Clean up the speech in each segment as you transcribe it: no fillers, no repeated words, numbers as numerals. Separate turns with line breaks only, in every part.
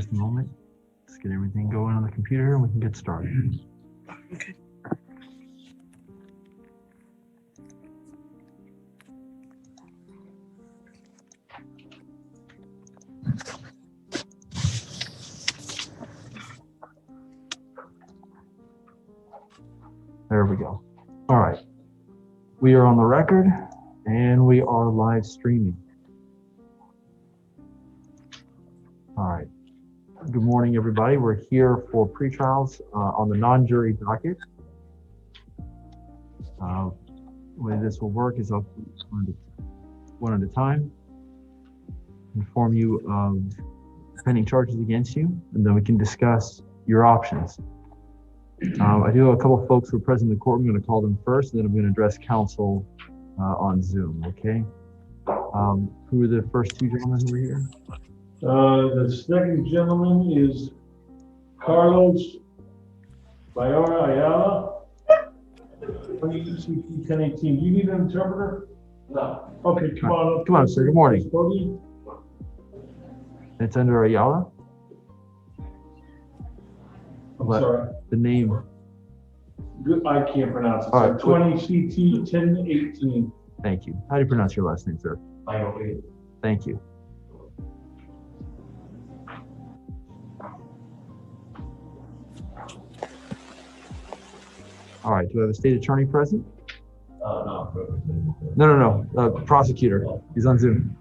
Just a moment. Let's get everything going on the computer and we can get started.
Okay.
There we go. All right. We are on the record and we are live streaming. All right. Good morning, everybody. We're here for pretrials on the non-jury docket. The way this will work is I'll one at a time, inform you of pending charges against you, and then we can discuss your options. I do have a couple of folks who are present in the court. I'm going to call them first, and then I'm going to address counsel on Zoom, okay? Who are the first two gentlemen who are here?
The second gentleman is Carlos Ayala. 1018. Do you need an interpreter?
No.
Okay, come on up.
Come on, sir. Good morning. It's under Ayala?
I'm sorry.
The name.
Good, I can't pronounce it.
All right.
20 CT 1018.
Thank you. How do you pronounce your last name, sir? Thank you. All right. Do we have a state attorney present? No. Prosecutor. He's on Zoom.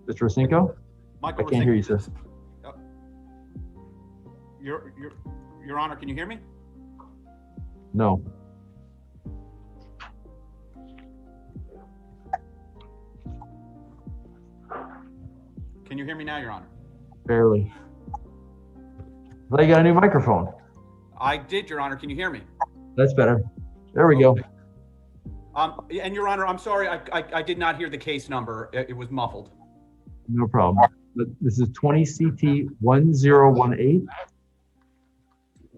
Mr. Rosinko?
Michael
I can't hear you, sir.
Your Honor, can you hear me?
No.
Can you hear me now, Your Honor?
Barely. Well, you got a new microphone.
I did, Your Honor. Can you hear me?
That's better. There we go.
And Your Honor, I'm sorry, I did not hear the case number. It was muffled.
No problem. But this is 20 CT 1018.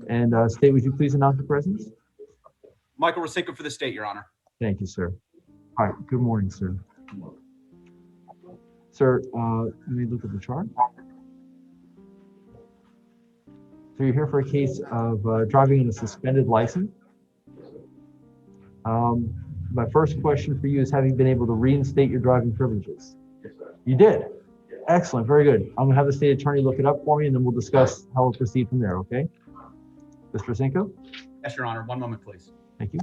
And state, would you please announce your presence?
Michael Rosinko for the state, Your Honor.
Thank you, sir. All right. Good morning, sir. Sir, let me look at the chart. So you're here for a case of driving on a suspended license. My first question for you is, have you been able to reinstate your driving privileges?
Yes, sir.
You did? Excellent. Very good. I'm going to have the state attorney look it up for me, and then we'll discuss how we'll proceed from there, okay? Mr. Rosinko?
Yes, Your Honor. One moment, please.
Thank you.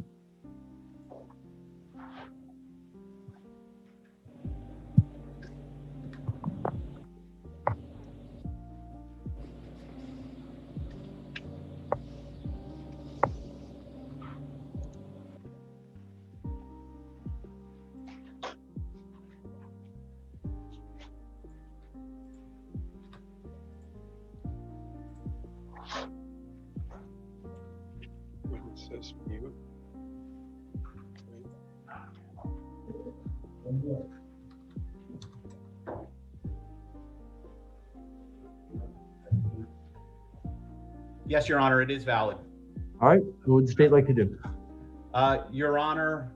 Says mute.
Yes, Your Honor, it is valid.
All right. What would the state like to do?
Your Honor,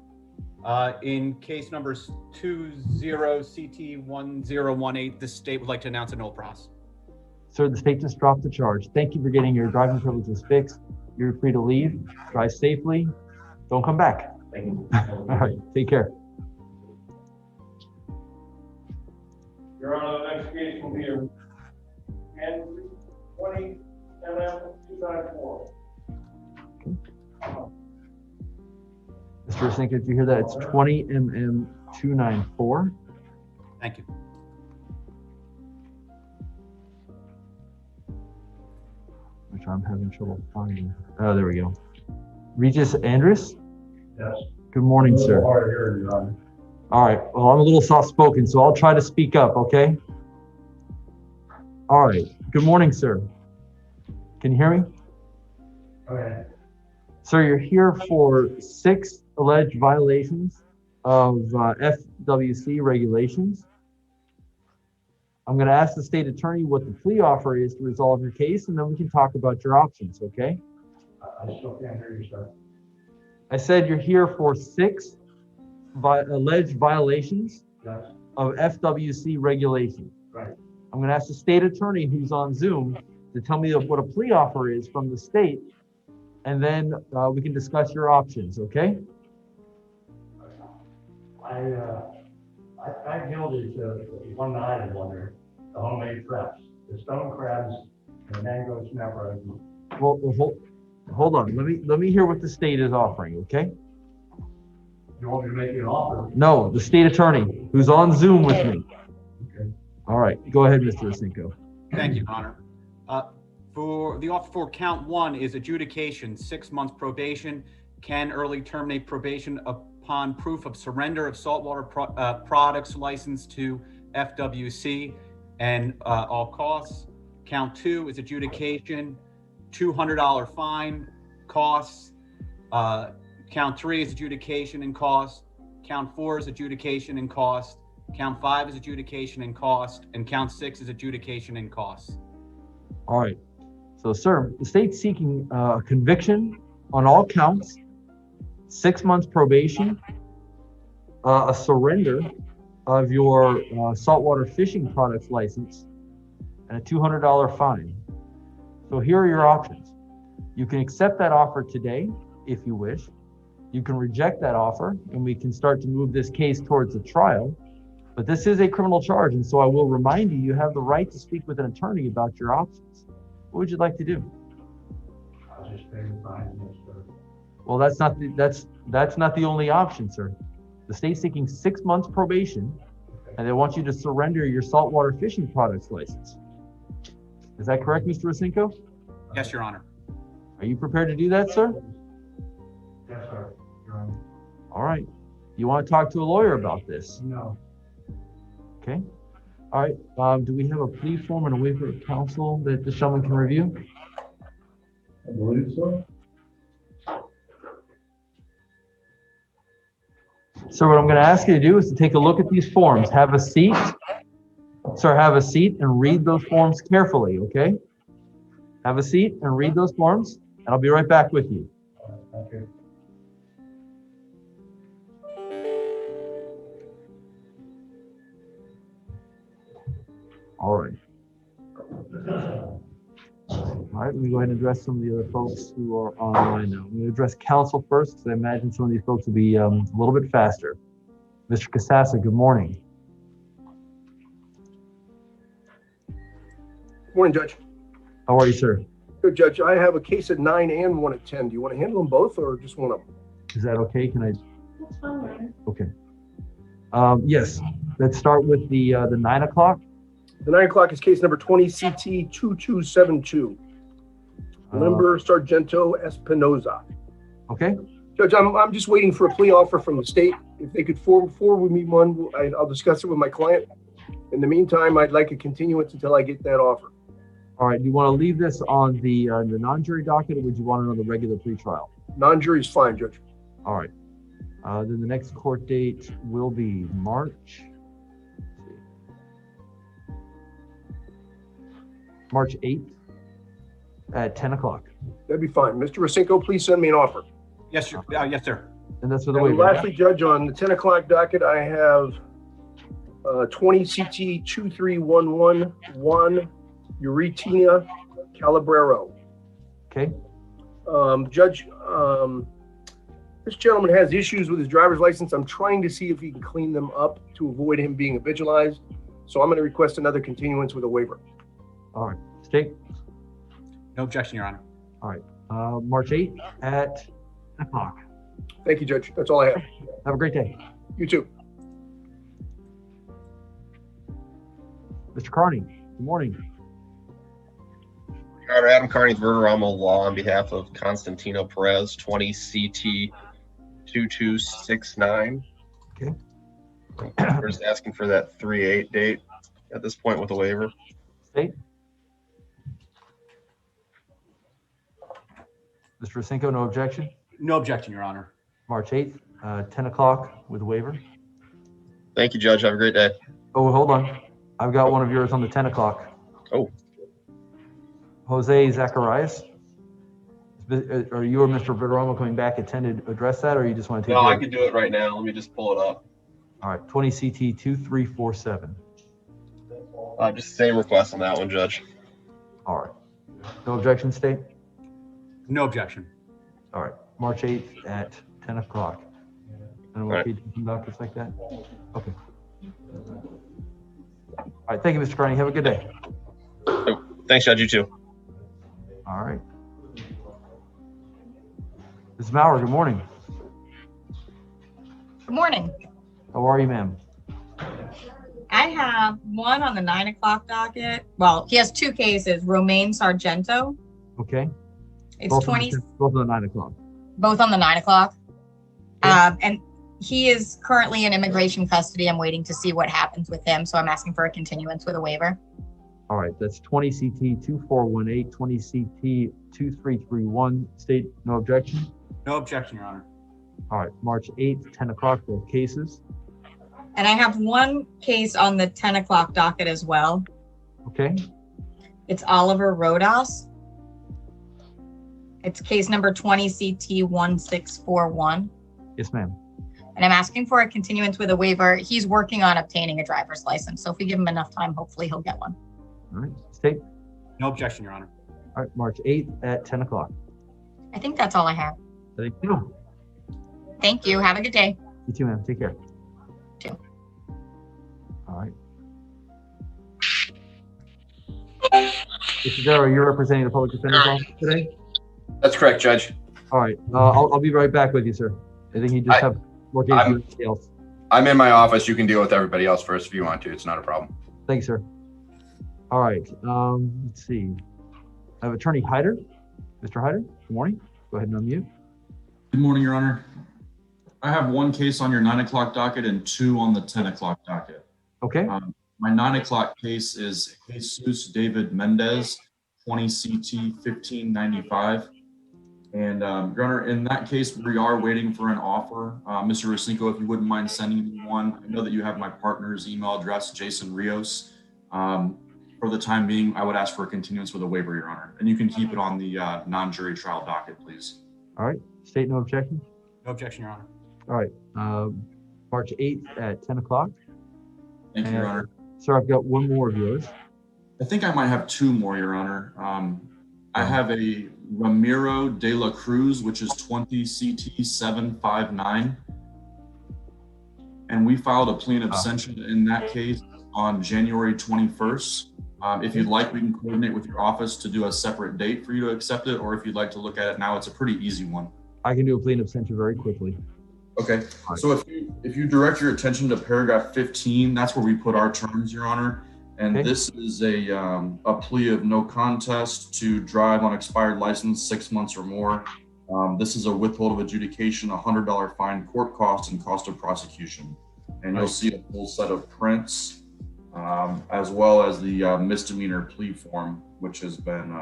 in case numbers 20CT1018, the state would like to announce a no pros.
Sir, the state just dropped the charge. Thank you for getting your driving privileges fixed. You're free to leave. Drive safely. Don't come back.
Thank you.
All right. Take care.
Your Honor, the next case will be a 20 MM 294.
Mr. Rosinko, did you hear that? It's 20 mm 294.
Thank you.
Which I'm having trouble finding. Oh, there we go. Regis Andrus?
Yes.
Good morning, sir.
Hard to hear, Your Honor.
All right. Well, I'm a little soft-spoken, so I'll try to speak up, okay? All right. Good morning, sir. Can you hear me?
Okay.
Sir, you're here for 6 alleged violations of FWC regulations. I'm going to ask the state attorney what the plea offer is to resolve your case, and then we can talk about your options, okay?
I still can't hear you, sir.
I said you're here for 6 alleged violations
Yes.
of FWC regulations.
Right.
I'm going to ask the state attorney who's on Zoom to tell me what a plea offer is from the state, and then we can discuss your options, okay?
I gilded one night wonder, the homemade traps, the stone crabs, and mango snapper.
Well, hold on. Let me hear what the state is offering, okay?
You want me to make you an offer?
No, the state attorney who's on Zoom with me.
Okay.
All right, go ahead, Mr. Asinko.
Thank you, Your Honor. For the offer for count 1 is adjudication, 6 months probation, can early terminate probation upon proof of surrender of saltwater products license to FWC and all costs. Count 2 is adjudication, $200 fine, costs. Count 3 is adjudication and cost. Count 4 is adjudication and cost. Count 5 is adjudication and cost. And count 6 is adjudication and costs.
All right. So, sir, the state's seeking a conviction on all counts, 6 months probation, a surrender of your saltwater fishing products license, and a $200 fine. So here are your options. You can accept that offer today, if you wish. You can reject that offer, and we can start to move this case towards a trial. But this is a criminal charge, and so I will remind you, you have the right to speak with an attorney about your options. What would you like to do?
I'll just pay the fine, Mr.
Well, that's not the only option, sir. The state's seeking 6 months probation, and they want you to surrender your saltwater fishing products license. Is that correct, Mr. Asinko?
Yes, Your Honor.
Are you prepared to do that, sir?
Yes, sir. Your Honor.
All right. You want to talk to a lawyer about this?
No.
Okay. All right. Do we have a plea form and a waiver of counsel that the gentleman can review?
I believe so.
So what I'm going to ask you to do is to take a look at these forms. Have a seat. Sir, have a seat and read those forms carefully, okay? Have a seat and read those forms, and I'll be right back with you.
Thank you.
All right. All right, let me go ahead and address some of the other folks who are online now. I'm going to address counsel first, because I imagine some of these folks will be a little bit faster. Mr. Casassa, good morning.
Morning, Judge.
How are you, sir?
Good, Judge. I have a case at 9 and one at 10. Do you want to handle them both or just one of them?
Is that okay? Can I?
That's fine.
Okay. Yes, let's start with the 9 o'clock.
The 9 o'clock is case number 20 CT 2272. Limber Sargento Espinoza.
Okay.
Judge, I'm just waiting for a plea offer from the state. If they could forward me one, I'll discuss it with my client. In the meantime, I'd like a continuance until I get that offer.
All right. Do you want to leave this on the non-jury docket, or would you want it on the regular pretrial?
Non-jury is fine, Judge.
All right. Then the next court date will be March 8th at 10 o'clock.
That'd be fine. Mr. Racinko, please send me an offer.
Yes, sir. Yes, sir.
And that's for the
And
waiver.
lastly, Judge, on the 10 o'clock docket, I have 20 CT 23111 Euretina Calabrero.
Okay.
Judge, this gentleman has issues with his driver's license. I'm trying to see if he can clean them up to avoid him being vigilized. So I'm going to request another continuance with a waiver.
All right. State.
No objection, Your Honor.
All right. March 8th at 10 o'clock.
Thank you, Judge. That's all I have.
Have a great day.
You too.
Mr. Carney, good morning.
Your Honor, Adam Carney, Verderamo Law, on behalf of Constantino Perez, 20 CT 2269.
Okay.
We're just asking for that 3/8 date at this point with a waiver.
State. Mr. Racinko, no objection.
No objection, Your Honor.
March 8th, 10 o'clock with waiver.
Thank you, Judge. Have a great day.
Oh, hold on. I've got one of yours on the 10 o'clock.
Oh.
Jose Zacharias. Are you or Mr. Verderamo coming back at 10 to address that, or you just want to take
No,
it?
I could do it right now. Let me just pull it up.
All right, 20 CT 2347.
Just same request on that one, Judge.
All right. No objection, State?
No objection.
All right. March 8th at 10 o'clock. And we'll
All right.
keep some dockets like that? Okay. All right. Thank you, Mr. Carney. Have a good day.
Thanks, Judge. You too.
All right. Ms. Maurer, good morning.
Good morning.
How are you, ma'am?
I have one on the 9 o'clock docket. Well, he has two cases, Romaine Sargento.
Okay.
It's
Both
20,
both on the 9 o'clock.
both on the 9 o'clock.
Okay.
And he is currently in immigration custody. I'm waiting to see what happens with him. So I'm asking for a continuance with a waiver.
All right. That's 20 CT 2418, 20 CT 2331. State, no objection?
No objection, Your Honor.
All right. March 8th, 10 o'clock, both cases.
And I have one case on the 10 o'clock docket as well.
Okay.
It's Oliver Rodas. It's case number 20 CT 1641.
Yes, ma'am.
And I'm asking for a continuance with a waiver. He's working on obtaining a driver's license. So if we give him enough time, hopefully he'll get one.
All right. State.
No objection, Your Honor.
All right. March 8th at 10 o'clock.
I think that's all I have.
Thank you.
Thank you. Have a good day.
You too, ma'am. Take care.
Too.
All right. Mr. Darrow, you're representing the public defender's office today?
That's correct, Judge.
All right. I'll be right back with you, sir. I think you just have more cases than anybody else.
I'm in my office. You can deal with everybody else first if you want to. It's not a problem.
Thanks, sir. All right. Let's see. I have Attorney Hyder. Mr. Hyder, good morning. Go ahead and unmute.
Good morning, Your Honor. I have one case on your 9 o'clock docket and two on the 10 o'clock docket.
Okay.
My 9 o'clock case is Jesus David Mendez, 20 CT 1595. And Your Honor, in that case, we are waiting for an offer. Mr. Rosinko, if you wouldn't mind sending me one. I know that you have my partner's email address, Jason Rios. For the time being, I would ask for a continuance with a waiver, Your Honor. And you can keep it on the non-jury trial docket, please.
All right. State, no objection?
No objection, Your Honor.
All right. March 8th at 10 o'clock.
Thank you, Your Honor.
Sir, I've got one more of yours.
I think I might have two more, Your Honor. I have a Ramiro de la Cruz, which is 20 CT 759. And we filed a plea in abstention in that case on January 21st. If you'd like, we can coordinate with your office to do a separate date for you to accept it, or if you'd like to look at it now, it's a pretty easy one.
I can do a plea in abstention very quickly.
Okay, so if you direct your attention to paragraph 15, that's where we put our terms, Your Honor. And
Okay.
this is a plea of no contest to drive on expired license 6 months or more. This is a withhold of adjudication, $100 fine, court costs, and cost of prosecution. And you'll see a full set of prints, as well as the misdemeanor plea form, which has been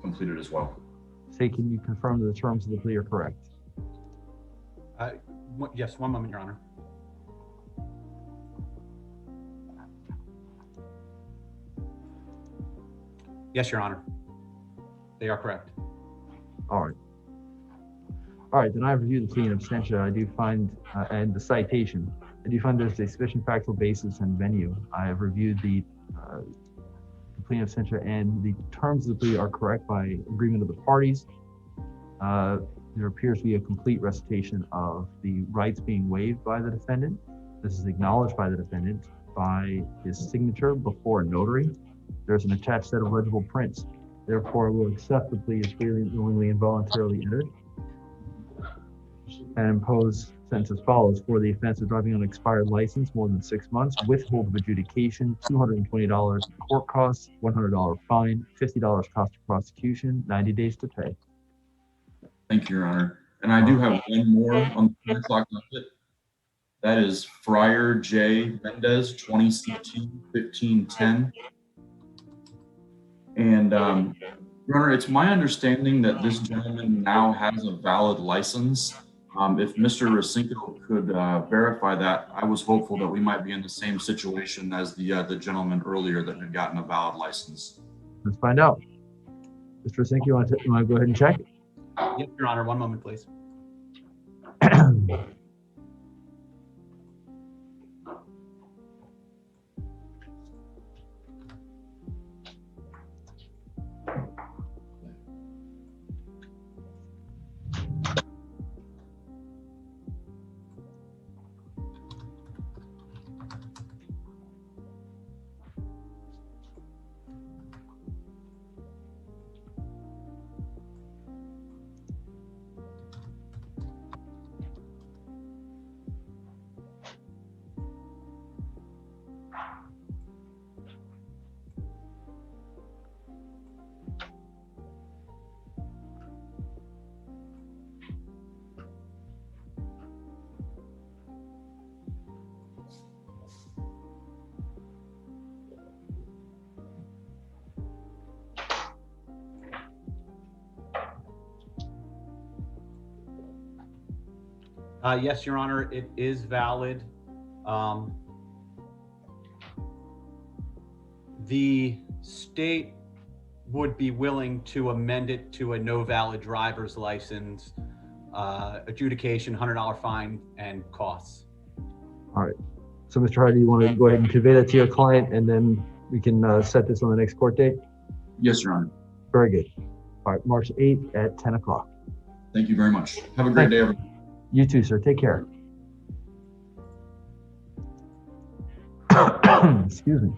completed as well.
Say, can you confirm that the terms of the plea are correct?
Yes, one moment, Your Honor. Yes, Your Honor. They are correct.
All right. All right, then I have reviewed the plea in abstention. I do find, and the citation, I do find there's a sufficient factual basis and venue. I have reviewed the plea in abstention, and the terms of the plea are correct by agreement of the parties. There appears to be a complete recitation of the rights being waived by the defendant. This is acknowledged by the defendant by his signature before a notary. There's an attached set of legible prints. Therefore, we'll accept the plea as freely, knowingly, and voluntarily entered, and impose sentence as follows: for the offense of driving on an expired license more than 6 months, withhold of adjudication, $220 court costs, $100 fine, $50 cost of prosecution, 90 days to pay.
Thank you, Your Honor. And I do have one more on the 10 o'clock docket. That is Friar J. Mendez, 20 CT 1510. And Your Honor, it's my understanding that this gentleman now has a valid license. If Mr. Rosinko could verify that, I was hopeful that we might be in the same situation as the gentleman earlier that had gotten a valid license.
Let's find out. Mr. Rosinko, you want to go ahead and check?
Yes, Your Honor. One moment, please. Yes, Your Honor, it is valid. The state would be willing to amend it to a no valid driver's license, adjudication, $100 fine, and costs.
All right. So, Mr. Hyde, do you want to go ahead and convey that to your client, and then we can set this on the next court date?
Yes, Your Honor.
Very good. All right, March 8th at 10 o'clock.
Thank you very much. Have a great day, everyone.
You too, sir. Take care. Excuse me.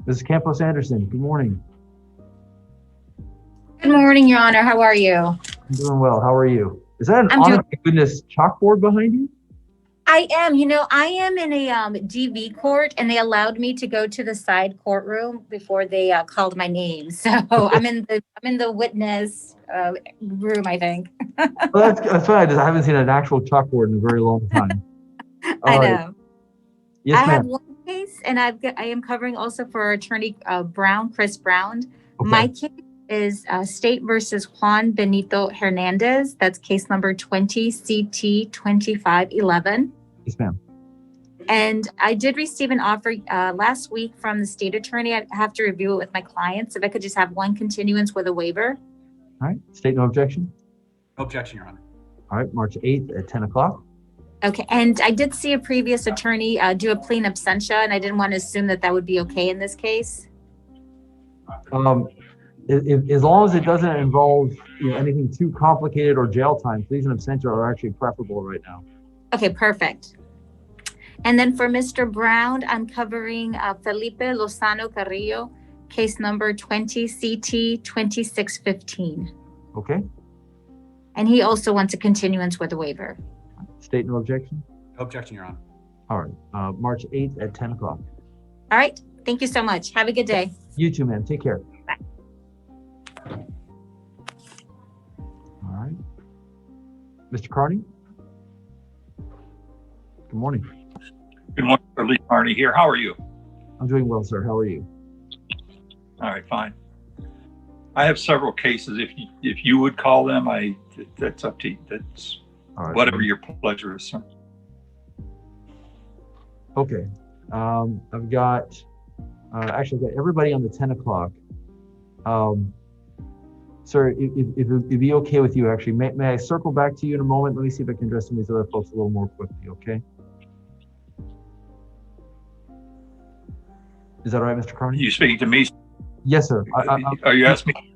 Mrs. Campos Anderson, good morning.
Good morning, Your Honor. How are you?
I'm doing well. How are you? Is that an
I'm
honest to goodness chalkboard behind you?
I am. You know, I am in a DV court, and they allowed me to go to the side courtroom before they called my name. So I'm in the witness room, I think.
Well, that's fine. I haven't seen an actual chalkboard in a very long time.
I
All right.
know.
Yes,
I have
ma'am.
one case, and I am covering also for Attorney Brown, Chris Brown.
Okay.
My case is State versus Juan Benito Hernandez. That's case number 20 CT 2511.
Yes, ma'am.
And I did receive an offer last week from the state attorney. I have to review it with my clients. If I could just have one continuance with a waiver.
All right. State no objection.
No objection, Your Honor.
All right. March 8th at 10 o'clock.
Okay. And I did see a previous attorney do a plea in absentia, and I didn't want to assume that that would be okay in this case.
As long as it doesn't involve anything too complicated or jail time, pleas in absentia are actually preferable right now.
Okay, perfect. And then for Mr. Brown, I'm covering Felipe Lozano Carrillo, case number 20 CT 2615.
Okay.
And he also wants a continuance with a waiver.
State no objection.
No objection, Your Honor.
All right. March 8th at 10 o'clock.
All right. Thank you so much. Have a good day.
You too, ma'am. Take care.
Bye.
All right. Mr. Carney? Good morning.
Good morning, Lee Carney here. How are you?
I'm doing well, sir. How are you?
All right, fine. I have several cases. If you would call them, that's up to you. That's
All right.
whatever your pleasure is, sir.
Okay. I've got actually I've got everybody on the 10 o'clock. Sir, if it'd be okay with you, actually, may I circle back to you in a moment? Let me see if I can address some of these other folks a little more quickly, okay? Is that all right, Mr. Carney?
You speaking to me?
Yes, sir.
Are you asking me?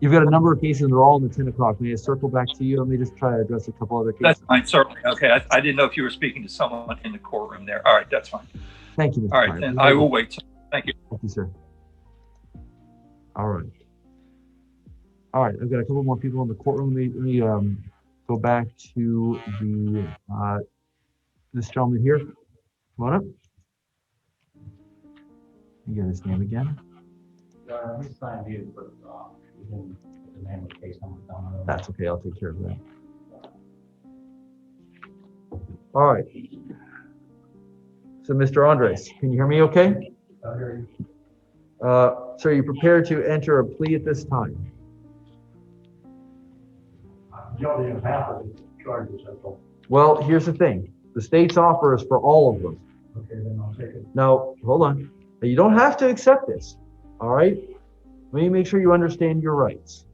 You've got a number of cases, and they're all on the 10 o'clock. May I circle back to you? Let me just try to address a couple other cases.
That's fine, certainly. Okay, I didn't know if you were speaking to someone in the courtroom there. All right, that's fine.
Thank you, Mr.
All right,
Carney.
then I will wait. Thank you.
Thank you, sir. All right. All right, I've got a couple more people in the courtroom. Let me go back to the this gentleman here. Come on up. You get his name again.
His signed view, but we didn't put the name of the case number down.
That's okay. I'll take care of that. All right. So, Mr. Andres, can you hear me okay?
I hear you.
Sir, are you prepared to enter a plea at this time?
I'm guilty of half of the charges, that's all.
Well, here's the thing. The state's offer is for all of them.
Okay, then I'll take it.
Now, hold on. Now, you don't have to accept this. All right? Let me make sure you understand your rights.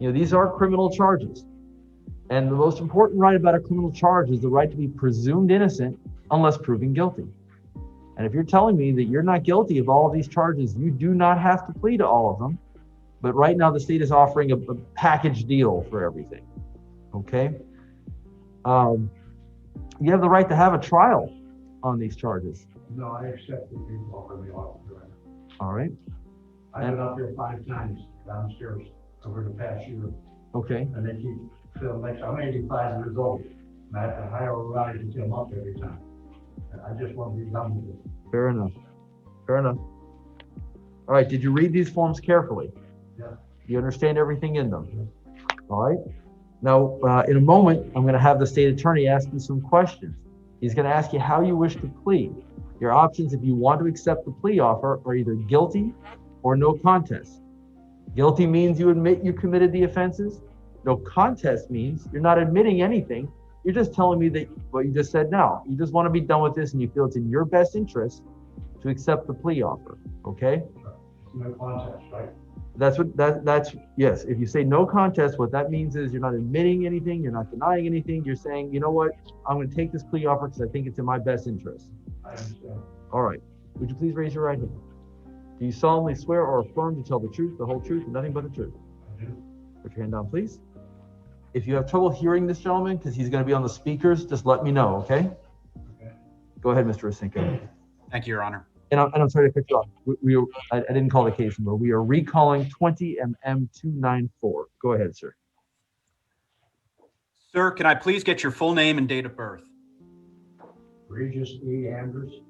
You know, these are criminal charges. And the most important right about a criminal charge is the right to be presumed innocent unless proven guilty. And if you're telling me that you're not guilty of all of these charges, you do not have to plead to all of them. But right now, the state is offering a package deal for everything. Okay? You have the right to have a trial on these charges.
No, I accept the people from the officer.
All right?
I've been up there 5 times downstairs over the past year,
Okay.
and they keep filming. I'm 85 years old, and I have to hire a ride to come up every time. And I just want to be done with it.
Fair enough. Fair enough. All right. Did you read these forms carefully?
Yeah.
You understand everything in them? All right. Now, in a moment, I'm going to have the state attorney ask you some questions. He's going to ask you how you wish to plead. Your options, if you want to accept the plea offer, are either guilty or no contest. Guilty means you admit you committed the offenses. No contest means you're not admitting anything. You're just telling me that what you just said now. You just want to be done with this and you feel it's in your best interest to accept the plea offer, okay?
No contest, right?
That's yes. If you say no contest, what that means is you're not admitting anything, you're not denying anything. You're saying, you know what, I'm going to take this plea offer because I think it's in my best interest.
I understand.
All right. Would you please raise your right hand? Do you solemnly swear or affirm to tell the truth, the whole truth, and nothing but the truth?
I do.
Put your hand down, please. If you have trouble hearing this gentleman, because he's going to be on the speakers, just let me know, okay?
Okay.
Go ahead, Mr. Osinko.
Thank you, Your Honor.
And I'm sorry to cut you off. I didn't call the case number. We are recalling 20MM294. Go ahead, sir.
Sir, can I please get your full name and date of birth?
Regis E. Andrews.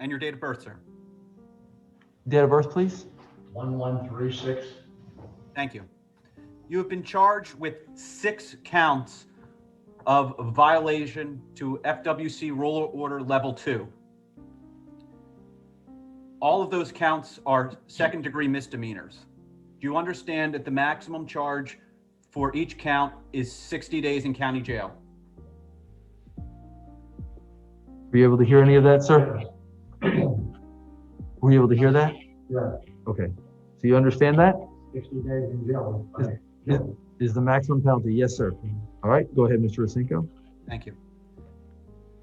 And your date of birth, sir?
Date of birth, please.
1136.
Thank you. You have been charged with 6 counts of violation to FWC Rule Order Level 2. All of those counts are second-degree misdemeanors. Do you understand that the maximum charge for each count is 60 days in county jail?
Were you able to hear any of that, sir? Were you able to hear that?
Yeah.
Okay. So you understand that?
60 days in jail.
Is the maximum penalty? Yes, sir. All right. Go ahead, Mr. Osinko.
Thank you.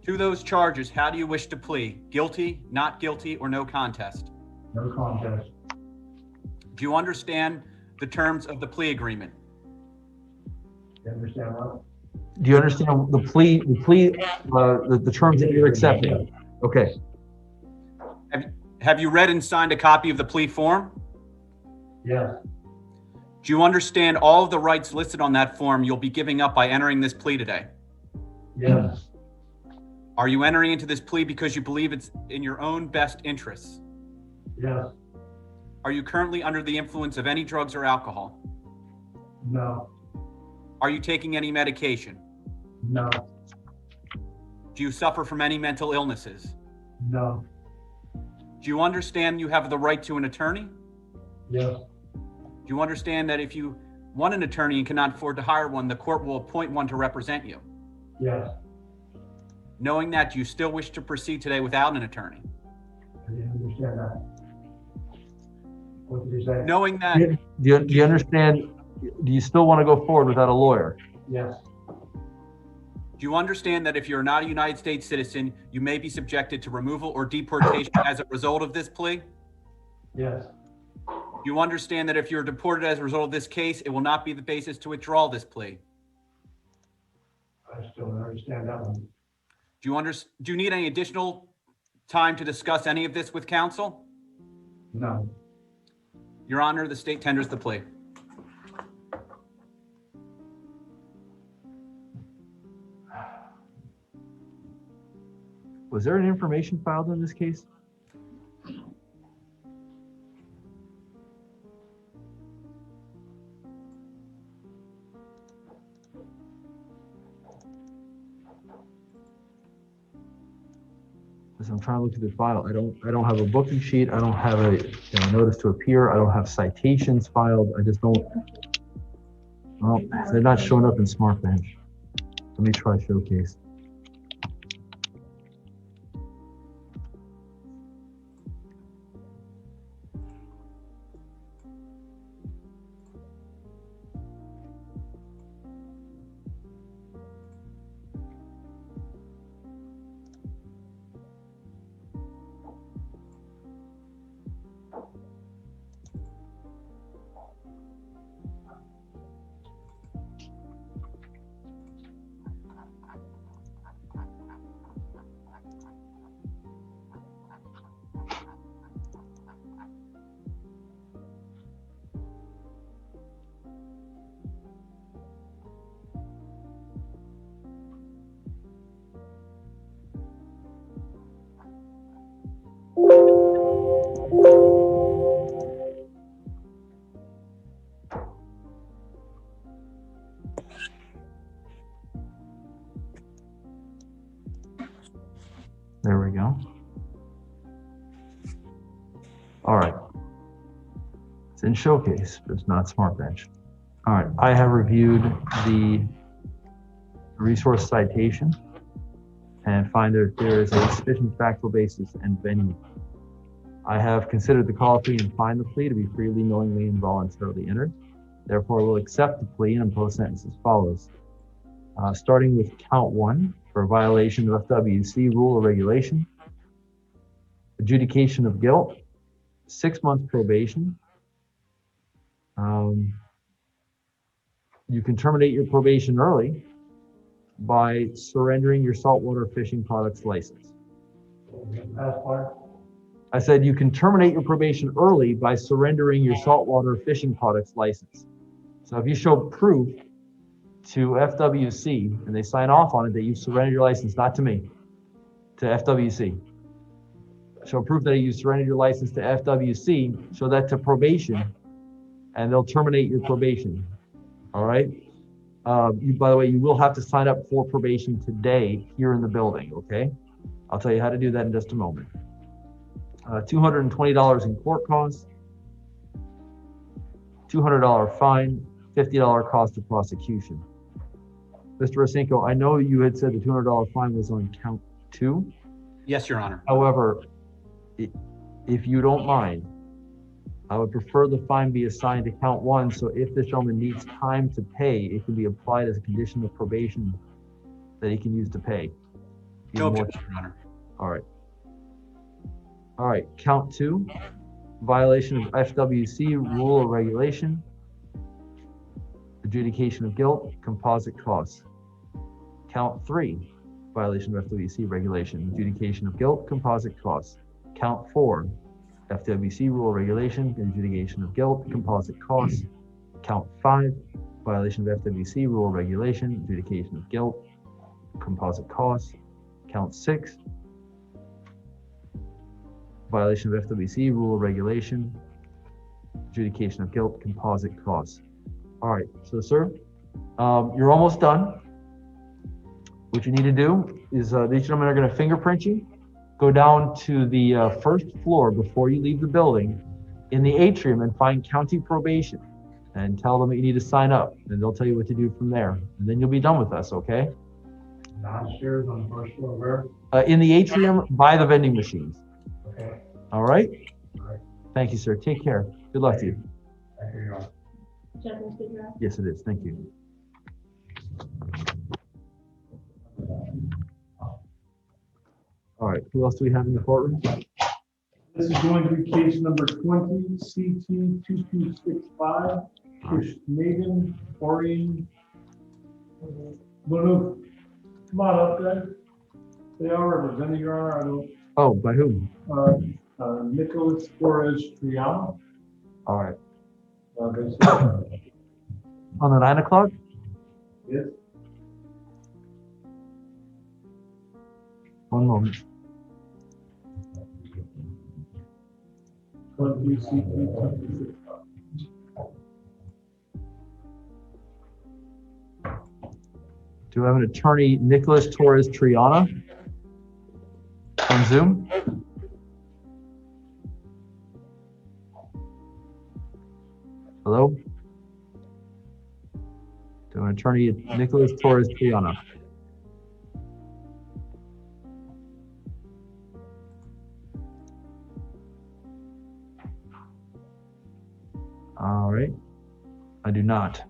To those charges, how do you wish to plead? Guilty, not guilty, or no contest?
No contest.
Do you understand the terms of the plea agreement?
You understand what?
Do you understand the terms that you're accepting? Okay.
Have you read and signed a copy of the plea form?
Yes.
Do you understand all of the rights listed on that form you'll be giving up by entering this plea today?
Yes.
Are you entering into this plea because you believe it's in your own best interests?
Yes.
Are you currently under the influence of any drugs or alcohol?
No.
Are you taking any medication?
No.
Do you suffer from any mental illnesses?
No.
Do you understand you have the right to an attorney?
Yes.
Do you understand that if you want an attorney and cannot afford to hire one, the court will appoint one to represent you?
Yes.
Knowing that, do you still wish to proceed today without an attorney?
I didn't understand that. What did you say?
Knowing that,
Do you understand? Do you still want to go forward without a lawyer?
Yes.
do you understand that if you're not a United States citizen, you may be subjected to removal or deportation as a result of this plea?
Yes.
Do you understand that if you're deported as a result of this case, it will not be the basis to withdraw this plea?
I still don't understand that one.
Do you need any additional time to discuss any of this with counsel?
No.
Your Honor, the state tenders the plea.
Was there an information filed in this case? As I'm trying to look through the file, I don't have a booking sheet. I don't have a notice to appear. I don't have citations filed. I just don't. Well, they're not showing up in SmartBench. Let me try Showcase. There we go. All right. in Showcase, but it's not Smart Bench. All right, I have reviewed the resource citation and find that there is a sufficient factual basis and venue. I have considered the call plea and find the plea to be freely, knowingly, and voluntarily entered. Therefore, will accept the plea and impose sentence as follows. Starting with count 1 for violation of FWC rule or regulation, adjudication of guilt, 6 months probation. You can terminate your probation early by surrendering your saltwater fishing products license.
Last part.
I said you can terminate your probation early by surrendering your saltwater fishing products license. So if you show proof to FWC and they sign off on it that you surrendered your license, not to me, to FWC. Show proof that you surrendered your license to FWC, show that to probation, and they'll terminate your probation. All right. By the way, you will have to sign up for probation today here in the building. Okay. I'll tell you how to do that in just a moment. $220 in court costs, $200 fine, $50 cost of prosecution. Mr. Rasenko, I know you had said the $200 fine was on count 2.
Yes, Your Honor.
However, if you don't mind, I would prefer the fine be assigned to count 1, so if this gentleman needs time to pay, it can be applied as a condition of probation that he can use to pay.
No objection, Your Honor.
All right. All right, count 2, violation of FWC rule or regulation, adjudication of guilt, composite costs. Count 3, violation of FWC regulation, adjudication of guilt, composite costs. Count 4, FWC rule or regulation, adjudication of guilt, composite costs. Count 5, violation of FWC rule or regulation, adjudication of guilt, composite costs. Count 6, violation of FWC rule or regulation, adjudication of guilt, composite costs. All right, so sir, you're almost done. What you need to do is these gentlemen are going to fingerprint you. Go down to the first floor before you leave the building in the atrium and find county probation and tell them that you need to sign up, and they'll tell you what to do from there. And then you'll be done with us, okay?
Downstairs on the first floor, where?
In the atrium by the vending machines.
Okay.
All right?
All right.
Thank you, sir. Take care. Good luck to you.
Thank you, Your Honor.
Yes, it is. Thank you. All right, who else do we have in the courtroom?
This is going to be case number 20, CT 2265, Krishnagan, Orion. Manu, come on up, guys. They are representing, Your Honor. I don't.
Oh, by whom?
Nicholas Torres Triano.
All right.
They
On the 9 o'clock?
Yes.
One moment.
20, CT 2265.
Do I have an attorney, Nicholas Torres Triana, on Zoom? Hello? Do I have an attorney, Nicholas Torres Triana? All right. I do not.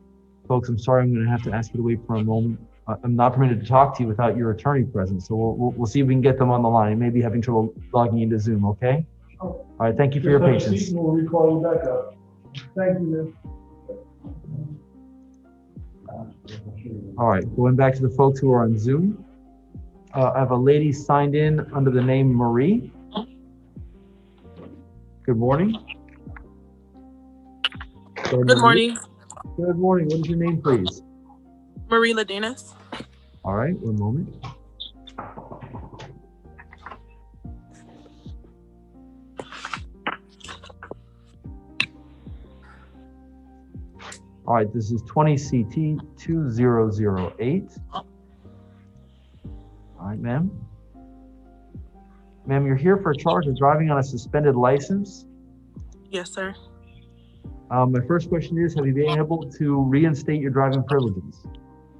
Folks, I'm sorry, I'm going to have to ask you to wait for a moment. I'm not permitted to talk to you without your attorney present, so we'll see if we can get them on the line. You may be having trouble logging into Zoom, okay? All right, thank you for your patience.
We'll recall you back up. Thank you, man.
All right, going back to the folks who are on Zoom. I have a lady signed in under the name Marie. Good morning.
Good morning.
Good morning. What is your name, please?
Marie Ladenas.
All right, one moment. All right, this is 20 CT 2008. All right, ma'am. Ma'am, you're here for a charge of driving on a suspended license.
Yes, sir.
My first question is, have you been able to reinstate your driving privileges?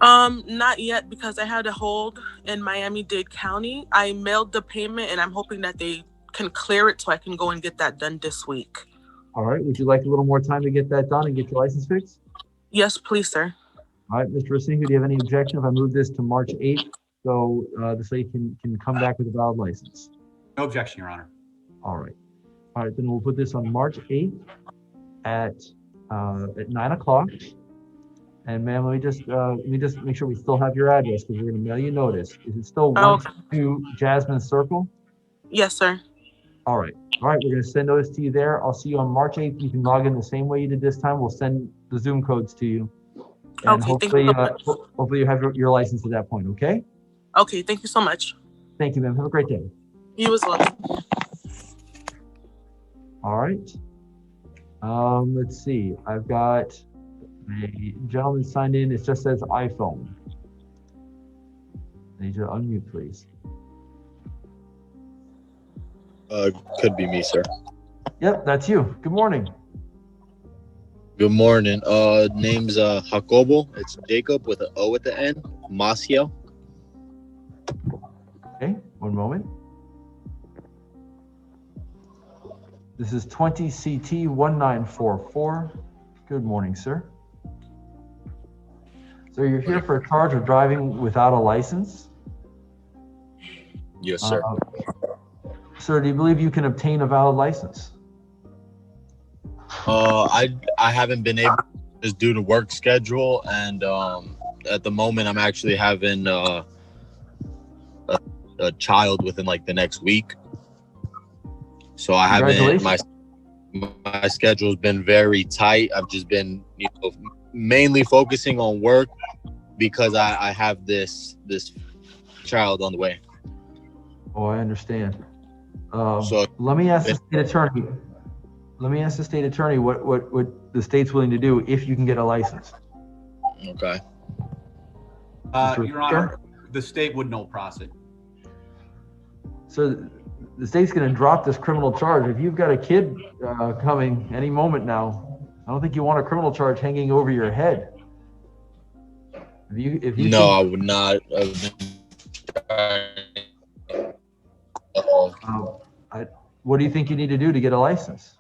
Not yet because I had a hold in Miami-Dade County. I mailed the payment and I'm hoping that they can clear it so I can go and get that done this week.
All right, would you like a little more time to get that done and get your license fixed?
Yes, please, sir.
All right, Mr. Rasinga, do you have any objection if I move this to March 8th so the state can come back with a valid license?
No objection, Your Honor.
All right. All right, then we'll put this on March 8th at 9 o'clock. And ma'am, let me just make sure we still have your address because we're going to mail you notice. Is it still 122 Jasmine Circle?
Yes, sir.
All right. All right, we're going to send notice to you there. I'll see you on March 8th. You can log in the same way you did this time. We'll send the Zoom codes to you. And
Okay,
hopefully,
thank you so much.
hopefully you have your license at that point, okay?
Okay, thank you so much.
Thank you, ma'am. Have a great day.
You as well.
All right. Let's see. I've got a gentleman signed in. It just says iPhone. I need you to unmute, please.
Could be me, sir.
Yep, that's you. Good morning.
Good morning. Name's Jacobo. It's Jacob with an O at the end. Maciel.
Okay, one moment. This is 20 CT 1944. Good morning, sir. So you're here for a charge of driving without a license?
Yes, sir.
Sir, do you believe you can obtain a valid license?
I haven't been able to just due to work schedule, and at the moment I'm actually having a child within like the next week. So I haven't, my schedule's been very tight. I've just been, mainly focusing on work because I have this child on the way.
Oh, I understand.
So
let me ask the state attorney. Let me ask the state attorney what the state's willing to do if you can get a license.
Okay.
Your Honor, the state would null process.
So the state's going to drop this criminal charge. If you've got a kid coming any moment now, I don't think you want a criminal charge hanging over your head. If you
no, I would not.
What do you think you need to do to get a license?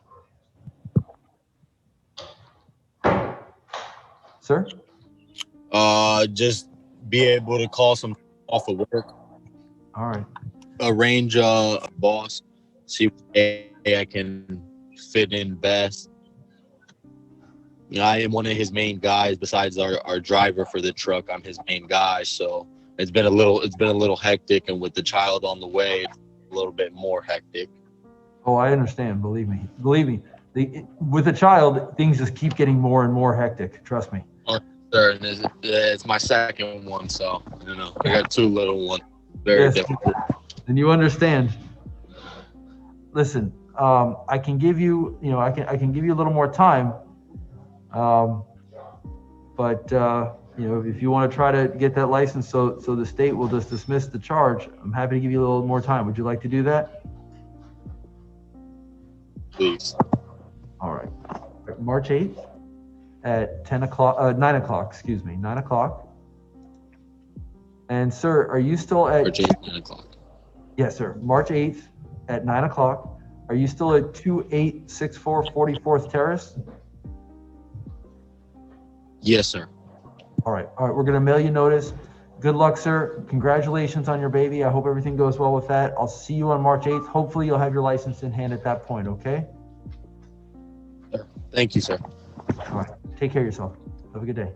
Sir?
Just be able to call some off of work.
All right.
Arrange a boss, see what day I can fit in best. I am one of his main guys besides our driver for the truck. I'm his main guy, so it's been a little hectic, and with the child on the way, it's a little bit more hectic.
Oh, I understand. Believe me. With a child, things just keep getting more and more hectic. Trust me.
Sir, and it's my second one, so I got two little ones. Very difficult.
And you understand. Listen, I can give you, I can give you a little more time. But if you want to try to get that license so the state will just dismiss the charge, I'm happy to give you a little more time. Would you like to do that?
Please.
All right. March 8th at 9 o'clock, 9 o'clock. And sir, are you still at?
March 8th, 9 o'clock.
Yes, sir. March 8th at 9 o'clock. Are you still at 2864 44th Terrace?
Yes, sir.
All right. All right. We're going to mail you notice. Good luck, sir. Congratulations on your baby. I hope everything goes well with that. I'll see you on March 8th. Hopefully you'll have your license in hand at that point. Okay.
Thank you, sir.
All right. Take care of yourself. Have a good day.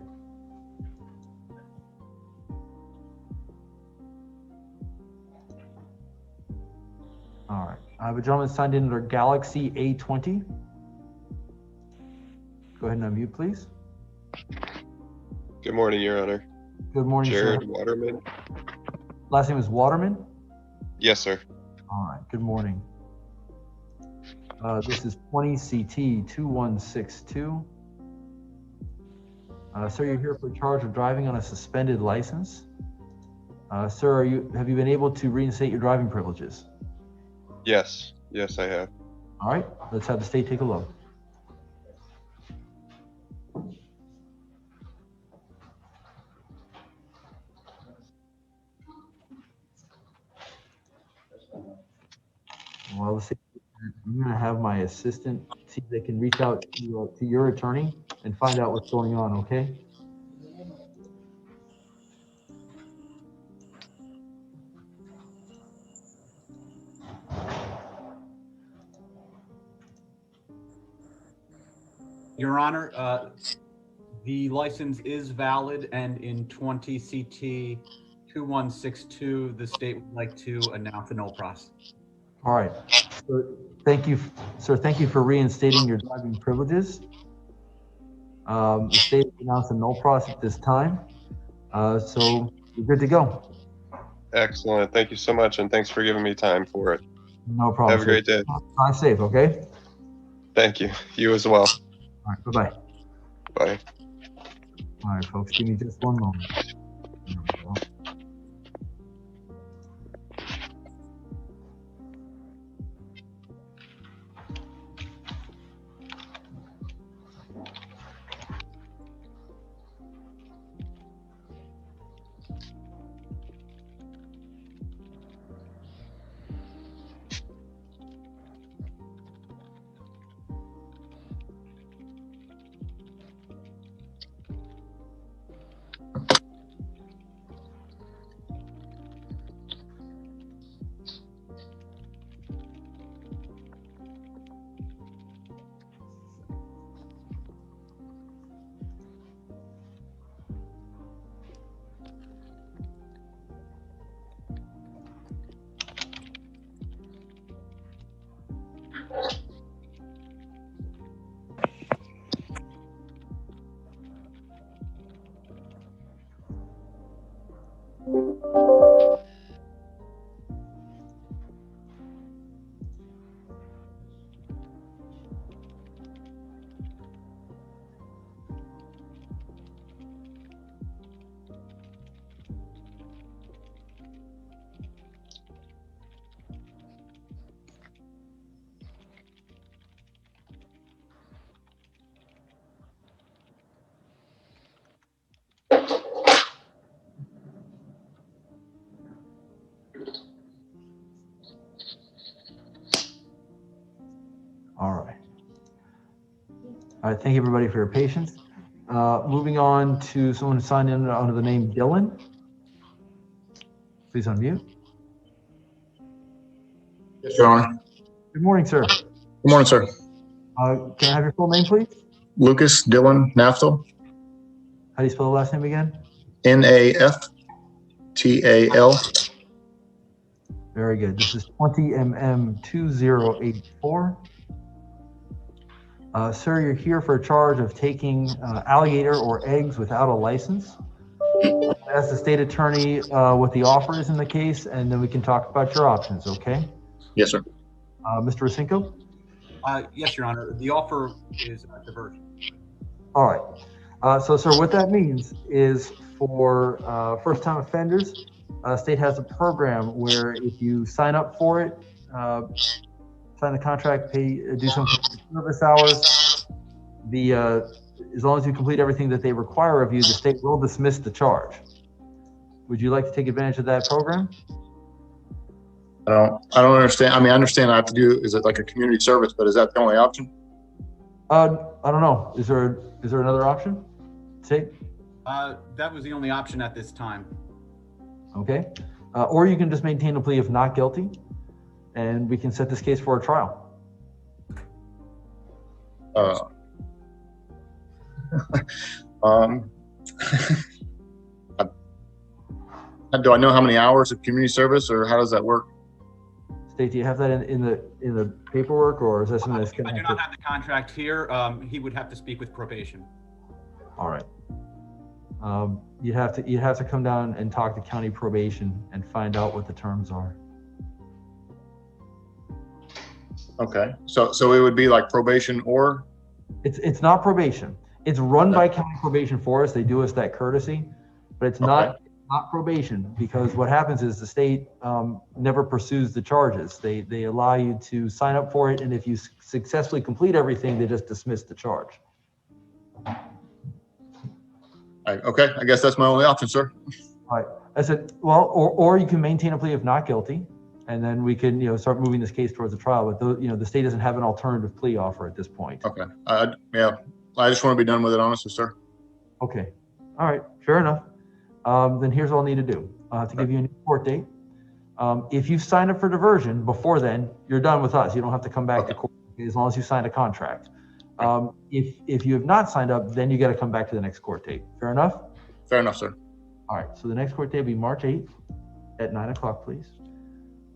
All right. I have a gentleman signed in under Galaxy A20. Go ahead and unmute, please.
Good morning, Your Honor.
Good morning,
Jared
sir.
Waterman.
Last name is Waterman?
Yes, sir.
All right. Good morning. This is 20 CT 2162. Sir, you're here for a charge of driving on a suspended license. Sir, have you been able to reinstate your driving privileges?
Yes. Yes, I have.
All right. Let's have the state take a look. Well, I'm going to have my assistant see if they can reach out to your attorney and find out what's going on, okay?
Your Honor, the license is valid, and in 20 CT 2162, the state would like to announce a null process.
All right. So thank you, sir. Thank you for reinstating your driving privileges. The state announced a null process at this time. So you're good to go.
Excellent. Thank you so much, and thanks for giving me time for it.
No problem.
Have a great day.
Drive safe, okay?
Thank you. You as well.
All right, bye-bye.
Bye.
All right, folks, give me just one moment. There we go. All right. All right, thank you everybody for your patience. Moving on to someone who signed in under the name Dylan. Please unmute.
Yes, Your Honor.
Good morning, sir.
Good morning, sir.
Can I have your full name, please?
Lucas Dylan Naftal.
How do you spell the last name again?
Naftal.
Very good. This is 20MM2084. Sir, you're here for a charge of taking alligator or eggs without a license. As the state attorney, what the offer is in the case, and then we can talk about your options, okay?
Yes, sir.
Mr. Racinko?
Yes, Your Honor. The offer is diversion.
All right. So, sir, what that means is for first-time offenders, state has a program where if you sign up for it, sign the contract, do some service hours, as long as you complete everything that they require of you, the state will dismiss the charge. Would you like to take advantage of that program?
I don't understand. I mean, I understand I have to do, is it like a community service, but is that the only option?
I don't know. Is there another option? State?
That was the only option at this time.
Okay. Or you can just maintain a plea of not guilty, and we can set this case for a trial.
Do I know how many hours of community service, or how does that work?
State, do you have that in the paperwork, or is that something that's
I do not have the contract here. He would have to speak with probation.
All right. You'd have to come down and talk to county probation and find out what the terms are.
Okay. So it would be like probation, or?
It's not probation. It's run by county probation for us. They do us that courtesy, but it's not probation, because what happens is the state never pursues the charges. They allow you to sign up for it, and if you successfully complete everything, they just dismiss the charge.
Okay, I guess that's my only option, sir.
All right. I said, well, or you can maintain a plea of not guilty, and then we can, start moving this case towards a trial. But the state doesn't have an alternative plea offer at this point.
Okay. Yeah, I just want to be done with it, honestly, sir.
Okay. All right. Fair enough. Then here's what I'll need to do. I'll have to give you a new court date. If you've signed up for diversion before then, you're done with us. You don't have to come back to court as long as you signed a contract. If you have not signed up, then you got to come back to the next court date. Fair enough?
Fair enough, sir.
All right. So the next court date will be March 8th at 9 o'clock, please.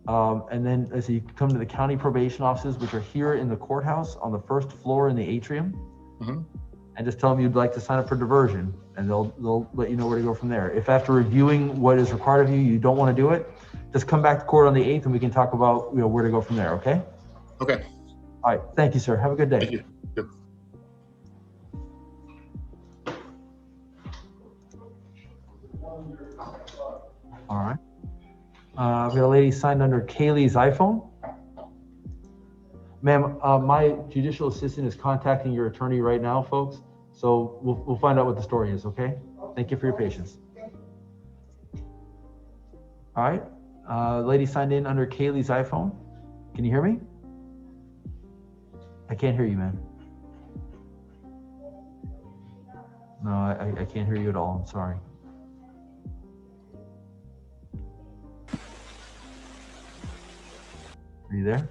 And then as you come to the county probation offices, which are here in the courthouse on the first floor in the atrium, and just tell them you'd like to sign up for diversion, and they'll let you know where to go from there. If after reviewing what is required of you, you don't want to do it, just come back to court on the 8th and we can talk about where to go from there. Okay.
Okay.
All right. Thank you, sir. Have a good day.
Thank you. Yep.
All right. We got a lady signed under Kaylee's iPhone. Ma'am, my judicial assistant is contacting your attorney right now, folks. So we'll find out what the story is, okay? Thank you for your patience. All right. Lady signed in under Kaylee's iPhone. Can you hear me? I can't hear you, ma'am. No, I can't hear you at all. I'm sorry. Are you there?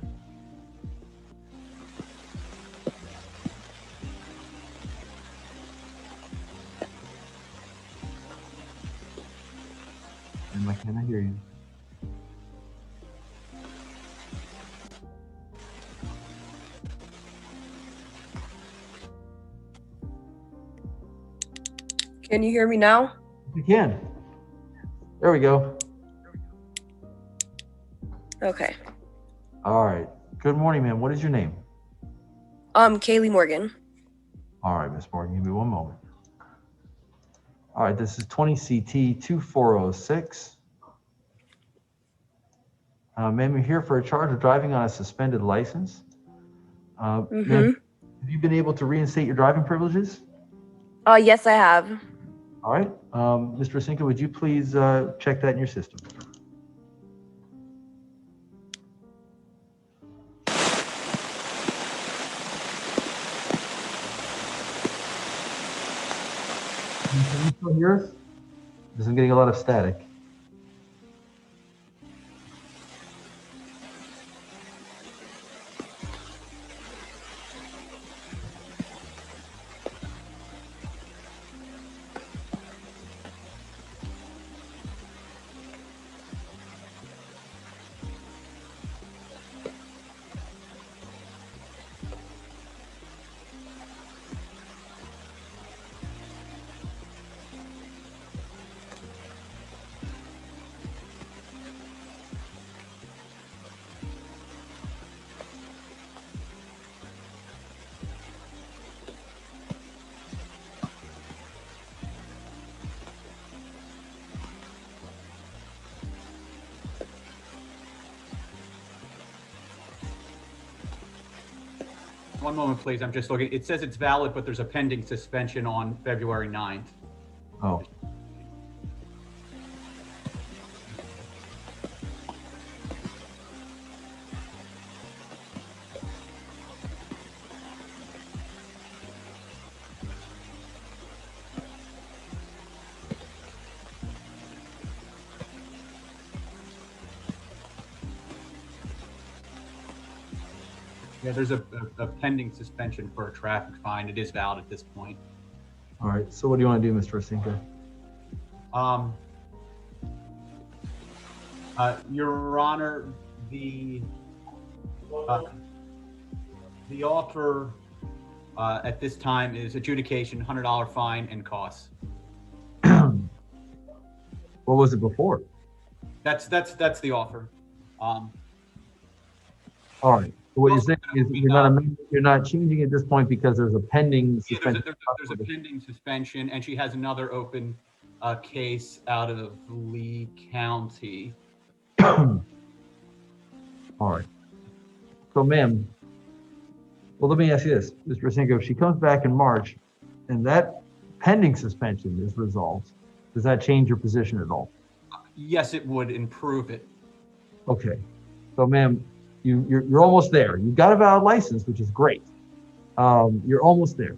I cannot hear you.
Can you hear me now?
You can. There we go.
Okay.
All right. Good morning, ma'am. What is your name?
Kaylee Morgan.
All right, Miss Morgan. Give me one moment. All right. This is 20 CT 2406. Ma'am, you're here for a charge of driving on a suspended license. Ma'am, have you been able to reinstate your driving privileges?
Yes, I have.
All right. Mr. Asinka, would you please check that in your system? Can you still hear us? Because I'm getting a lot of static.
One moment, please. I'm just looking. It says it's valid, but there's a pending suspension on February 9th.
Oh.
Yeah, there's a pending suspension for a traffic fine. It is valid at this point.
All right. So what do you want to do, Mr. Asinka?
Your Honor, the offer at this time is adjudication, $100 fine, and costs.
What was it before?
That's the offer.
All right. So what you're saying is you're not changing at this point because there's a pending suspension.
There's a pending suspension, and she has another open case out of Lee County.
All right. So, ma'am, well, let me ask you this, Mr. Asinka, if she comes back in March and that pending suspension is resolved, does that change your position at all?
Yes, it would improve it.
Okay. So, ma'am, you're almost there. You've got a valid license, which is great. You're almost there,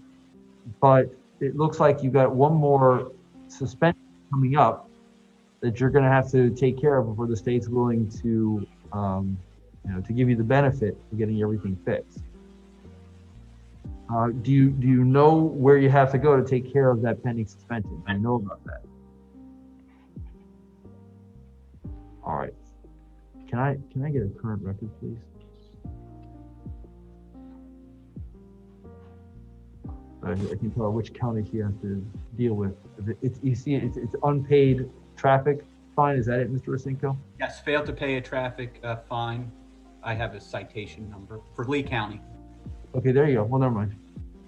but it looks like you've got one more suspension coming up that you're going to have to take care of before the state's willing to, to give you the benefit of getting everything fixed. Do you know where you have to go to take care of that pending suspension? I know about that. All right. Can I get a current record, please? I can tell which county she has to deal with. You see, it's unpaid traffic fine. Is that it, Mr. Rosinko?
Yes, failed to pay a traffic fine. I have a citation number for Lee County.
Okay, there you go. Well, never mind.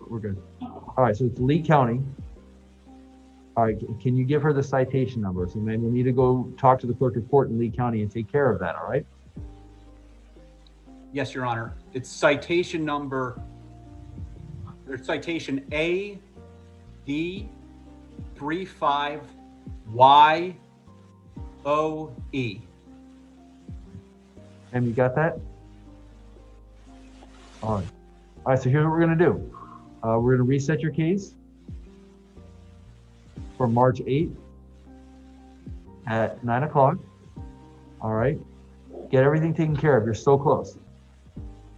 We're good. All right, so it's Lee County. All right, can you give her the citation number? So maybe we'll need to go talk to the clerk of court in Lee County and take care of that, all right?
Yes, Your Honor. It's citation number, or citation AD35YOE.
And you got that? All right. All right, so here's what we're going to do. We're going to reset your case for March 8th at 9 o'clock. All right. Get everything taken care of. You're so close.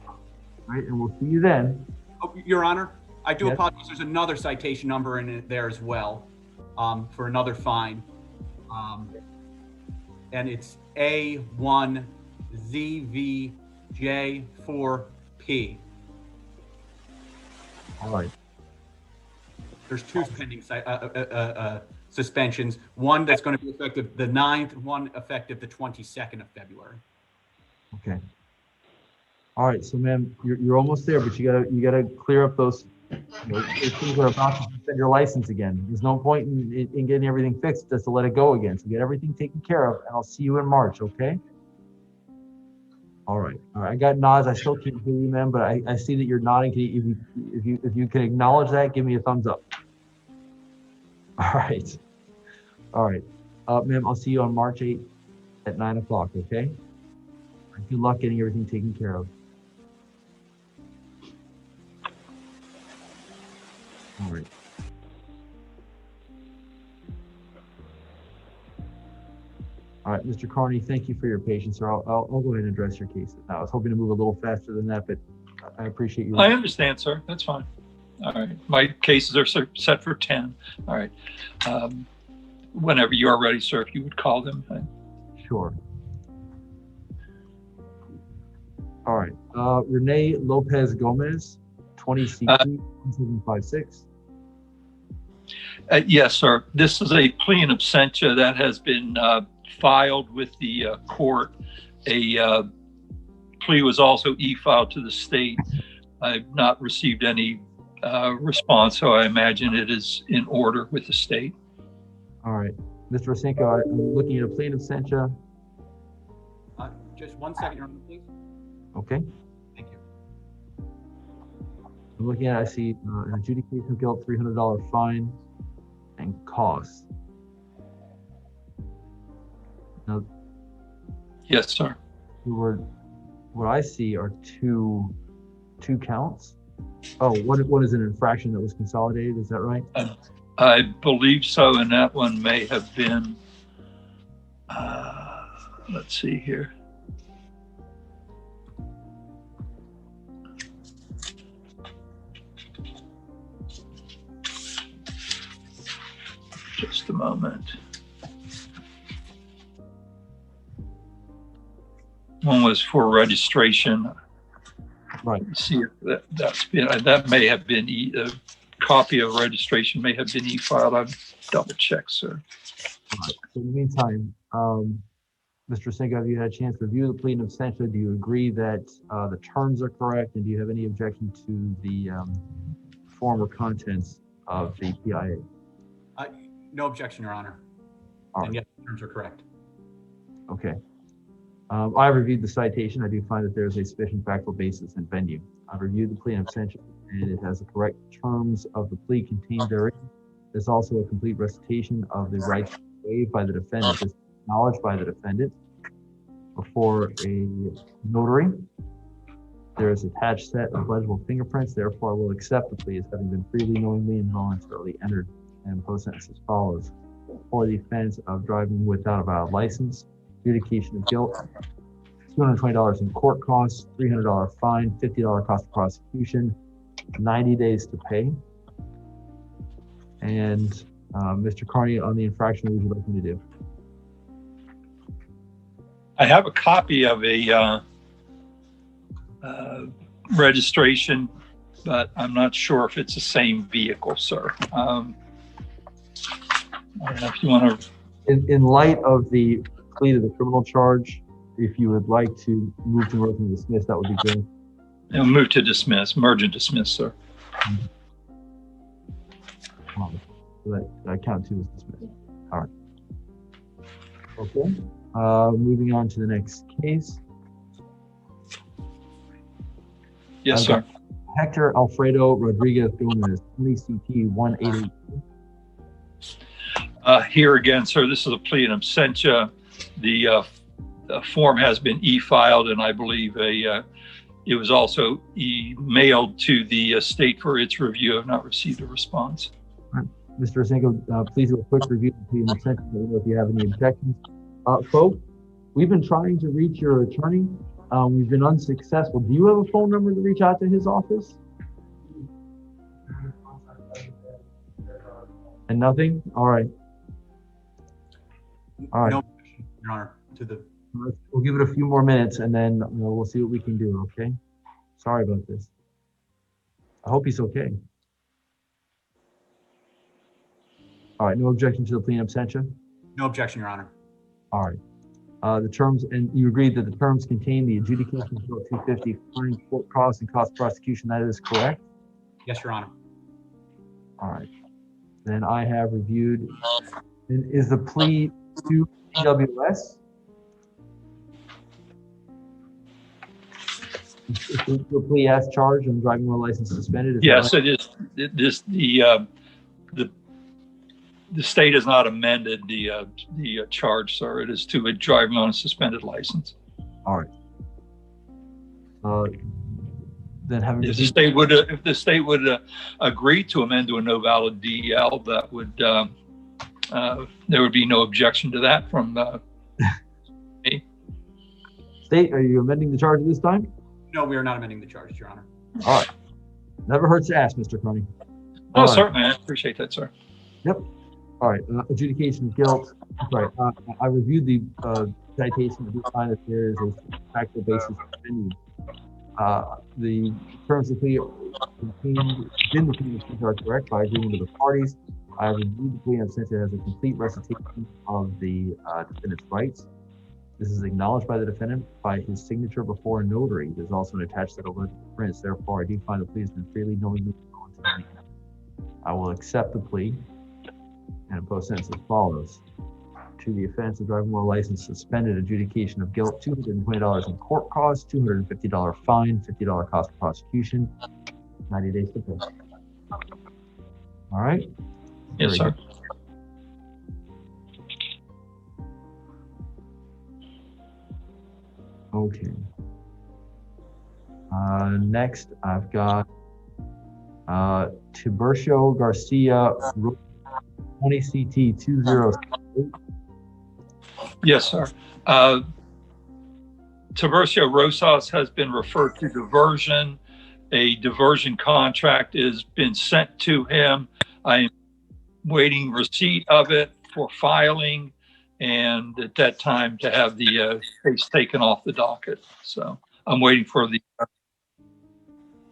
All right, and we'll see you then.
Oh, Your Honor, I do
Yes.
apologize. There's another citation number in it there as well for another fine. And it's A1ZVJ4P.
All right.
There's two pending suspensions. One that's going to be effective the 9th, one effective the 22nd of February.
Okay. All right, so ma'am, you're almost there, but you gotta clear up those, those things that are about to suspend your license again. There's no point in getting everything fixed just to let it go again. So get everything taken care of, and I'll see you in March. Okay. All right. All right. I got nods. I still can't hear you, ma'am, but I see that you're nodding. If you can acknowledge that, give me a thumbs up. All right. All right. Ma'am, I'll see you on March 8th at 9 o'clock. Okay. Good luck getting everything taken care of. All right. All right, Mr. Carney, thank you for your patience, sir. I'll go ahead and address your case. I was hoping to move a little faster than that, but I appreciate you.
I understand, sir. That's fine. All right. My cases are set for 10. All right. Whenever you are ready, sir, if you would call them.
Sure. All right. Renee Lopez Gomez, 20 CT 1756.
Yes, sir. This is a plea in absentia that has been filed with the court. A plea was also e-filed to the state. I've not received any response, so I imagine it is in order with the state.
All right. Mr. Rosinko, I'm looking at a plea in absentia.
Just 1 second, Your Honor, please.
Okay.
Thank you.
I'm looking at, I see an adjudication of guilt, $300 fine and costs. Now,
yes, sir.
What I see are two counts. Oh, what is an infraction that was consolidated? Is that right?
I believe so, and that one may have been, let's see here. Just a moment. One was for registration.
Right.
Let's see if that may have been a copy of registration may have been e-filed. I've double checked, sir.
All right. So in the meantime, Mr. Singh, have you had a chance to review the plea in absentia? Do you agree that the terms are correct, and do you have any objection to the form or contents of the PIA?
No objection, Your Honor.
All
And
right.
yes, the terms are correct.
Okay. I reviewed the citation. I do find that there's a sufficient factual basis and venue. I've reviewed the plea in absentia, and it has the correct terms of the plea contained therein. There's also a complete recitation of the rights waived by the defendant, is acknowledged by the defendant. before a notary. There is attached set of legible fingerprints. Therefore, I will accept the plea as having been freely, knowingly, and voluntarily entered, and post sentence as follows: for the offense of driving without a valid license, adjudication of guilt, $220 in court costs, $300 fine, $50 cost of prosecution, 90 days to pay. And Mr. Carney, on the infraction, what would you like me to do?
I have a copy of a registration, but I'm not sure if it's the same vehicle, sir. I don't know if you want to.
In light of the plea to the criminal charge, if you would like to move to motion to dismiss, that would be good.
Move to dismiss, merge and dismiss, sir.
So that count two is dismissed. All right. Okay. Moving on to the next case.
Yes, sir.
Hector Alfredo Rodriguez Gomez, 20 CT 188.
Here again, sir, this is a plea in absentia. The form has been e-filed, and I believe it was also emailed to the state for its review. I have not received a response.
All right. Mr. Osenko, please do a quick review of the plea in absentia. Let me know if you have any objections. Folks, we've been trying to reach your attorney. We've been unsuccessful. Do you have a phone number to reach out to his office? And nothing? All right. All right.
No, Your Honor, to the.
We'll give it a few more minutes and then we'll see what we can do, okay? Sorry about this. I hope he's okay. All right, no objection to the plea in absentia?
No objection, Your Honor.
All right. The terms, and you agreed that the terms contain the adjudication of Bill 250, fine, court costs, and cost of prosecution. That is correct?
Yes, Your Honor.
All right. Then I have reviewed. And is the plea to PWS? Is the plea as charged and driving while license suspended? Is
Yes,
that right?
it is. The state has not amended the charge, sir. It is to a driving on a suspended license.
All right. Then having
if the state would agree to amend to a no valid DEL, that would there would be no objection to that from me.
State, are you amending the charge this time?
No, we are not amending the charge, Your Honor.
All right. Never hurts to ask, Mr. Carney.
Oh, certainly. I appreciate that, sir.
Yep. All right. Adjudication of guilt. Sorry. I reviewed the citation. I do find that there is a factual basis continued. The terms of plea contained in the plea are correct by agreement of the parties. I have reviewed the plea and since it has a complete recitation of the defendant's rights. This is acknowledged by the defendant by his signature before a notary. There's also an attached set of prints. Therefore, I do find the plea has been freely, knowingly, voluntarily. I will accept the plea and post sentence as follows: to the offense of driving while license suspended, adjudication of guilt, $220 in court costs, $250 fine, $50 cost of prosecution, 90 days to pay. All right.
Yes, sir.
Okay. Next, I've got Tiburcio Garcia, 20 CT 208.
Yes, sir. Tiburcio Rosas has been referred to diversion. A diversion contract has been sent to him. I am waiting receipt of it for filing, and at that time to have the case taken off the docket. So I'm waiting for the.
All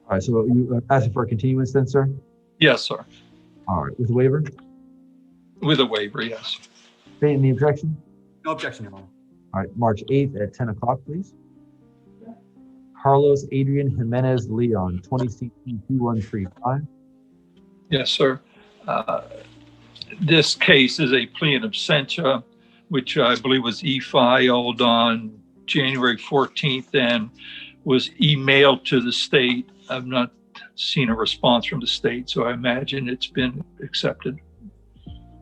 right, so you asking for a continuance then, sir?
Yes, sir.
All right, with a waiver?
With a waiver, yes.
Stating the objection?
No objection, Your Honor.
All right, March 8th at 10 o'clock, please. Carlos Adrian Jimenez Leon, 20 CT 2135.
Yes, sir. This case is a plea in absentia, which I believe was e-filed on January 14th and was emailed to the state. I've not seen a response from the state, so I imagine it's been accepted.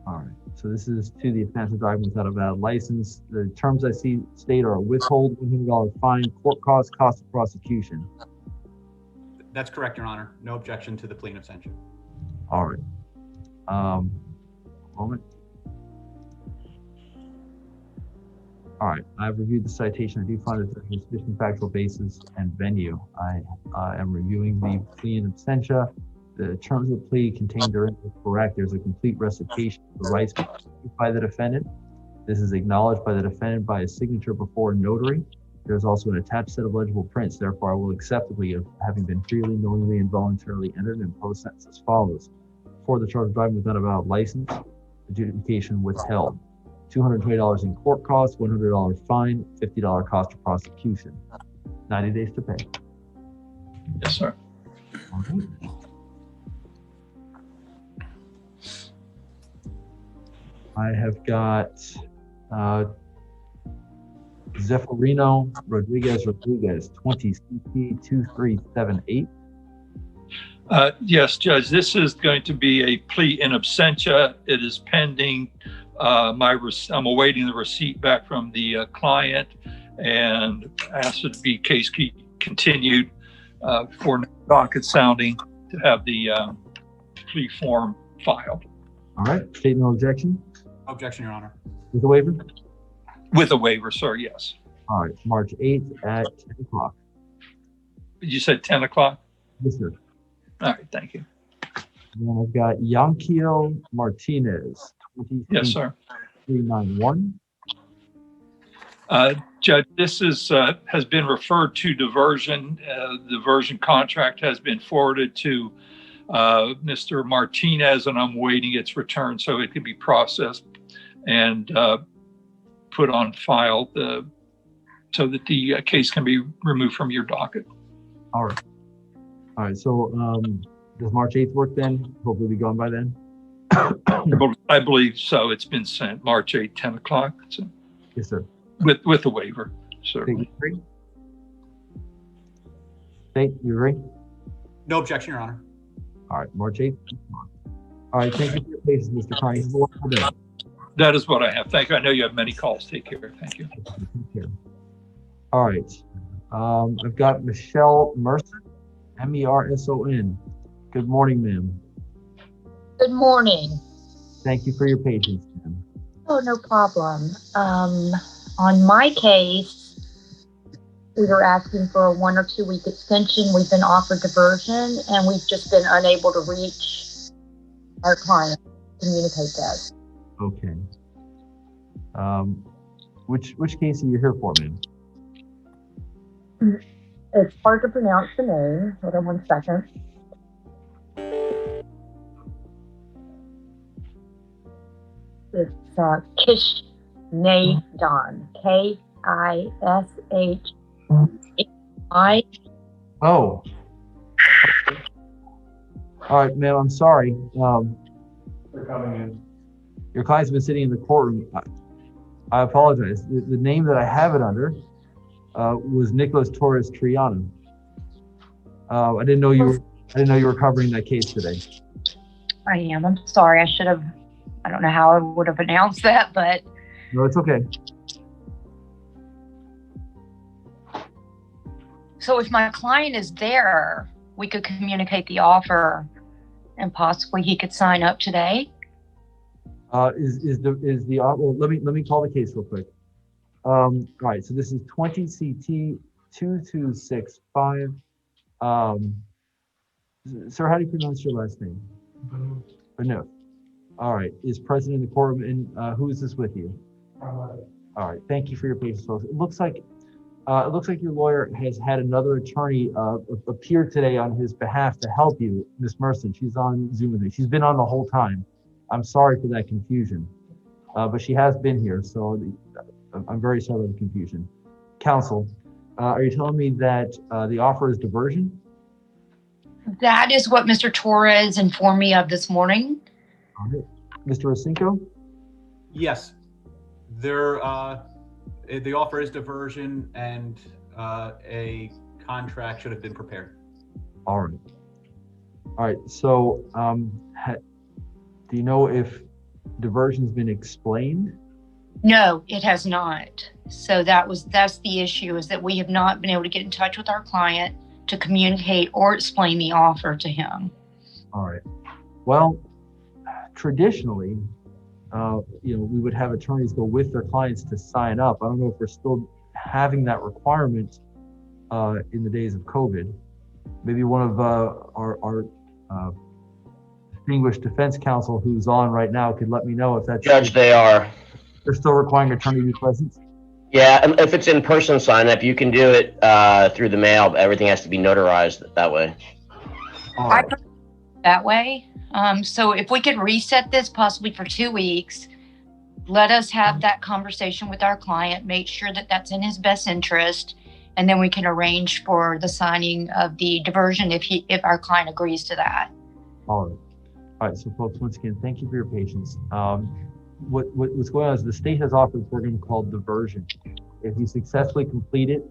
All right. So this is to the offense of driving without a valid license. The terms I see state are withhold $100 fine, court costs, cost of prosecution.
That's correct, Your Honor. No objection to the plea in absentia.
All right. Moment. All right, I've reviewed the citation. I do find that there's sufficient factual basis and venue. I am reviewing the plea in absentia. The terms of the plea contained therein are correct. There's a complete recitation of the rights by the defendant. This is acknowledged by the defendant by a signature before a notary. There's also an attached set of legible prints. Therefore, I will accept the plea of having been freely, knowingly, and voluntarily entered and impose sentence as follows. For the charge of driving without a valid license, adjudication withheld. $220 in court costs, $100 fine, $50 cost of prosecution. 90 days to pay.
Yes, sir.
All right. I have got Zeferino Rodriguez, 20 CT 2378.
Yes, Judge, this is going to be a plea in absentia. It is pending. I'm awaiting the receipt back from the client and asked it to be case continued for docket sounding to have the plea form filed.
All right, state no objection.
Objection, Your Honor.
With a waiver?
With a waiver, sir, yes.
All right, March 8th at 10 o'clock.
You said 10 o'clock?
Yes, sir.
All right, thank you.
And then I've got Yankiel Martinez, 20.
Yes, sir.
391.
Judge, this is has been referred to diversion. The diversion contract has been forwarded to Mr. Martinez, and I'm waiting its return so it can be processed and put on file so that the case can be removed from your docket.
All right. All right. So does March 8th work then? Hopefully be gone by then.
I believe so. It's been sent March 8th, 10 o'clock. So,
yes, sir.
With the waiver, certainly.
State, you agree? State, you agree?
No objection, Your Honor.
All right, March 8th. All right, thank you for your patience, Mr. Carney. Have a wonderful day.
That is what I have. Thank you. I know you have many calls. Take care. Thank you.
Take care. All right. I've got Michelle Merson, MERSON. Good morning, ma'am.
Good morning.
Thank you for your patience, ma'am.
Oh, no problem. On my case, we were asking for a 1 or 2 week extension. We've been offered diversion, and we've just been unable to reach our client, communicate that.
Okay. Which case are you here for, ma'am?
It's hard to pronounce the name. Hold on 1 second. It's Kishnadon. K-I-S-H-I.
Oh. All right, ma'am, I'm sorry.
They're coming in.
Your client's been sitting in the courtroom. I apologize. The name that I have it under was Nicholas Torres Triano. I didn't know you were covering that case today.
I am. I'm sorry. I don't know how I would have announced that, but.
No, it's okay.
So if my client is there, we could communicate the offer and possibly he could sign up today.
Well, let me call the case real quick. All right, so this is 20 CT 2265. Sir, how do you pronounce your last name? Benoit. All right, is present in the courtroom, and who is this with you? All right, thank you for your patience, folks. It looks like your lawyer has had another attorney appear today on his behalf to help you, Ms. Merson. She's on Zoom with me. She's been on the whole time. I'm sorry for that confusion, but she has been here, so I'm very sorry for the confusion. Counsel, are you telling me that the offer is diversion?
That is what Mr. Torres informed me of this morning.
All right. Mr. Osinko?
Yes. The offer is diversion, and a contract should have been prepared.
All right. All right. So, do you know if diversion's been explained?
No, it has not. So that's the issue, is that we have not been able to get in touch with our client to communicate or explain the offer to him.
All right. Well, traditionally, we would have attorneys go with their clients to sign up. I don't know if we're still having that requirement in the days of COVID. Maybe one of our distinguished defense counsel who's on right now could let me know if that's
Judge, they are.
They're still requiring attorney to be present?
Yeah, and if it's in-person sign up, you can do it through the mail. But everything has to be notarized that way.
I prefer that way. So if we could reset this possibly for 2 weeks, let us have that conversation with our client, make sure that that's in his best interest, and then we can arrange for the signing of the diversion if our client agrees to that.
All right. So folks, once again, thank you for your patience. What's going on is the state has offered a program called diversion. If you successfully complete it,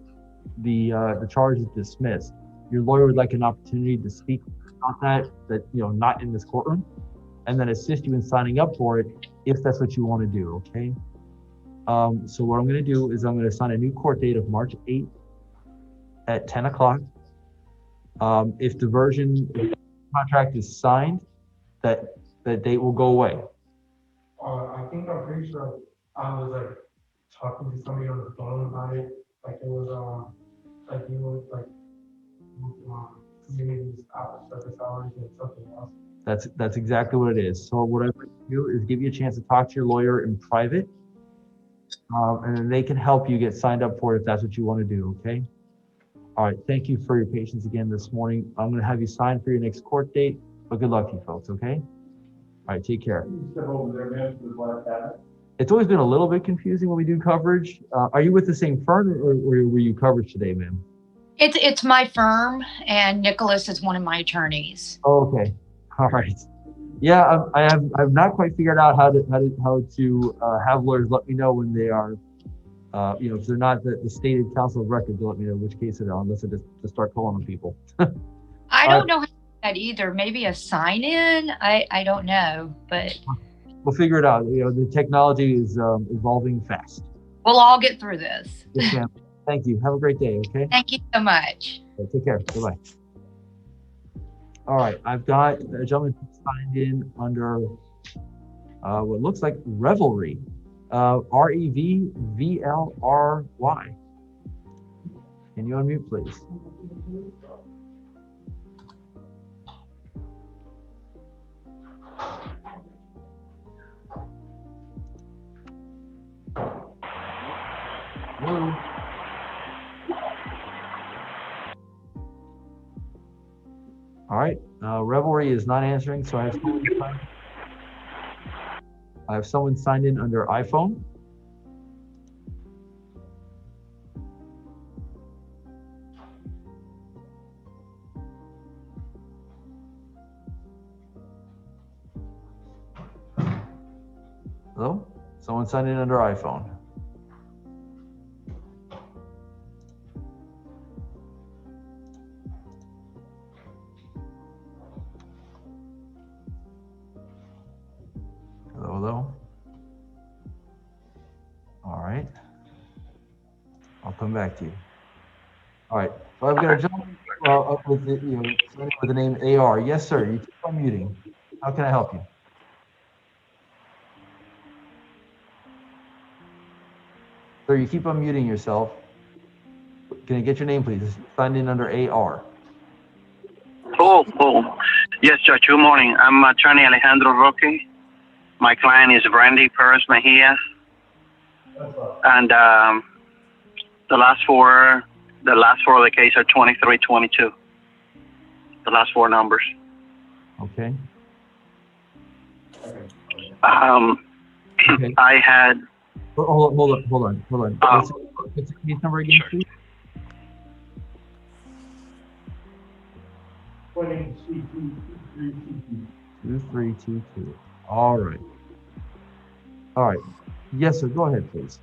the charge is dismissed. Your lawyer would like an opportunity to speak about that not in this courtroom, and then assist you in signing up for it if that's what you want to do. Okay. So what I'm going to do is I'm going to assign a new court date of March 8th at 10 o'clock. If diversion contract is signed, that date will go away.
I think I'm pretty sure I was talking to somebody on the phone about it. It was communities service hours and something else.
That's exactly what it is. So what I'm going to do is give you a chance to talk to your lawyer in private, and then they can help you get signed up for it if that's what you want to do. Okay. All right. Thank you for your patience again this morning. I'm going to have you sign for your next court date, but good luck to you folks. Okay. All right. Take care. It's always been a little bit confusing when we do coverage. Are you with the same firm, or were you coverage today, ma'am?
It's my firm, and Nicholas is one of my attorneys.
Oh, okay. All right. Yeah, I've not quite figured out how to have lawyers let me know when they are, if they're not the stated counsel of record, to let me know which case they're on, unless I just start calling them people.
I don't know how to do that either. Maybe a sign in. I don't know, but
we'll figure it out. The technology is evolving fast.
We'll all get through this.
Yes, ma'am. Thank you. Have a great day. Okay.
Thank you so much.
Okay, take care. Bye-bye. All right. I've got a gentleman who signed in under what looks like Revelry. REVVLRY. Can you unmute, please? Hello. All right, Revelry is not answering, so I have someone signed in under iPhone. Hello? Someone signed in under iPhone. Hello? All right. I'll come back to you. All right. So I've got a gentleman with the name AR. Yes, sir. You keep unmuting. How can I help you? Sir, you keep unmuting yourself. Can I get your name, please? Signed in under AR.
Oh. Yes, Judge. Good morning. I'm attorney Alejandro Roque. My client is Brandy Perez Mejia. And the last four of the case are 2322. The last four numbers.
Okay.
Okay. I had.
Hold on. What's the case number again, please? 2322. All right. Yes, sir. Go ahead, please.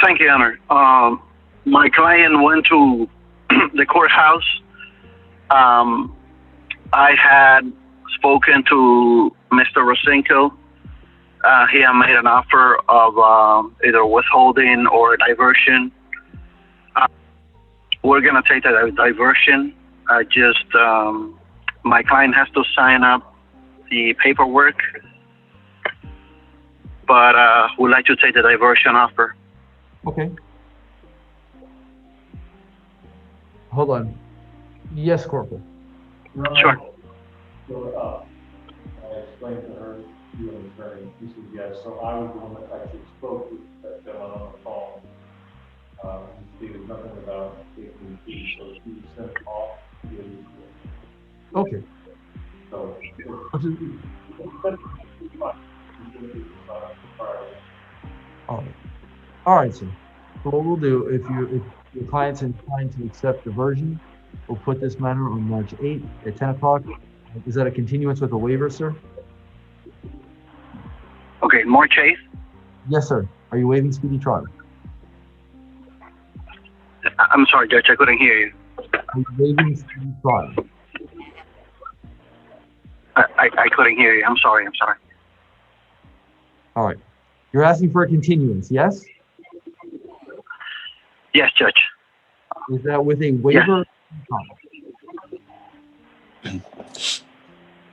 Thank you, Honor. My client went to the courthouse. I had spoken to Mr. Rosinko. He had made an offer of either withholding or diversion. We're going to take the diversion. My client has to sign up the paperwork, but would like to take the diversion offer.
Okay. Hold on. Yes, Corporal.
Sure.
So, I explained to her, you and the attorney, she said yes, so I was the one that actually spoke with that gentleman on the phone. He stated nothing about taking the fee, so she sent off the.
Okay.
So.
All right, sir. So what we'll do, if your client's inclined to accept diversion, we'll put this matter on March 8th at 10 o'clock. Is that a continuance with a waiver, sir?
Okay, March 8th?
Yes, sir. Are you waiving speedy trial?
I'm sorry, Judge, I couldn't hear you.
Are you waiving speedy trial?
I couldn't hear you. I'm sorry.
All right. You're asking for a continuance, yes?
Yes, Judge.
Is that with a waiver?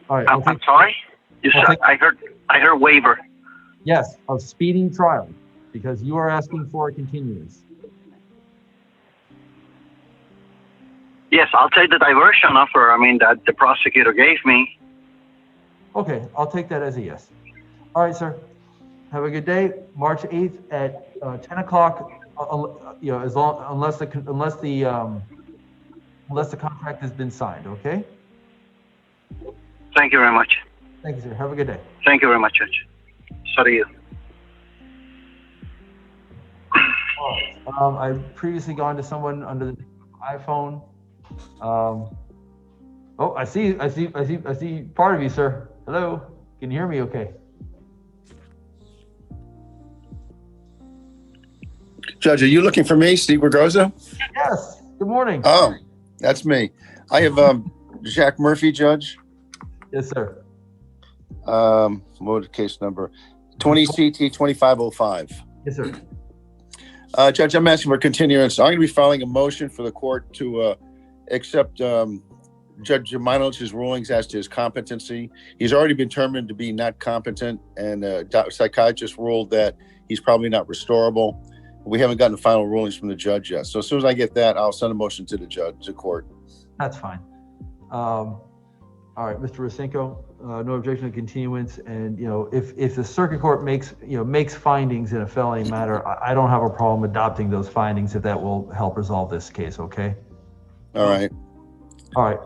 All right.
I'm sorry? I heard waiver.
Yes, of speedy trial, because you are asking for a continuance.
Yes, I'll take the diversion offer, that the prosecutor gave me.
Okay, I'll take that as a yes. All right, sir. Have a good day. March 8th at 10 o'clock. Unless the contract has been signed. Okay.
Thank you very much.
Thank you, sir. Have a good day.
Thank you very much, Judge. So do you.
I've previously gone to someone under the iPhone. Oh, I see part of you, sir. Hello. Can you hear me okay?
Judge, are you looking for me, Steve Bergoza?
Yes. Good morning.
Oh, that's me. I have Jack Murphy, Judge.
Yes, sir.
What was the case number? 20 CT 2505.
Yes, sir.
Judge, I'm asking for continuance. I'm going to be filing a motion for the court to accept Judge Milovich's rulings as to his competency. He's already been determined to be not competent, and psychiatrist ruled that he's probably not restorable. We haven't gotten the final rulings from the judge yet. So as soon as I get that, I'll send a motion to the judge, to court.
That's fine. All right, Mr. Rosinko, no objection to continuance. And, if the circuit court makes findings in a felony matter, I don't have a problem adopting those findings if that will help resolve this case, okay?
All right.
All right.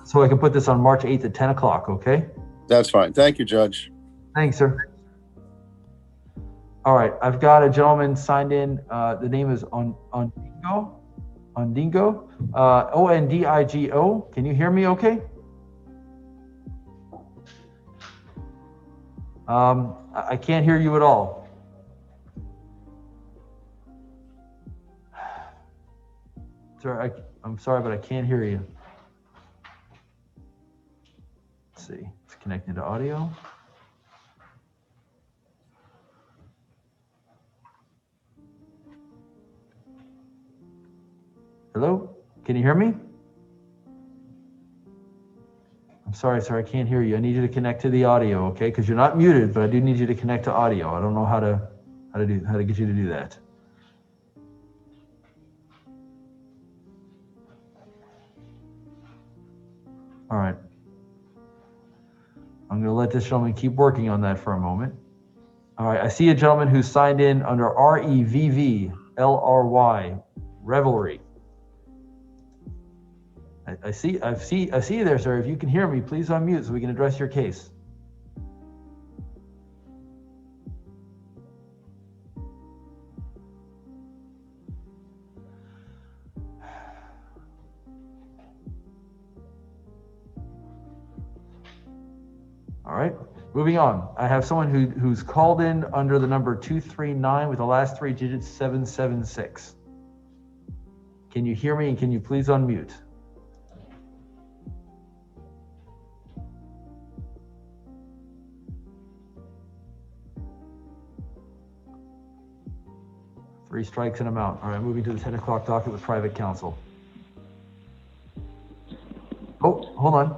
So I can put this on March 8th at 10 o'clock, okay?
That's fine. Thank you, Judge.
Thanks, sir. All right, I've got a gentleman signed in. The name is Ondigo, Ondigo. Can you hear me okay? I can't hear you at all. Sir, I'm sorry, but I can't hear you. Let's see, it's connected to audio. Hello, can you hear me? I'm sorry, sir, I can't hear you. I need you to connect to the audio, okay? Because you're not muted, but I do need you to connect to audio. I don't know how to get you to do that. All right. I'm going to let this gentleman keep working on that for a moment. All right, I see a gentleman who's signed in under REVVLRY, Revelry. I see you there, sir. If you can hear me, please unmute so we can address your case. All right, moving on. I have someone who's called in under the number 239 with the last three digits 776. Can you hear me, and can you please unmute? 3 strikes and I'm out. All right, moving to the 10 o'clock docket with private counsel. Oh, hold on.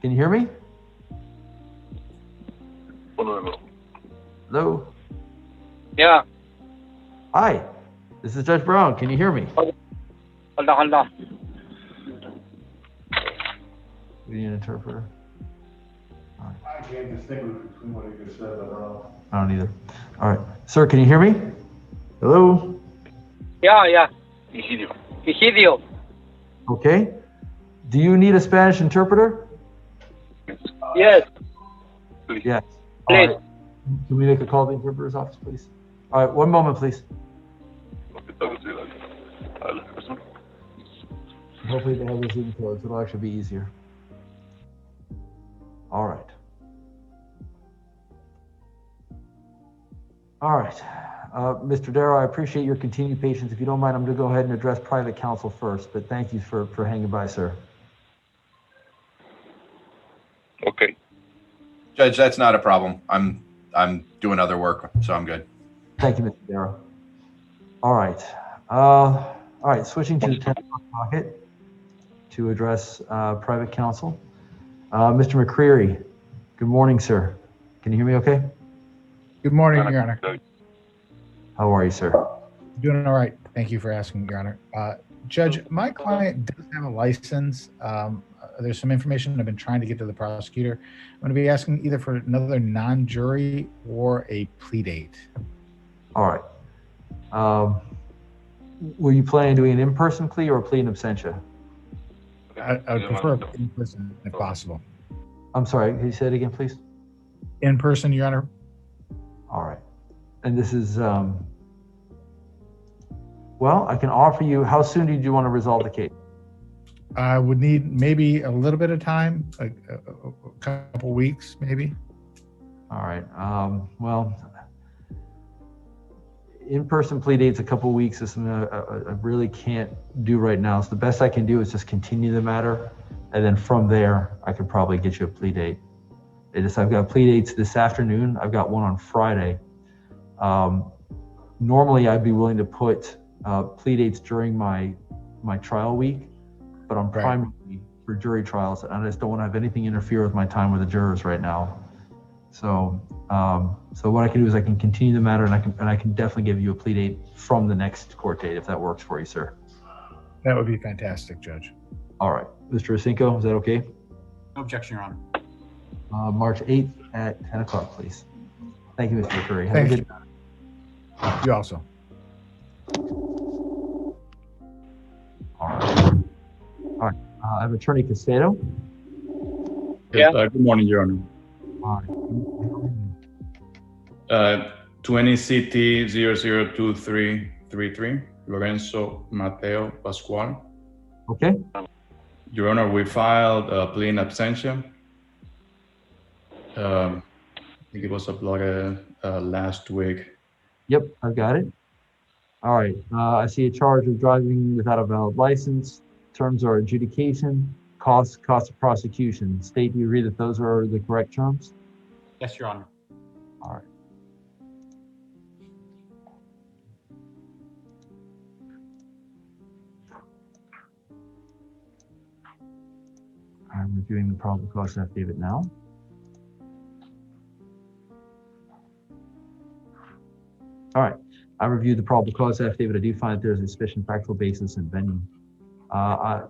Can you hear me? Hello?
Yeah.
Hi, this is Judge Brown. Can you hear me?
Hold on.
We need an interpreter.
I can't distinguish between what he just said, I don't know.
I don't either. All right. Sir, can you hear me? Hello?
Yeah. Egidio.
Okay. Do you need a Spanish interpreter?
Yes.
Yes. All right. Can we make a call to the interpreter's office, please? All right, one moment, please. Hopefully they have the Zoom codes. It'll actually be easier. All right. All right. Mr. Darrow, I appreciate your continued patience. If you don't mind, I'm going to go ahead and address private counsel first, but thank you for hanging by, sir.
Okay. Judge, that's not a problem. I'm doing other work, so I'm good.
Thank you, Mr. Darrow. All right. All right, switching to the 10 o'clock docket to address private counsel. Mr. McCreary, good morning, sir. Can you hear me okay?
Good morning, Your Honor.
How are you, sir?
Doing all right. Thank you for asking, Your Honor. Judge, my client does have a license. There's some information I've been trying to get to the prosecutor. I'm going to be asking either for another non-jury or a plea date.
All right. Were you planning on doing an in-person plea or a plea in absentia?
I would prefer in person if possible.
I'm sorry, can you say it again, please?
In person, Your Honor.
All right. And this is, well, I can offer you, how soon do you want to resolve the case?
I would need maybe a little bit of time, like a couple weeks, maybe.
All right. Well, in-person plea dates a couple weeks is something I really can't do right now. So the best I can do is just continue the matter, and then from there I could probably get you a plea date. I've got plea dates this afternoon. I've got one on Friday. Normally I'd be willing to put plea dates during my trial week, but I'm primarily for jury trials, and I just don't want to have anything interfere with my time with the jurors right now. So, so what I can do is I can continue the matter, and I can definitely give you a plea date from the next court date if that works for you, sir.
That would be fantastic, Judge.
All right, Mr. Asinko, is that okay?
No objection, Your Honor.
March 8th at 10 o'clock, please. Thank you, Mr. McCurry. Have
Thank
a good
you. You also.
All right. All right. I have Attorney Castedo.
Yes, good morning, Your Honor.
All right.
20 CT 002333, Lorenzo Mateo Pascual.
Okay.
Your Honor, we filed a plea in absentia. I think it was uploaded last week.
Yep, I've got it. All right. I see a charge of driving without a valid license. Terms are adjudication, cost of prosecution. State, do you agree that those are the correct terms?
Yes, Your Honor.
All right. I'm reviewing the probable cause affidavit now. All right. I reviewed the probable cause affidavit. I do find that there's a sufficient factual basis in venue. I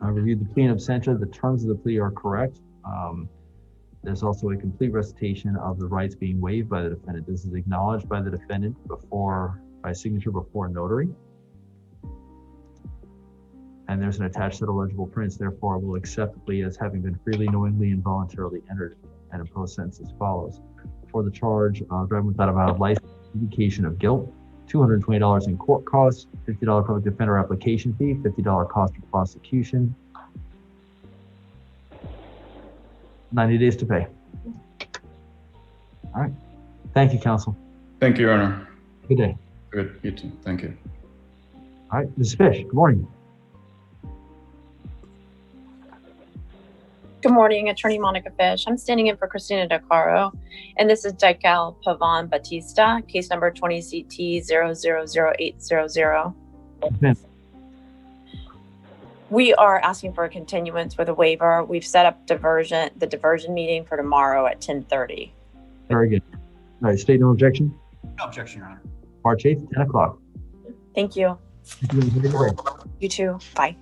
reviewed the plea in absentia. The terms of the plea are correct. There's also a complete recitation of the rights being waived by the defendant. This is acknowledged by the defendant by signature before a notary. And there's an attached set of legible prints. Therefore, I will accept the plea as having been freely, knowingly, and voluntarily entered, and impose sentence as follows. For the charge of driving without a valid license, indication of guilt, $220 in court costs, $50 public defender application fee, $50 cost of prosecution, 90 days to pay. All right. Thank you, counsel.
Thank you, Your Honor.
Good day.
Good, you too. Thank you.
All right, Ms. Fish, good morning.
Good morning, Attorney Monica Fish. I'm standing in for Christina DeCaro, and this is Jacal Pavan Batista, case number 20CT000800. We are asking for a continuance with a waiver. We've set up the diversion meeting for tomorrow at 10:30.
Very good. All right, state no objection.
No objection, Your Honor.
March 8th, 10 o'clock.
Thank you. You too. Bye.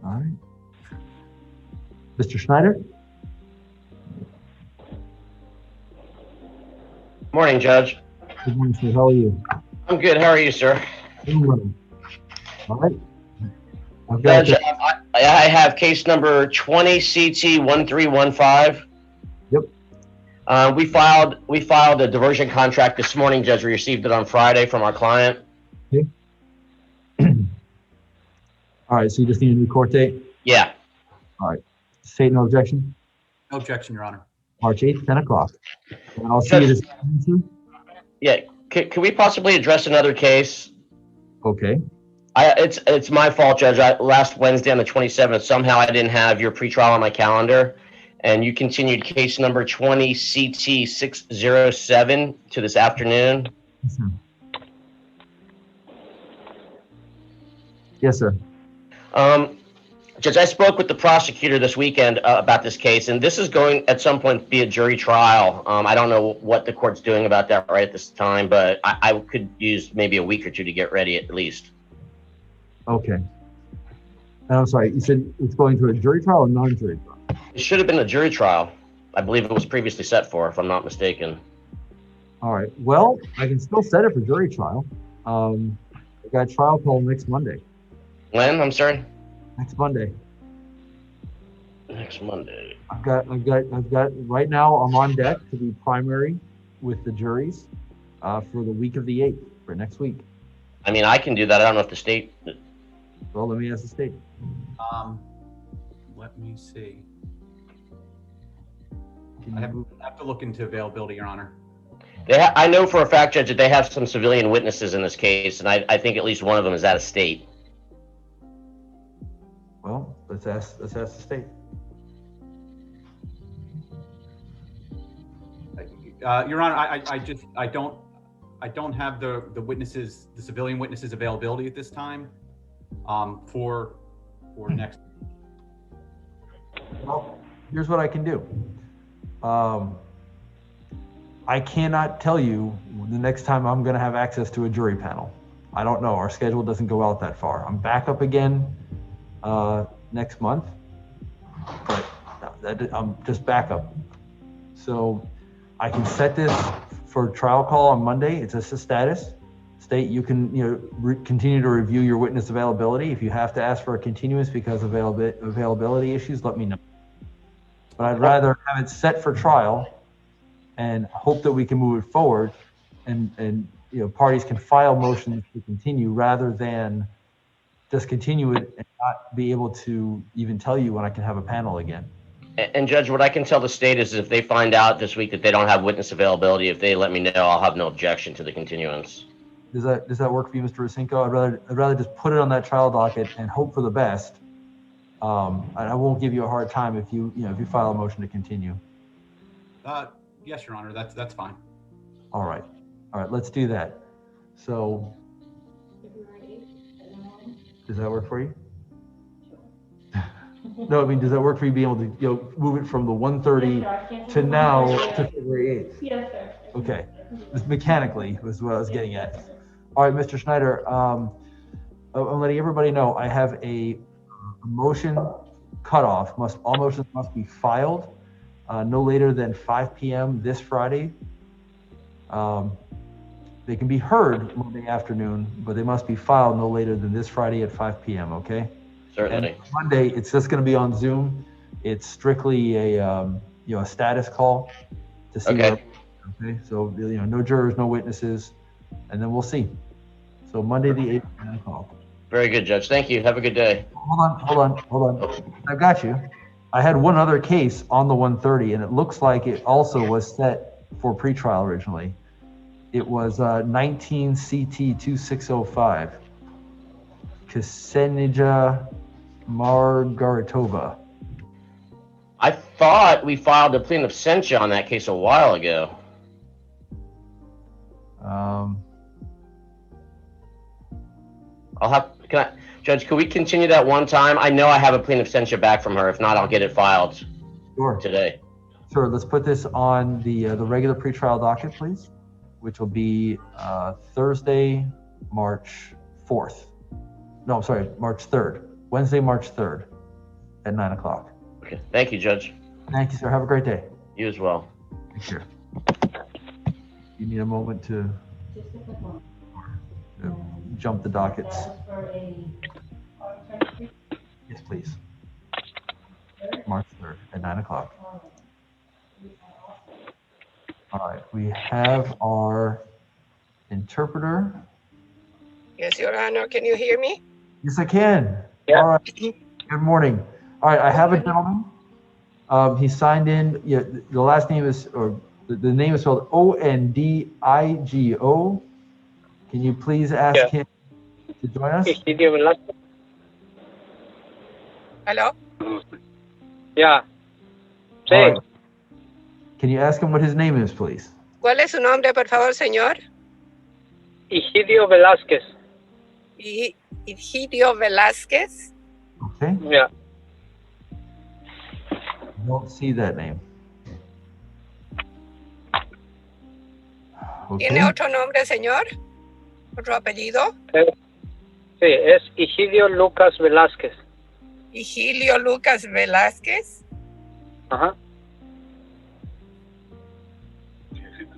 All right. Mr. Schneider?
Morning, Judge.
Good morning, sir. How are you?
I'm good. How are you, sir?
All right.
Judge, I have case number 20CT1315.
Yep.
We filed a diversion contract this morning, Judge. We received it on Friday from our client.
Okay. All right, so you just need a new court date?
Yeah.
All right. State no objection?
No objection, Your Honor.
March 8th, 10 o'clock. And I'll see you this evening.
Yeah. Can we possibly address another case?
Okay.
It's my fault, Judge. Last Wednesday on the 27th, somehow I didn't have your pretrial on my calendar, and you continued case number 20CT607 to this afternoon.
Yes, sir.
Judge, I spoke with the prosecutor this weekend about this case, and this is going at some point to be a jury trial. I don't know what the court's doing about that right at this time, but I could use maybe a week or two to get ready at least.
Okay. And I'm sorry, you said it's going to a jury trial or non-jury trial?
It should have been a jury trial. I believe it was previously set for, if I'm not mistaken.
All right. Well, I can still set it for jury trial. I got trial call next Monday.
When? I'm sorry?
Next Monday.
Next Monday.
I've got right now I'm on deck to be primary with the juries for the week of the 8th for next week.
I mean, I can do that. I don't know if the state.
Well, let me ask the state.
Let me see. I have to look into availability, Your Honor.
I know for a fact, Judge, that they have some civilian witnesses in this case, and I think at least one of them is out of state.
Well, let's ask the state.
Your Honor, I don't have the witnesses, the civilian witnesses availability at this time for next.
Well, here's what I can do. I cannot tell you the next time I'm going to have access to a jury panel. I don't know. Our schedule doesn't go out that far. I'm back up again next month, but I'm just backup. So I can set this for trial call on Monday. It's just a status. State, you can continue to review your witness availability. If you have to ask for a continuance because of availability issues, let me know. But I'd rather have it set for trial and hope that we can move it forward, and parties can file motions to continue rather than just continue it and not be able to even tell you when I can have a panel again.
And Judge, what I can tell the state is if they find out this week that they don't have witness availability, if they let me know, I'll have no objection to the continuance.
Does that work for you, Mr. Racinko? I'd rather just put it on that trial docket and hope for the best. I won't give you a hard time if you file a motion to continue.
Yes, Your Honor, that's fine.
All right, let's do that. So, does that work for you? No, I mean, does that work for you being able to move it from the 1:30 to now to February 8th?
Yes, sir.
Okay, this mechanically was what I was getting at. All right, Mr. Schneider, I'm letting everybody know I have a motion cutoff. All motions must be filed no later than 5 p.m. this Friday. They can be heard Monday afternoon, but they must be filed no later than this Friday at 5 p.m. Okay.
Certainly.
And Monday, it's just going to be on Zoom. It's strictly a status call to see.
Okay.
Okay. So no jurors, no witnesses, and then we'll see. So Monday the 8th, 9 o'clock.
Very good, Judge. Thank you. Have a good day.
Hold on. I've got you. I had one other case on the 1:30, and it looks like it also was set for pretrial originally. It was 19 CT 2605. Ksenija Margaritova.
I thought we filed a plea in absentia on that case a while ago. Judge, could we continue that one time? I know I have a plea in absentia back from her. If not, I'll get it filed today.
Sure, let's put this on the regular pretrial docket, please, which will be Thursday, March 4th. No, I'm sorry, March 3rd. Wednesday, March 3rd at 9 o'clock.
Okay, thank you, Judge.
Thank you, sir. Have a great day.
You as well.
Take care. You need a moment to jump the dockets. Yes, please. March 3rd at 9 o'clock. All right, we have our interpreter.
Yes, Your Honor, can you hear me?
Yes, I can.
Yeah.
All right. Good morning. All right, I have a gentleman. He signed in. Yeah, the last name is, or the name is spelled Ondigo. Can you please ask him to join us?
Hello?
Yeah. Sí.
All right. Can you ask him what his name is, please?
¿Cuál es su nombre, por favor, señor?
Egidio Velázquez.
Egidio Velázquez.
Okay.
Yeah.
I don't see that name. Okay.
¿Tiene otro nombre, señor? ¿Otro apellido?
Sí, es Egidio Lucas Velázquez.
Egidio Lucas Velázquez.
Ajá.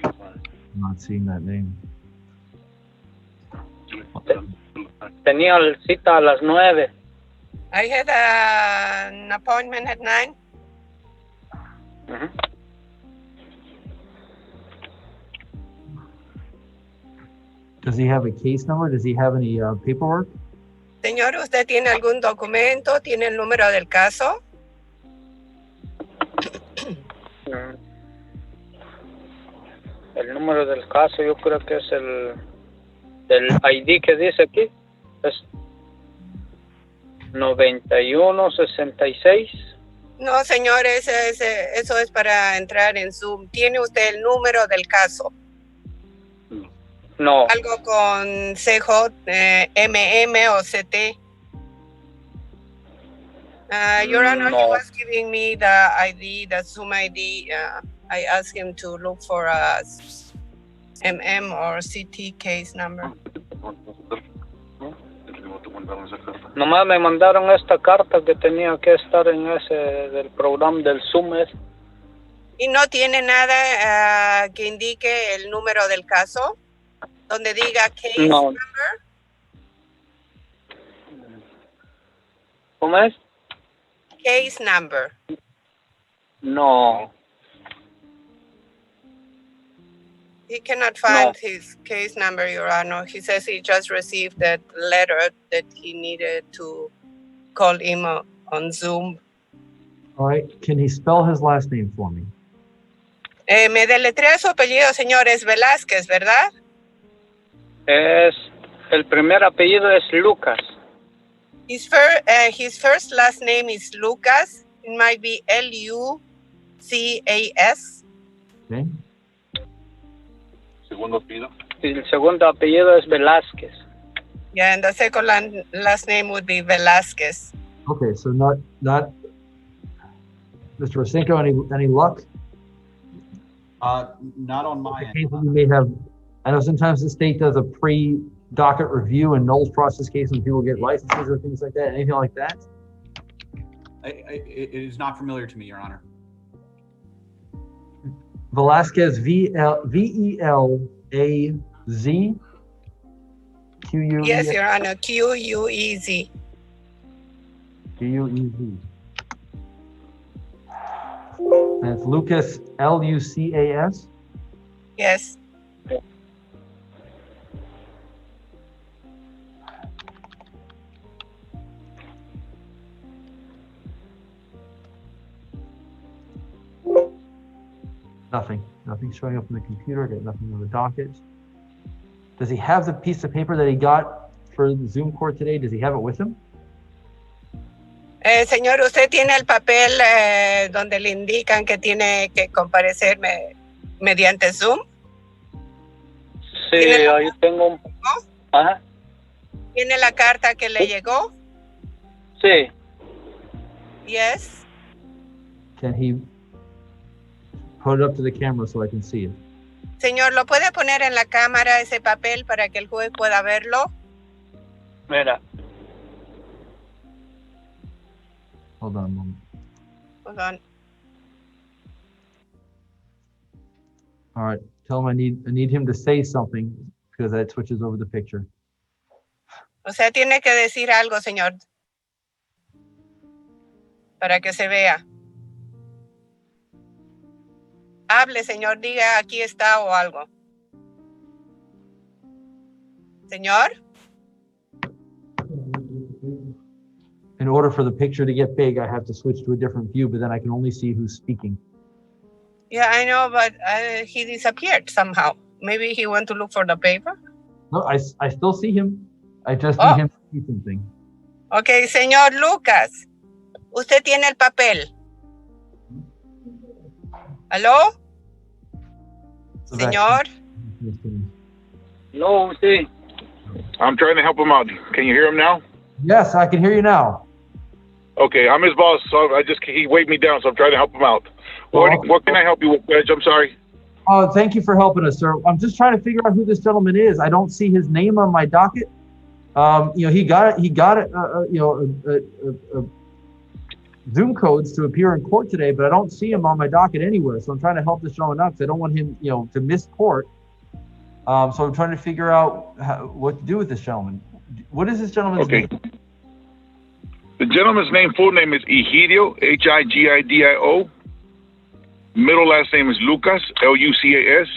I'm not seeing that name.
Tenía cita a las 9.
I had an appointment at 9.
Does he have a case number? Does he have any paperwork?
Señor, ¿usted tiene algún documento? ¿Tiene el número del caso?
El número del caso yo creo que es el ID que dice aquí. Es 9166.
No, señor, eso es para entrar en Zoom. ¿Tiene usted el número del caso?
No.
Algo con CJ, MM o CT. Your Honor, he was giving me the ID, the Zoom ID. I asked him to look for a MM or CT case number.
Nomás me mandaron esta carta que tenía que estar en ese del programa del Zoom.
¿Y no tiene nada que indique el número del caso? Donde diga case number.
¿Cómo es?
Case number.
No.
He cannot find his case number, Your Honor. He says he just received that letter that he needed to call him on Zoom.
All right. Can he spell his last name for me?
Me deletrea su apellido, señor. Es Velázquez, ¿verdad?
El primer apellido es Lucas.
His first last name is Lucas. It might be Lucas.
Okay.
Segundo apellido. El segundo apellido es Velázquez.
Yeah, and the second last name would be Velázquez.
Okay, so not Mr. Rosinko, any luck?
Not on my end.
You may have. I know sometimes the state does a pre-docket review and nulls process cases when people get licenses or things like that. Anything like that?
It is not familiar to me, Your Honor.
Velázquez, V-E-L-A-Z, Q-U-E-Z.
Yes, Your Honor, Q-U-E-Z.
Q-U-E-Z. And it's Lucas, L-U-C-A-S?
Yes.
Nothing's showing up in the computer. I got nothing on the docket. Does he have the piece of paper that he got for the Zoom court today? Does he have it with him?
Señor, ¿usted tiene el papel donde le indican que tiene que comparecer mediante Zoom?
Sí, ahí tengo un... Ajá.
¿Tiene la carta que le llegó?
Sí.
Yes.
Can he put it up to the camera so I can see it?
Señor, ¿lo puede poner en la cámara ese papel para que el juez pueda verlo?
Mira.
Hold on a moment.
Hold on.
All right. Tell him I need him to say something because that switches over the picture.
O sea, tiene que decir algo, señor, para que se vea. Hable, señor, diga aquí está o algo. Señor.
In order for the picture to get big, I have to switch to a different view, but then I can only see who's speaking.
Yeah, I know, but he disappeared somehow. Maybe he went to look for the paper.
No, I still see him. I just need him to see something.
Okay, señor Lucas, usted tiene el papel. ¿Aló? Señor.
No, sí.
I'm trying to help him out. Can you hear him now?
Yes, I can hear you now.
Okay, I'm his boss, so he weighed me down, so I'm trying to help him out. What can I help you with, Judge? I'm sorry.
Thank you for helping us, sir. I'm just trying to figure out who this gentleman is. I don't see his name on my docket. He got Zoom codes to appear in court today, but I don't see him on my docket anywhere. So I'm trying to help this gentleman out because I don't want him, to miss court. So I'm trying to figure out what to do with this gentleman. What is this gentleman's name?
The gentleman's full name is Egidio, Higidio. Middle last name is Lucas, Lucas.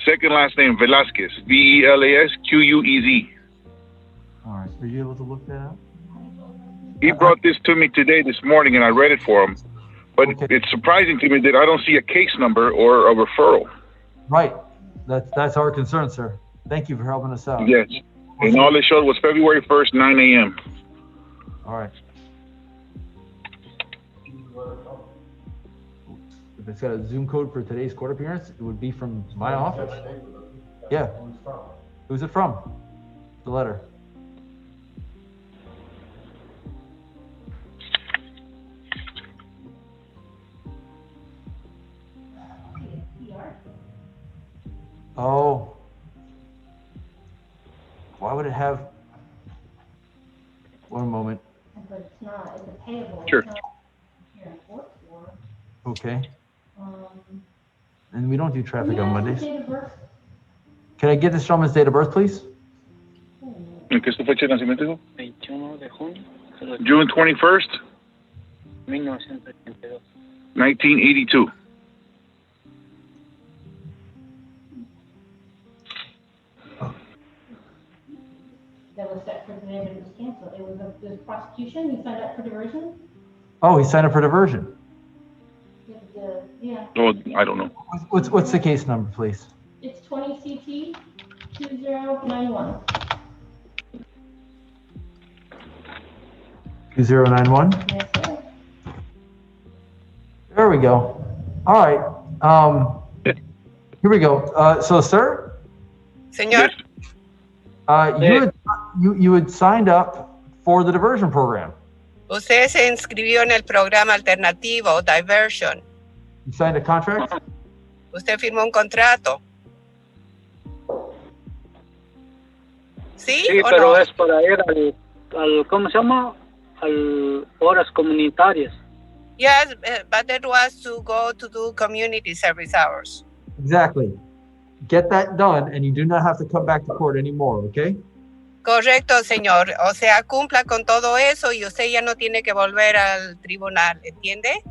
Second last name, Velasquez, Velasquez.
All right. Are you able to look that up?
He brought this to me this morning, and I read it for him. But it's surprising to me that I don't see a case number or a referral.
Right. That's our concern, sir. Thank you for helping us out.
Yes. And all it showed was February 1st, 9 a.m.
All right. If it's got a Zoom code for today's court appearance, it would be from my office. Yeah. Who's it from? The letter. Oh. Why would it have? One moment.
But it's not, it's a payable.
Sure.
It's not here in court for.
Okay. And we don't do traffic on Mondays.
Date of birth?
Can I get this gentleman's date of birth, please?
¿En qué es tu fecha de nacimiento? 21 de junio. June 21st,
1982.
1982.
That was set for today, but it was canceled. It was the prosecution. You signed up for diversion?
Oh, he signed up for diversion.
Yeah.
Oh, I don't know.
What's the case number, please?
It's 20 CT 2091.
2091?
Yes, sir.
There we go. All right. Here we go. So, sir?
Señor.
You had signed up for the diversion program.
Usted se inscribió en el programa alternativo, Diversion.
You signed a contract?
Usted firmó un contrato. ¿Sí,
Sí,
o
pero
no?
es para ir al ¿cómo se llama? Al horas comunitarias.
Yes, but it was to go to do community service hours.
Exactly. Get that done, and you do not have to come back to court anymore, okay?
Correcto, señor. O sea, cumpla con todo eso y usted ya no tiene que volver al tribunal, ¿entiende?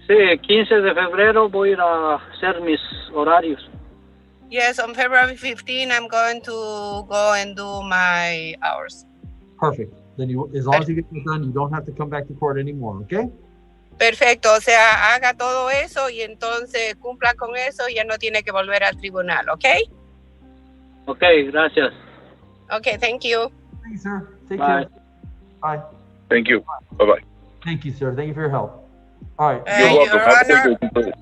Sí, 15 de febrero voy a ir a hacer mis horarios.
Yes, on February 15, I'm going to go and do my hours.
Perfect. Then as long as you get it done, you don't have to come back to court anymore, okay?
Perfecto, o sea, haga todo eso y entonces cumpla con eso y ya no tiene que volver al tribunal, ¿ok?
Ok, gracias.
Okay, thank you.
Thanks, sir. Take
Bye.
care. Bye.
Thank you. Bye-bye.
Thank you, sir. Thank you for your help. All right.
You're welcome.
Your
Have a
Honor,
good day.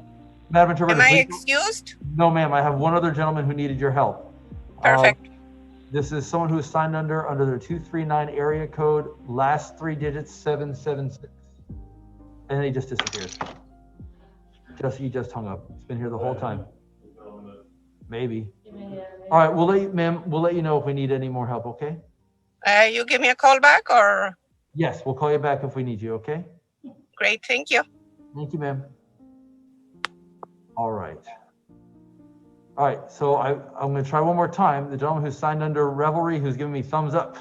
Madam Interpreter,
am I
please.
excused?
No, ma'am. I have one other gentleman who needed your help.
Perfect.
This is someone who is signed under their 239 area code, last 3 digits 776, and he just disappeared. He just hung up. It's been here the whole time. Maybe. All right, we'll let you know if we need any more help. Okay?
You give me a call back, or?
Yes, we'll call you back if we need you. Okay?
Great, thank you.
Thank you, ma'am. All right. All right, so I'm going to try one more time. The gentleman who's signed under Revelry, who's giving me thumbs up.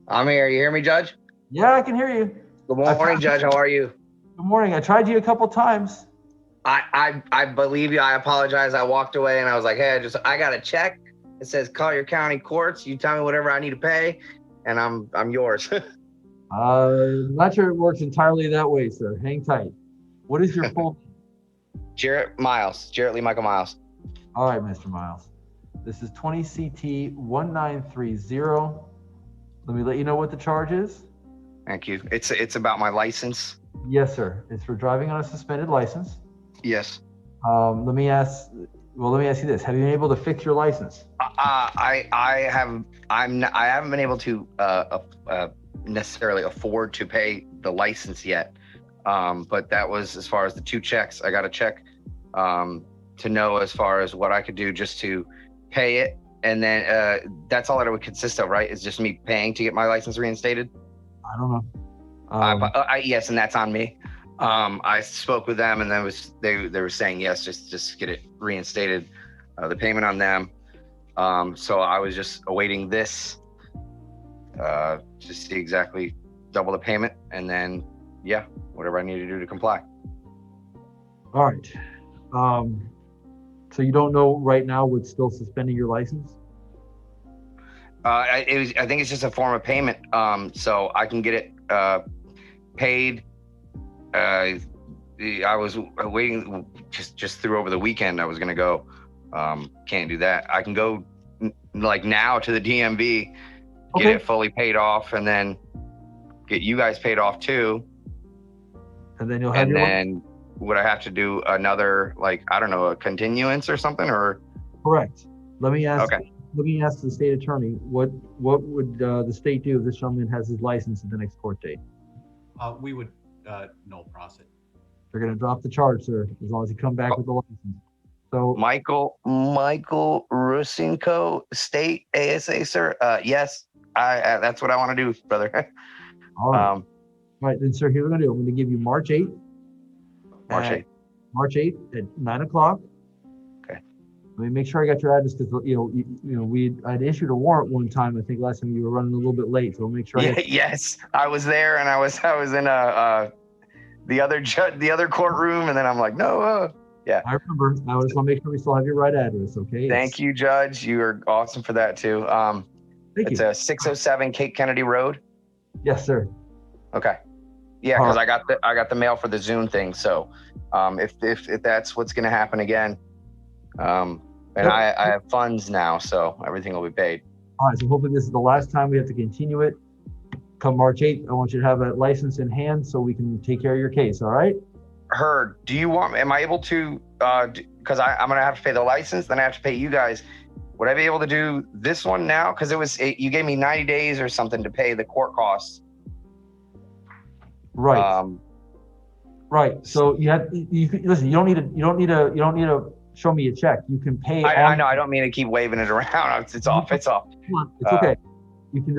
I'm here. You hear me, Judge?
Yeah, I can hear you.
Good morning, Judge. How are you?
Good morning. I tried you a couple times.
I believe you. I apologize. I walked away and I was like, hey, I got a check. It says call your county courts. You tell me whatever I need to pay, and I'm yours.
I'm not sure it works entirely that way, sir. Hang tight. What is your full name?
Jarrett Miles. Jarrett Lee Michael Miles.
All right, Mr. Miles. This is 20 CT 1930. Let me let you know what the charge is.
Thank you. It's about my license.
Yes, sir. It's for driving on a suspended license.
Yes.
Let me ask you this: have you been able to fix your license?
I haven't been able to necessarily afford to pay the license yet. But that was as far as the 2 checks. I got a check to know as far as what I could do just to pay it, and then that's all that it would consist of, right? Is just me paying to get my license reinstated.
I don't know.
Yes, and that's on me. I spoke with them, and then they were saying yes, just get it reinstated, the payment on them. So I was just awaiting this to see exactly double the payment, and then whatever I need to do to comply.
All right. So you don't know right now what's still suspending your license?
I think it's just a form of payment, so I can get it paid. I was waiting just through over the weekend. I was gonna go. Can't do that. I can go like now to the DMV, get it fully paid off, and then get you guys paid off too.
And then you'll have your
then would I have to do another, like, I don't know, a continuance or something, or?
Correct. Let me ask.
Okay.
Let me ask the state attorney, what would the state do if this gentleman has his license at the next court date?
We would null process.
They're going to drop the charge, sir, as long as you come back with the license. So
Michael Rusinko, State ASA, sir. Yes, that's what I want to do, brother.
All right. All right, then, sir, here's what I'm going to do. I'm going to give you March 8th. March 8th at 9 o'clock.
Okay.
Let me make sure I got your address, because I'd issued a warrant one time. I think last time you were running a little bit late, so I'll make sure.
Yes, I was there, and I was in the other courtroom, and then I'm like, no. Yeah.
I remember. I just want to make sure we still have your right address. Okay.
Thank you, Judge. You are awesome for that too. It's a 607 Cape Kennedy Road.
Yes, sir.
Okay. Yeah, because I got the mail for the Zoom thing. So, if that's what's going to happen again, and I have funds now, so everything will be paid.
All right. So hopefully this is the last time we have to continue it. Come March 8th, I want you to have a license in hand so we can take care of your case. All right.
Heard. Am I able to, because I'm going to have to pay the license, then I have to pay you guys. Would I be able to do this one now? Because you gave me 90 days or something to pay the court costs.
Right. Right. So listen, you don't need to show me a check. You can pay.
I know. I don't mean to keep waving it around. It's off. It's off.
It's okay. You can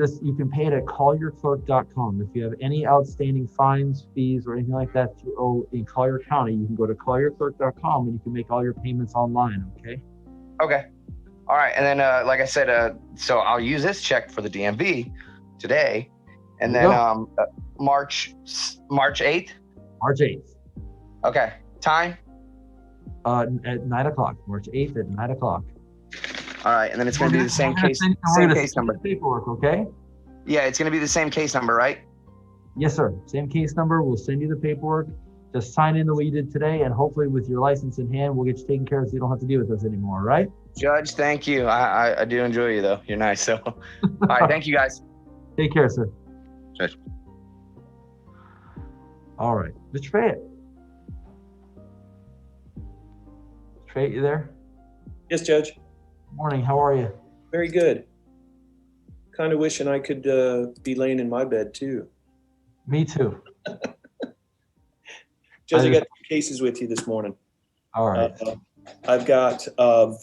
pay it at collierclerk.com. If you have any outstanding fines, fees, or anything like that you owe in Collier County, you can go to collierclerk.com and you can make all your payments online. Okay.
Okay. All right. And then, like I said, so I'll use this check for the DMV today, and then March 8th.
March 8th.
Okay. Time?
At 9 o'clock. March 8th at 9 o'clock.
All right, and then it's going to be the same case number.
Paperwork, okay?
Yeah, it's going to be the same case number, right?
Yes, sir. Same case number. We'll send you the paperwork. Just sign in the way you did today, and hopefully with your license in hand, we'll get you taken care of so you don't have to deal with us anymore, all right?
Judge, thank you. I do enjoy you, though. You're nice. So, all right, thank you, guys.
Take care, sir.
Judge.
All right, Mr. Fayette. Mr. Fayette, you there?
Yes, Judge.
Morning, how are you?
Very good. Kind of wishing I could be laying in my bed too.
Me too.
Judge, I got 2 cases with you this morning.
All right.
I've got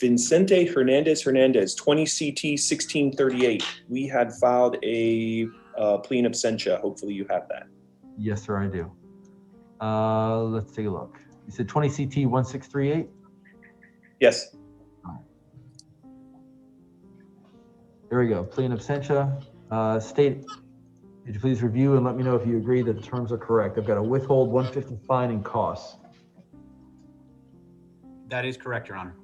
Vicente Hernandez, 20 CT 1638. We had filed a plea in absentia. Hopefully you have that.
Yes, sir, I do. Let's take a look. You said 20 CT 1638?
Yes.
There we go. Plea in absentia. State, could you please review and let me know if you agree that the terms are correct? I've got a withhold 150 fine and costs.
That is correct, Your Honor.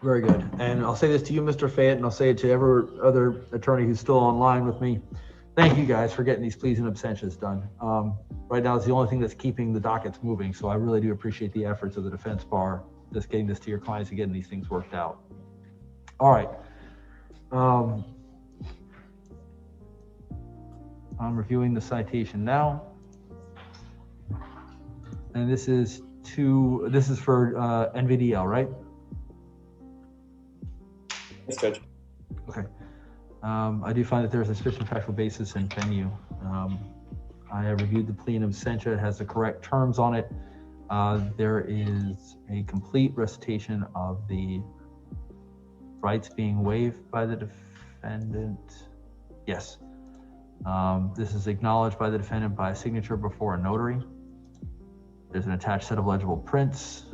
Very good. And I'll say this to you, Mr. Fayette, and I'll say it to every other attorney who's still online with me. Thank you guys for getting these pleas and absentias done. Right now, it's the only thing that's keeping the dockets moving. So I really do appreciate the efforts of the defense bar, just getting this to your clients and getting these things worked out. All right. I'm reviewing the citation now. And this is for NVDL, right?
Yes, Judge.
Okay. I do find that there's a sufficient factual basis in venue. I have reviewed the plea in absentia. It has the correct terms on it. There is a complete recitation of the rights being waived by the defendant. Yes. This is acknowledged by the defendant by a signature before a notary. There's an attached set of legible prints.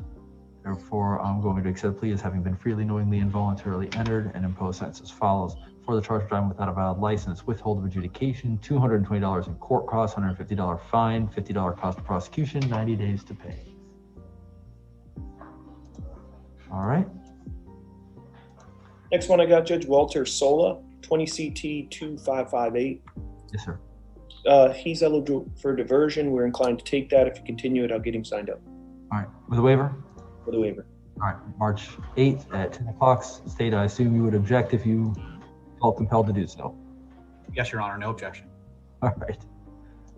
Therefore, I'm going to accept the plea as having been freely, knowingly, and voluntarily entered and impose sentence as follows. For the charge of driving without a valid license, withhold of adjudication, $220 in court costs, $150 fine, $50 cost of prosecution, 90 days to pay. All right.
Next one I got Judge Walter Sola, 20 CT 2558.
Yes, sir.
He's eligible for diversion. We're inclined to take that. If you continue it, I'll get him signed up.
All right. With a waiver?
With a waiver.
All right. March 8th at 10 o'clock. State, I assume you would object if you felt compelled to do so.
Yes, Your Honor, no objection.
All right.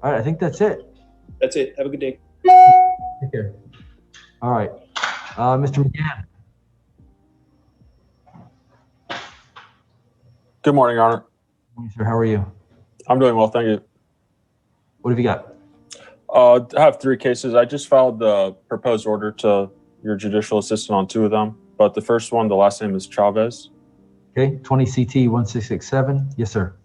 All right, I think that's it.
That's it. Have a good day.
Take care. All right. Mr. McGann.
Good morning, Your Honor.
Sir, how are you?
I'm doing well, thank you.
What have you got?
I have 3 cases. I just filed the proposed order to your judicial assistant on 2 of them, but the first one, the last name is Chavez.
Okay, 20 CT 1667. Yes, sir.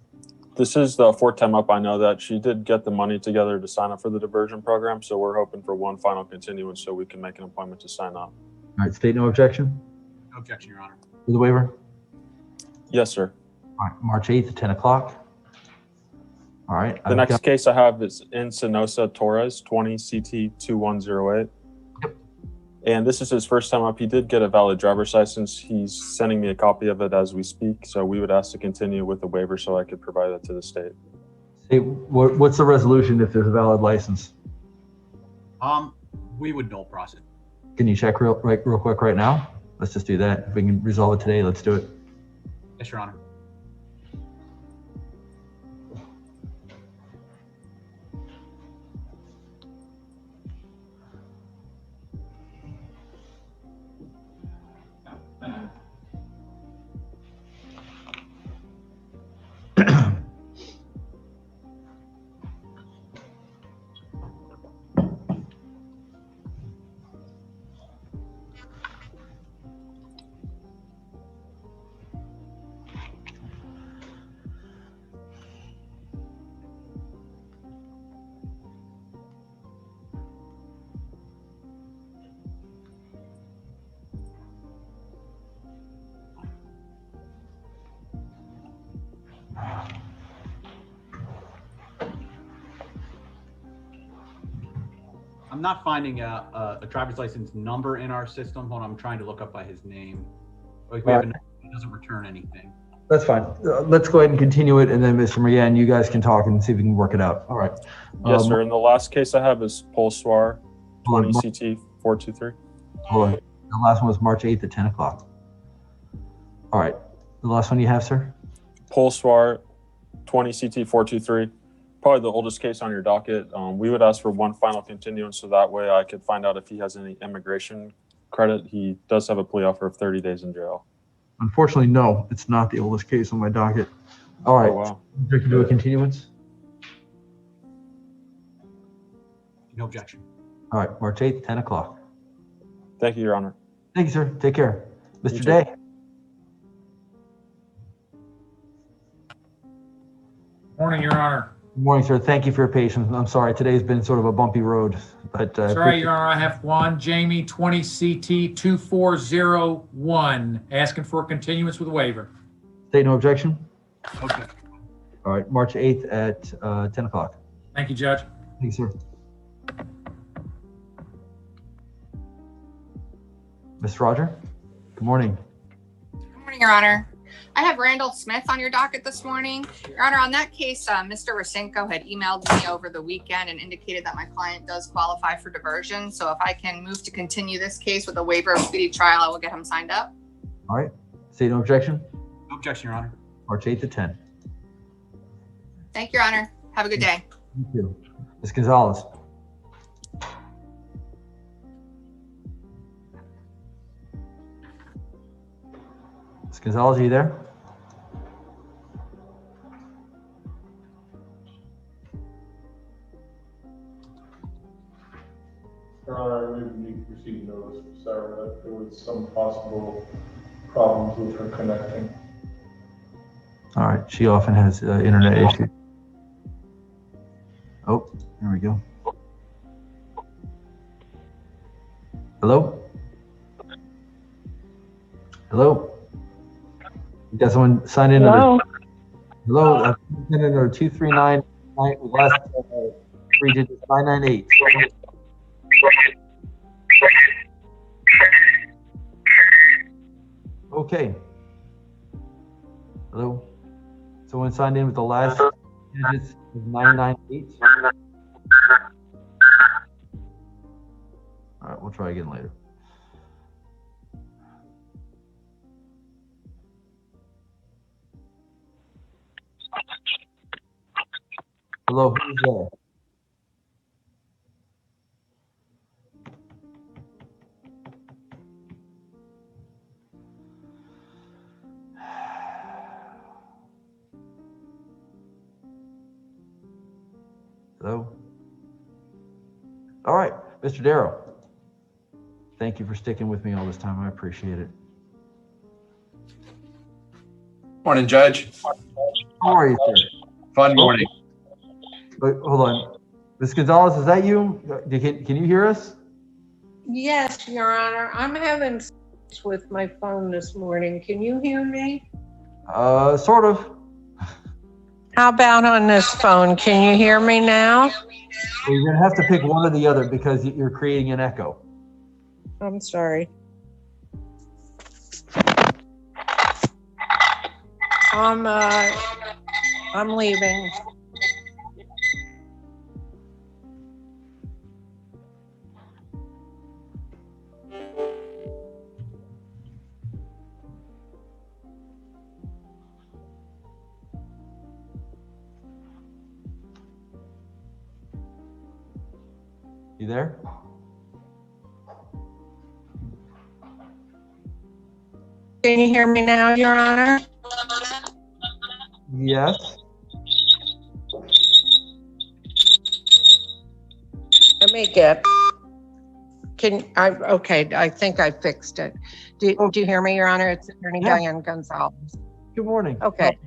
This is the 4th time up. I know that she did get the money together to sign up for the diversion program, so we're hoping for one final continuance so we can make an appointment to sign up.
All right, state no objection?
No objection, Your Honor.
With the waiver?
Yes, sir.
All right, March 8th at 10 o'clock. All right.
The next case I have is Encinosa Torres, 20 CT 2108.
Yep.
And this is his first time up. He did get a valid driver's license. He's sending me a copy of it as we speak. So we would ask to continue with the waiver so I could provide that to the state.
Hey, what's the resolution if there's a valid license?
We would null process.
Can you check real quick right now? Let's just do that. If we can resolve it today, let's do it.
Yes, Your Honor. I'm not finding a driver's license number in our system. Hold on, I'm trying to look up by his name. Like we have a number that doesn't return anything.
That's fine. Let's go ahead and continue it, and then Mr. Marianne, you guys can talk and see if we can work it out. All right.
Yes, sir. And the last case I have is Polsoir, 20 CT 423.
Hold on. The last one was March 8th at 10 o'clock. All right. The last one you have, sir?
Polsoir, 20 CT 423. probably the oldest case on your docket. We would ask for one final continuance so that way I could find out if he has any immigration credit. He does have a plea offer of 30 days in jail.
Unfortunately, no, it's not the oldest case on my docket. All right.
Oh, wow.
We can do a continuance.
No objection.
All right, March 8th, 10 o'clock.
Thank you, Your Honor.
Thank you, sir. Take care.
You
Mr.
too.
Day.
Morning, Your Honor.
Good morning, sir. Thank you for your patience. I'm sorry, today's been sort of a bumpy road, but
That's right, Your Honor. I have one, Jamie 20 CT 2401, asking for a continuance with a waiver.
State no objection.
Okay.
All right, March 8th at 10 o'clock.
Thank you, Judge.
Thank you, sir. Ms. Roger, good morning.
Good morning, Your Honor. I have Randall Smith on your docket this morning. Your Honor, on that case, Mr. Rosenko had emailed me over the weekend and indicated that my client does qualify for diversion. So if I can move to continue this case with a waiver of speedy trial, I will get him signed up.
All right, state no objection.
No objection, Your Honor.
March 8th at 10.
Thank you, Your Honor. Have a good day.
Thank you. Ms. Gonzalez. Ms. Gonzalez, are you there?
Your Honor, I believe we need to receive notice from Sarah that there was some possible problems with her connecting.
All right, she often has internet issues. Oh, there we go. Hello? Hello? You got someone signed in?
Hello?
Hello? Signed in under 239, last 3 digits, 998. Okay. Hello? Someone signed in with the last digits of 998. All right, we'll try again later. Hello, who's there? Hello? All right, Mr. Darrow. Thank you for sticking with me all this time. I appreciate it.
Morning, Judge.
How are you, sir?
Fun morning.
Wait, hold on. Ms. Gonzalez, is that you? Can you hear us?
Yes, Your Honor. I'm having issues with my phone this morning. Can you hear me?
Sort of.
How about on this phone? Can you hear me now?
Well, you're going to have to pick one or the other because you're creating an echo.
I'm sorry. I'm leaving.
You there?
Can you hear me now, Your Honor?
Yes.
Let me get. Okay, I think I fixed it. Do you hear me, Your Honor? It's Attorney Diane Gonzalez.
Good morning.
Okay.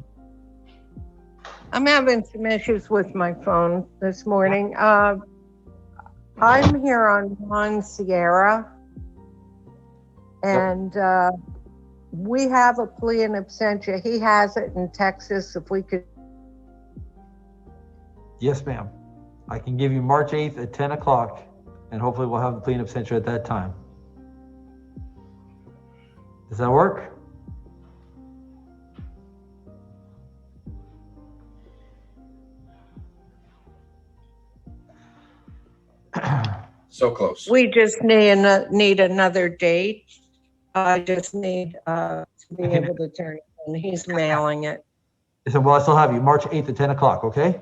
I'm having some issues with my phone this morning. I'm here on Juan Sierra, and we have a plea in absentia. He has it in Texas. If we could.
Yes, ma'am. I can give you March 8th at 10 o'clock, and hopefully we'll have the plea in absentia at that time. Does that work?
So close.
We just need another date. I just need to be able to turn it in. He's mailing it.
So, well, I still have you March 8th at 10 o'clock, okay?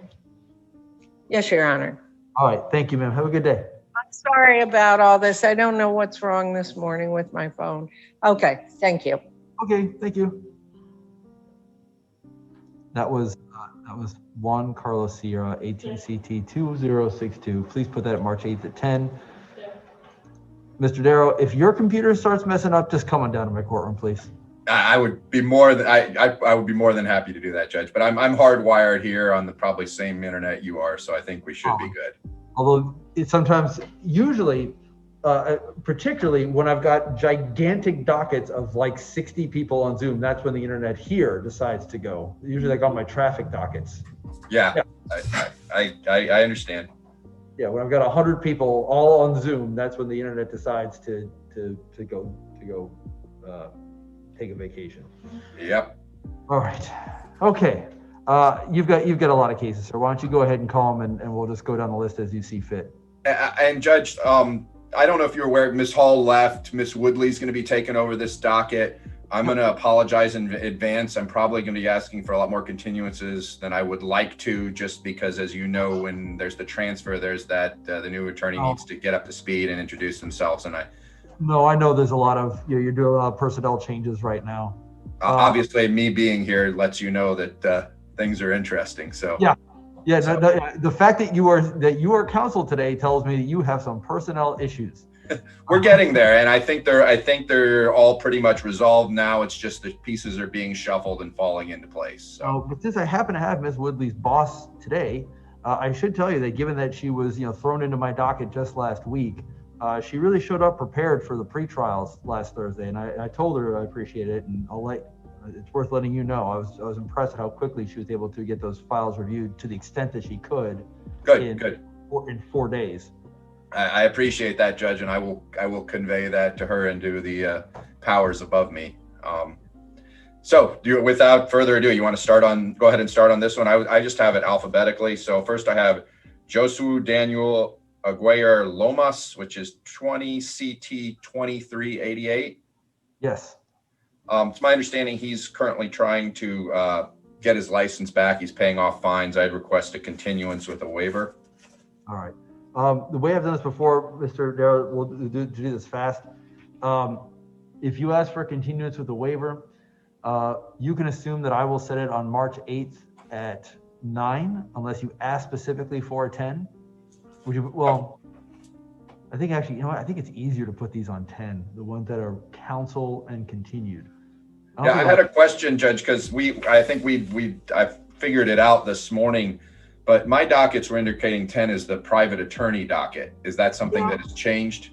Yes, Your Honor.
All right, thank you, ma'am. Have a good day.
I'm sorry about all this. I don't know what's wrong this morning with my phone. Okay, thank you.
Okay, thank you. That was Juan Carlos Sierra, 18 CT 2062. Please put that at March 8th at 10. Mr. Darrow, if your computer starts messing up, just come on down to my courtroom, please.
I would be more than I would be more than happy to do that, Judge. But I'm hardwired here on the probably same internet you are, so I think we should be good.
Although it sometimes, usually, particularly when I've got gigantic dockets of like 60 people on Zoom, that's when the internet here decides to go. Usually I got my traffic dockets.
Yeah. I understand.
Yeah, when I've got 100 people all on Zoom, that's when the internet decides to go take a vacation.
Yep.
All right. Okay. You've got a lot of cases, sir. Why don't you go ahead and call them, and we'll just go down the list as you see fit.
And Judge, I don't know if you're aware, Ms. Hall left. Ms. Woodley's going to be taking over this docket. I'm going to apologize in advance. I'm probably going to be asking for a lot more continuances than I would like to, just because, as you know, when there's the transfer, there's that the new attorney needs to get up to speed and introduce themselves. And
No, I know there's a lot of, you're doing a lot of personnel changes right now.
Obviously, me being here lets you know that things are interesting. So
yeah. The fact that you are counsel today tells me that you have some personnel issues.
We're getting there, and I think they're all pretty much resolved now. It's just the pieces are being shuffled and falling into place. So,
but since I happen to have Ms. Woodley's boss today, I should tell you that given that she was thrown into my docket just last week, she really showed up prepared for the pre-trials last Thursday, and I told her I appreciate it, and it's worth letting you know. I was impressed at how quickly she was able to get those files reviewed to the extent that she could.
Good.
In 4 days.
I appreciate that, Judge, and I will convey that to her and to the powers above me. So, without further ado, you want to go ahead and start on this one? I just have it alphabetically. So first, I have Josu Daniel Aguirre Lomas, which is 20 CT 2388.
Yes.
It's my understanding he's currently trying to get his license back. He's paying off fines. I'd request a continuance with a waiver.
All right. The way I've done this before, Mr. Darrow, we'll do this fast. If you ask for a continuance with a waiver, you can assume that I will set it on March 8th at 9, unless you ask specifically for a 10. I think actually, I think it's easier to put these on 10, the ones that are counsel and continued.
I had a question, Judge, because I figured it out this morning, but my dockets were indicating 10 is the private attorney docket. Is that something that has changed?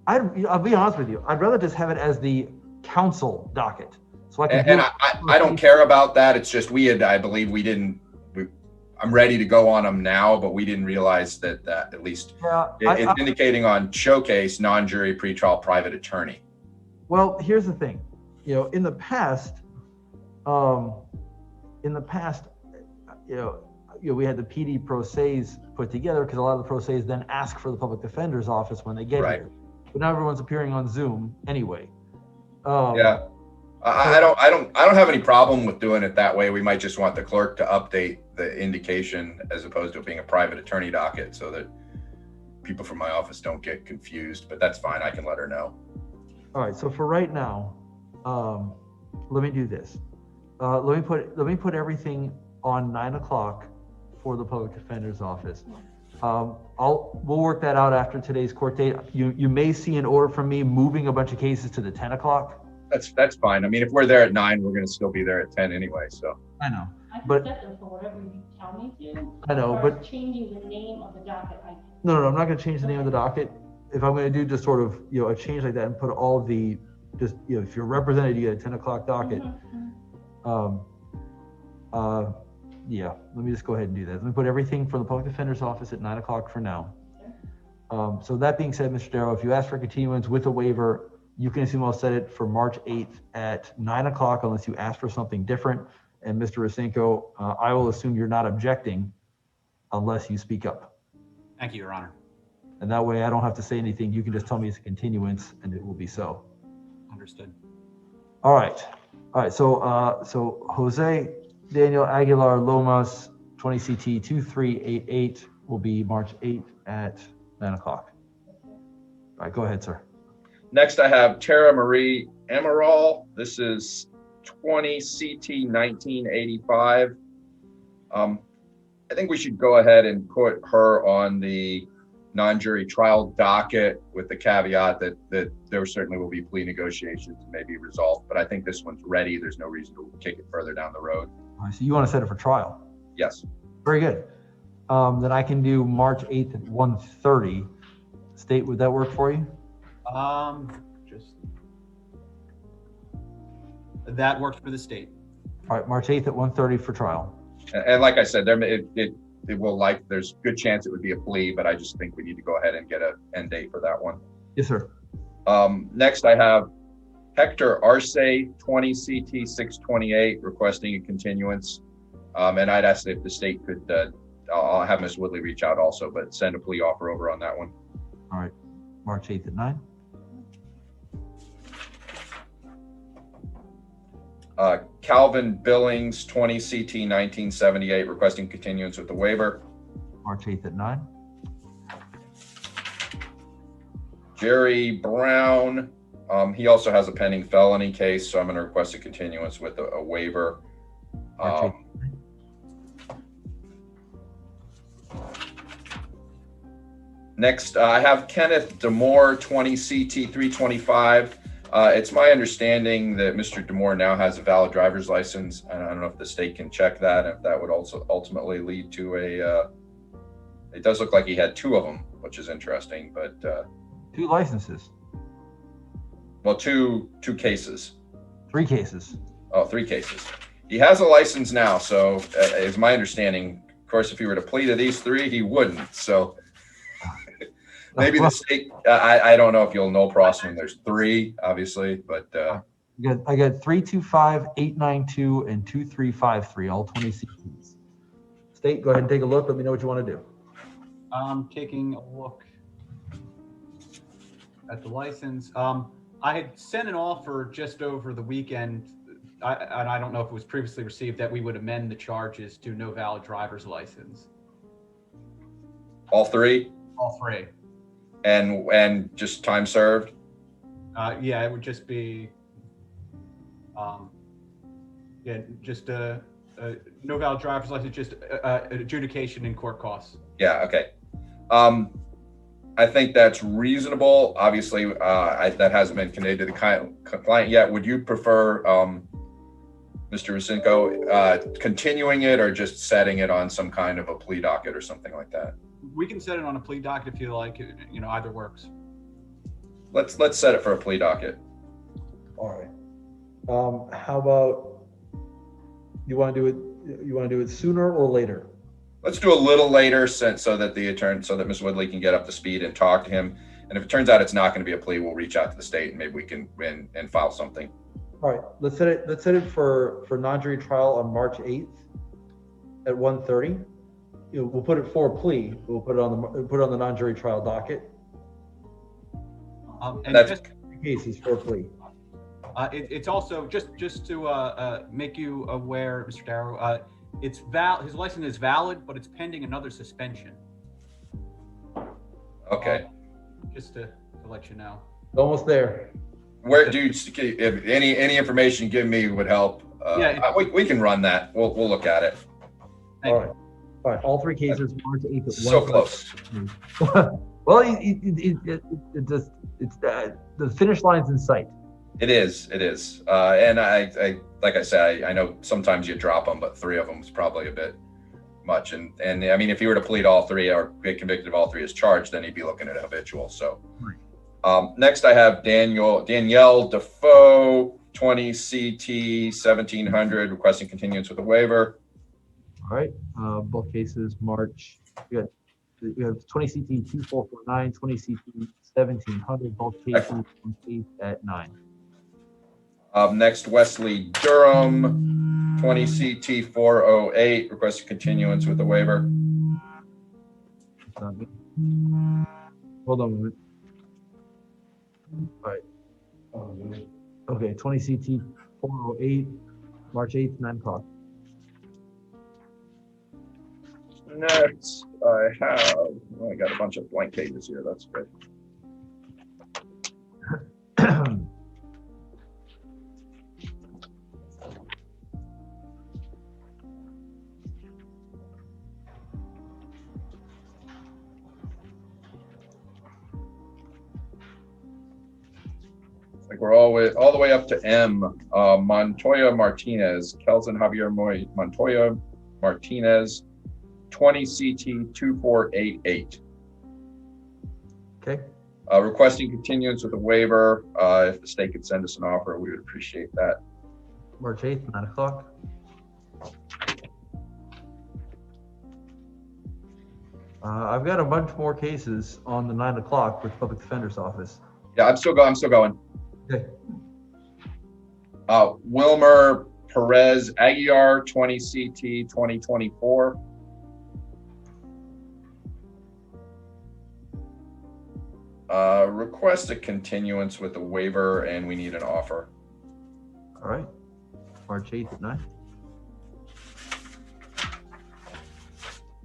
I'll be honest with you. I'd rather just have it as the counsel docket. So
I don't care about that. It's just I'm ready to go on them now, but we didn't realize that at least it's indicating on showcase non-jury pretrial private attorney.
Well, here's the thing, in the past, we had the PD pro ses put together because a lot of the pro ses then ask for the public defender's office when they get here. But now everyone's appearing on Zoom anyway.
I don't have any problem with doing it that way. We might just want the clerk to update the indication as opposed to it being a private attorney docket so that people from my office don't get confused, but that's fine. I can let her know.
All right. So for right now, let me do this. Let me put everything on 9 o'clock for the public defender's office. We'll work that out after today's court date. You may see an order from me moving a bunch of cases to the 10 o'clock.
That's fine. I mean, if we're there at 9, we're going to still be there at 10 anyway. So
I know,
I can
but
set them for whatever you tell me to.
I know,
As far
but
as changing the name of the docket,
no, I'm not going to change the name of the docket. If I'm going to do just sort of a change like that and put all of the if you're represented, you get a 10 o'clock docket. Let me just go ahead and do that. Let me put everything for the public defender's office at 9 o'clock for now. So that being said, Mr. Darrow, if you ask for continuance with a waiver, you can assume I'll set it for March 8th at 9 o'clock unless you ask for something different. And Mr. Rosinko, I will assume you're not objecting unless you speak up.
Thank you, Your Honor.
And that way I don't have to say anything. You can just tell me it's a continuance and it will be so.
Understood.
All right. So Jose Daniel Aguilar Lomas, 20 CT 2388 will be March 8th at 9 o'clock. All right, go ahead, sir.
Next, I have Tara Marie Amaral. This is 20 CT 1985. I think we should go ahead and put her on the non-jury trial docket with the caveat that there certainly will be plea negotiations and maybe resolved, but I think this one's ready. There's no reason to kick it further down the road.
All right, so you want to set it for trial?
Yes.
Very good. Then I can do March 8th at 1:30. State, would that work for you?
That works for the state.
All right, March 8th at 1:30 for trial.
And like I said, it will there's a good chance it would be a plea, but I just think we need to go ahead and get an end date for that one.
Yes, sir.
Next, I have Hector Arce, 20 CT 628, requesting a continuance. And I'd ask if the state could, I'll have Ms. Woodley reach out also, but send a plea offer over on that one.
All right, March 8th at 9.
Calvin Billings, 20 CT 1978, requesting continuance with the waiver.
March 8th at 9.
Jerry Brown, he also has a pending felony case, so I'm going to request a continuance with a waiver. Next, I have Kenneth Demore, 20 CT 325. It's my understanding that Mr. Demore now has a valid driver's license, and I don't know if the state can check that, if that would also ultimately lead to it does look like he had 2 of them, which is interesting, but
2 licenses.
Well, two cases.
3 cases.
Oh, 3 cases. He has a license now, so is my understanding. Of course, if he were to plea to these 3, he wouldn't. So maybe the state. I don't know if you'll know process when there's 3, obviously, but
I got 325, 892, and 2353, all 20 CTs. State, go ahead and take a look. Let me know what you want to do.
I'm taking a look at the license. I had sent an offer just over the weekend, and I don't know if it was previously received, that we would amend the charges to no valid driver's license.
All 3?
All 3.
And just time served?
Yeah, it would just be, just no valid driver's license, just adjudication and court costs.
Yeah, okay. I think that's reasonable. Obviously, that hasn't been conveyed to the client yet. Would you prefer, Mr. Rusinko, continuing it or just setting it on some kind of a plea docket or something like that?
We can set it on a plea docket if you like. Either works.
Let's set it for a plea docket.
All right. How about you want to do it? You want to do it sooner or later?
Let's do a little later, so that Ms. Woodley can get up to speed and talk to him. And if it turns out it's not going to be a plea, we'll reach out to the state and maybe we can and file something.
All right. Let's set it for non-jury trial on March 8th at 1:30. We'll put it for a plea. We'll put it on the non-jury trial docket.
And that's
cases for a plea.
It's also just to make you aware, Mr. Darrow. His license is valid, but it's pending another suspension.
Okay.
Just to let you know.
Almost there.
Where do if any information you give me would help? We can run that. We'll look at it.
All right. All right. All 3 cases March 8th at 1:30.
So close.
Well, it just the finish line's in sight.
It is. And I like I said, I know sometimes you drop them, but 3 of them is probably a bit much. And I mean, if he were to plead all 3 or get convicted of all 3 as charged, then he'd be looking at a habitual. So next I have Danielle Defoe, 20 CT 1700, requesting continuance with a waiver.
All right. Both cases March. We have 20 CT 2449, 20 CT 1700. Both cases at 9.
Next, Wesley Durham, 20 CT 408, requesting continuance with a waiver.
Hold on a minute. All right. Okay, 20 CT 408, March 8th, 9 o'clock.
Next, I have, oh, I got a bunch of blank pages here. That's good. Like we're all the way up to M. Montoya Martinez, Kelson Javier Montoya Martinez, 20 CT 2488.
Okay.
Requesting continuance with a waiver. If the state could send us an offer, we would appreciate that.
March 8th, 9 o'clock. I've got a bunch more cases on the 9 o'clock with Public Defender's Office.
Yeah, I'm still going.
Okay.
Wilmer Perez Aguiar, 20 CT 2024. Request a continuance with a waiver, and we need an offer.
All right. March 8th at 9.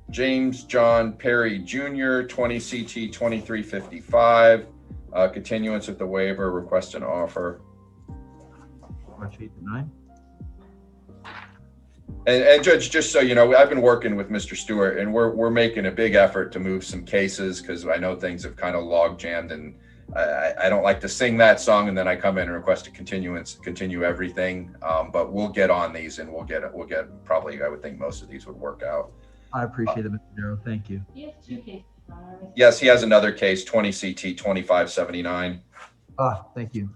James John Perry Jr., 20 CT 2355. Continuance with the waiver, request an offer.
March 8th at 9.
And Judge, just so you know, I've been working with Mr. Stewart, and we're making a big effort to move some cases because I know things have kind of log jammed, and I don't like to sing that song and then I come in and request a continue everything. But we'll get on these, and we'll get probably, I would think most of these would work out.
I appreciate it, Mr. Darrow. Thank you.
He has 2 cases.
Yes, he has another case, 20 CT 2579.
Thank you.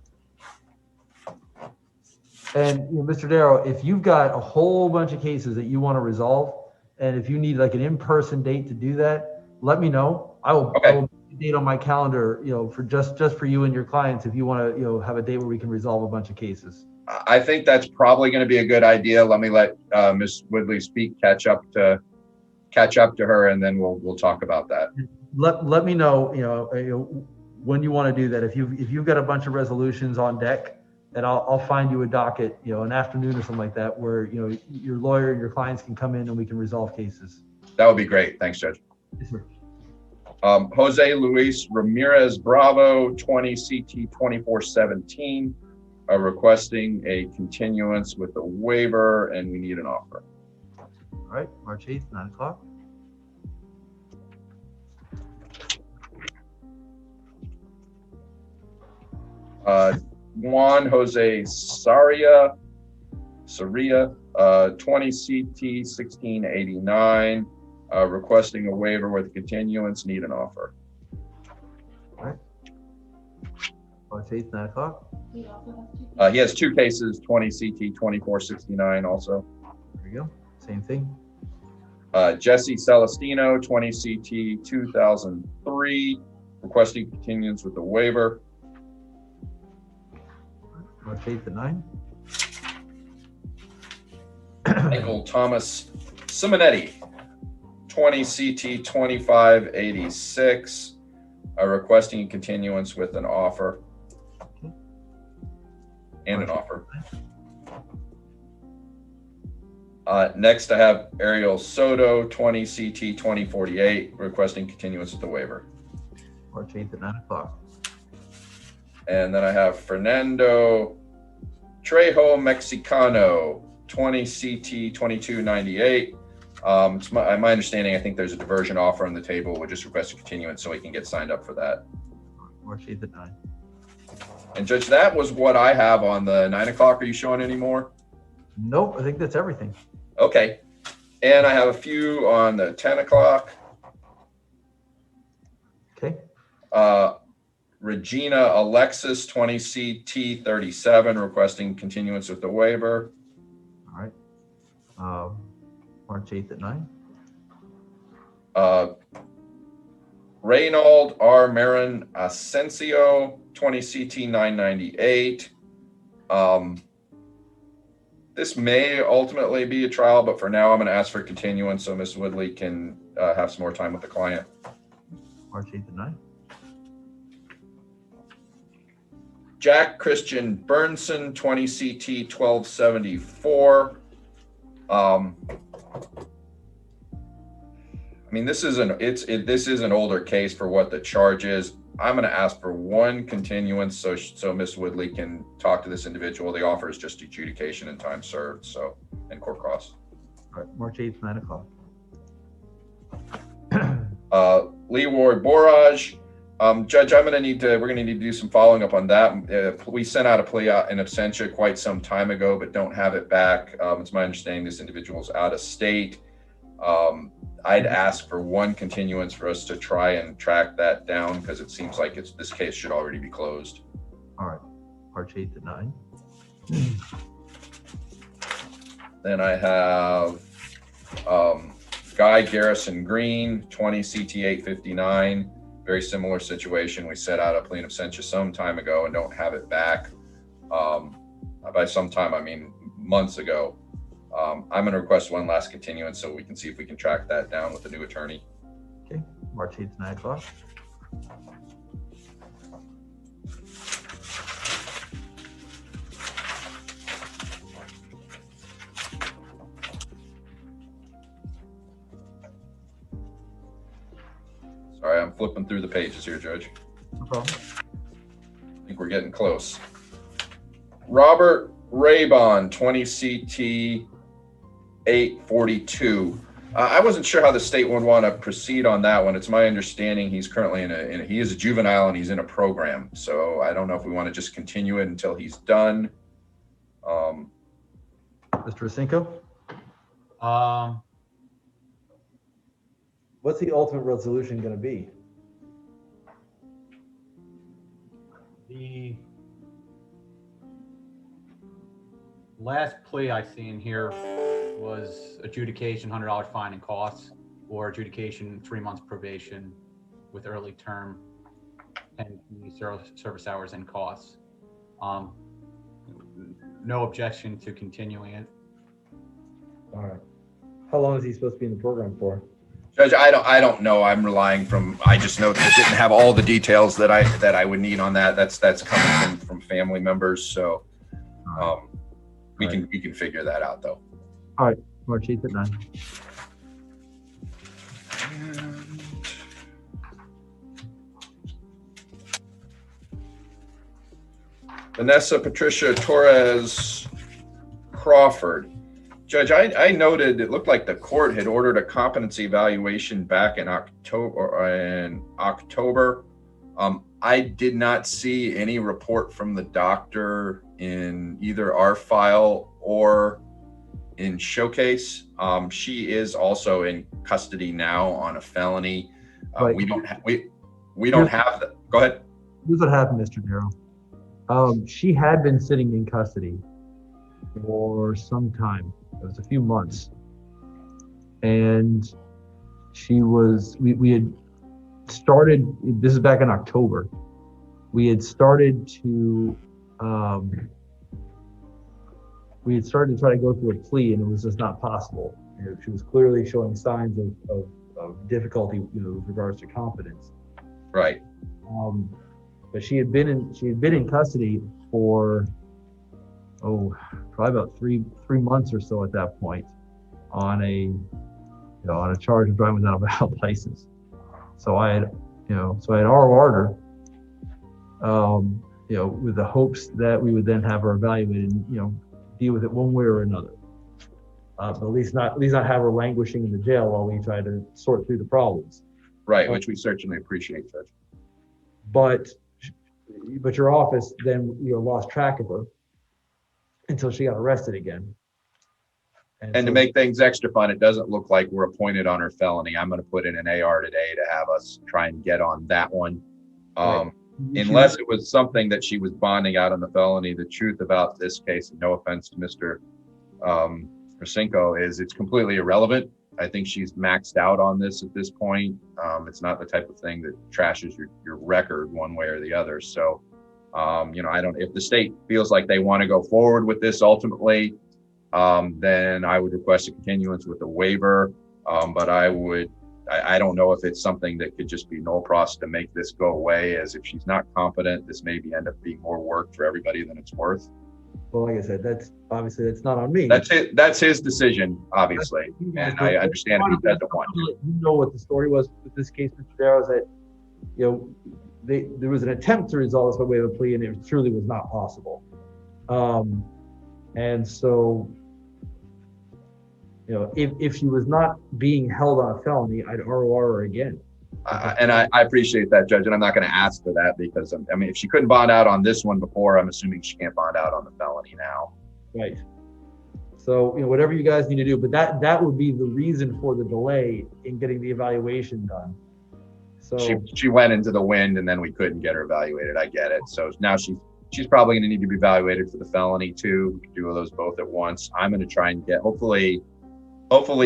And Mr. Darrow, if you've got a whole bunch of cases that you want to resolve, and if you need like an in-person date to do that, let me know. I will put a date on my calendar, for just for you and your clients, if you want to, have a date where we can resolve a bunch of cases.
I think that's probably going to be a good idea. Let me let Ms. Woodley speak, catch up to her, and then we'll talk about that.
Let me know, when you want to do that. If you've got a bunch of resolutions on deck, and I'll find you a docket, an afternoon or something like that, where your lawyer and your clients can come in and we can resolve cases.
That would be great. Thanks, Judge.
Yes, sir.
Jose Luis Ramirez Bravo, 20 CT 2417, requesting a continuance with a waiver, and we need an offer.
All right, March 8th, 9 o'clock.
Juan Jose Saria, 20 CT 1689, requesting a waiver with continuance, need an offer.
All right. March 8th, 9 o'clock.
He has 2 cases, 20 CT 2469 also.
There you go. Same thing.
Jesse Celestino, 20 CT 2003, requesting continuance with a waiver.
March 8th at 9.
Michael Thomas Simonetti, 20 CT 2586, requesting continuance with an offer. And an offer. Next, I have Ariel Soto, 20 CT 2048, requesting continuance with the waiver.
March 8th at 9 o'clock.
And then I have Fernando Trejo Mexicano, 20 CT 2298. It's my understanding, I think there's a diversion offer on the table. We'll just request a continuance so we can get signed up for that.
March 8th at 9.
And Judge, that was what I have on the 9 o'clock. Are you showing any more?
Nope, I think that's everything.
Okay. And I have a few on the 10 o'clock.
Okay.
Regina Alexis, 20 CT 37, requesting continuance with the waiver.
All right. March 8th at 9.
Reynold R. Marin Asensio, 20 CT 998. This may ultimately be a trial, but for now I'm going to ask for continuance so Ms. Woodley can have some more time with the client.
March 8th at 9.
Jack Christian Burnson, 20 CT 1274. mean, this is an older case for what the charge is. I'm going to ask for one continuance so Ms. Woodley can talk to this individual. The offer is just adjudication and time served, so, and court costs.
All right, March 8th, 9 o'clock.
Leroy Borage, Judge, we're going to need to do some following up on that. We sent out a plea in absentia quite some time ago, but don't have it back. It's my understanding this individual is out of state. I'd ask for one continuance for us to try and track that down because it seems like this case should already be closed.
All right, March 8th at 9.
Then I have Guy Garrison Green, 20 CT 859. Very similar situation. We set out a plea in absentia some time ago and don't have it back. By some time, I mean months ago. I'm going to request one last continuance so we can see if we can track that down with the new attorney.
Okay, March 8th, 9 o'clock.
Sorry, I'm flipping through the pages here, Judge.
No problem.
I think we're getting close. Robert Raybon, 20 CT 842. I wasn't sure how the state would want to proceed on that one. It's my understanding he's currently he is a juvenile and he's in a program. So I don't know if we want to just continue it until he's done.
Mr. Cinco?
What's the ultimate resolution going to be?
The last plea I see in here was adjudication, $100 fine and costs, or adjudication 3 months probation with early term and service hours and costs. No objection to continuing it.
All right. How long is he supposed to be in the program for?
Judge, I don't know. I'm relying I just know that it didn't have all the details that I would need on that. That's coming from family members. So we can figure that out though.
All right, March 8th at 9.
Vanessa Patricia Torres Crawford. Judge, I noted it looked like the court had ordered a competency evaluation back in October. I did not see any report from the doctor in either our file or in Showcase. She is also in custody now on a felony.
Right.
We don't have that. Go ahead.
Here's what happened, Mr. Darrow. She had been sitting in custody for some time. It was a few months. And we had started, this is back in October. We had started to try to go through a plea, and it was just not possible. She was clearly showing signs of difficulty, with regards to competence.
Right.
But she had been in custody for probably about three months or so at that point, on a charge of driving without a valid license. So I had ROR'd her, with the hopes that we would then have her evaluated and deal with it one way or another. But at least not have her languishing in the jail while we try to sort through the problems.
Right, which we certainly appreciate, Judge.
But your office then lost track of her until she got arrested again.
And to make things extra fun, it doesn't look like we're appointed on her felony. I'm going to put in an AR today to have us try and get on that one. Unless it was something that she was bonding out on the felony. The truth about this case, and no offense to Mr. Racinko, is it's completely irrelevant. I think she's maxed out on this at this point. It's not the type of thing that trashes your record one way or the other. So, if the state feels like they want to go forward with this ultimately, then I would request a continuance with a waiver. But I don't know if it's something that could just be null pros to make this go away, as if she's not competent, this maybe end up being more work for everybody than it's worth.
Well, like I said, that's obviously that's not on me.
That's it. That's his decision, obviously, and I understand if he doesn't want to.
You know what the story was with this case, Mr. Darrow, is that, you know, there was an attempt to resolve this by way of a plea, and it truly was not possible. And so, you know, if she was not being held on a felony, I'd ROR her again.
And I appreciate that, Judge, and I'm not going to ask for that because, I mean, if she couldn't bond out on this one before, I'm assuming she can't bond out on the felony now.
Right. So, you know, whatever you guys need to do, but that would be the reason for the delay in getting the evaluation done. So
She went into the wind and then we couldn't get her evaluated. I get it. So now she's probably going to need to be evaluated for the felony too. We can do those both at once. I'm going to try and get, hopefully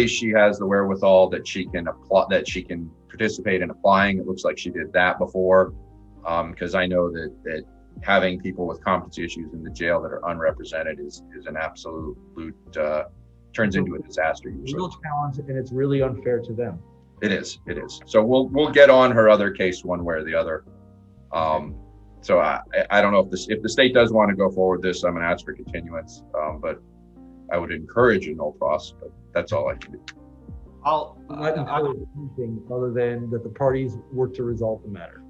she has the wherewithal that she can apply, that she can participate in applying. It looks like she did that before, because I know that having people with competency issues in the jail that are unrepresented is an absolute turns into a disaster usually.
Real challenge, and it's really unfair to them.
It is. So we'll get on her other case one way or the other. So I don't know if the state does want to go forward with this, I'm going to ask for continuance, but I would encourage a no pros, but that's all I can do.
Not encourage anything other than that the parties work to resolve the matter.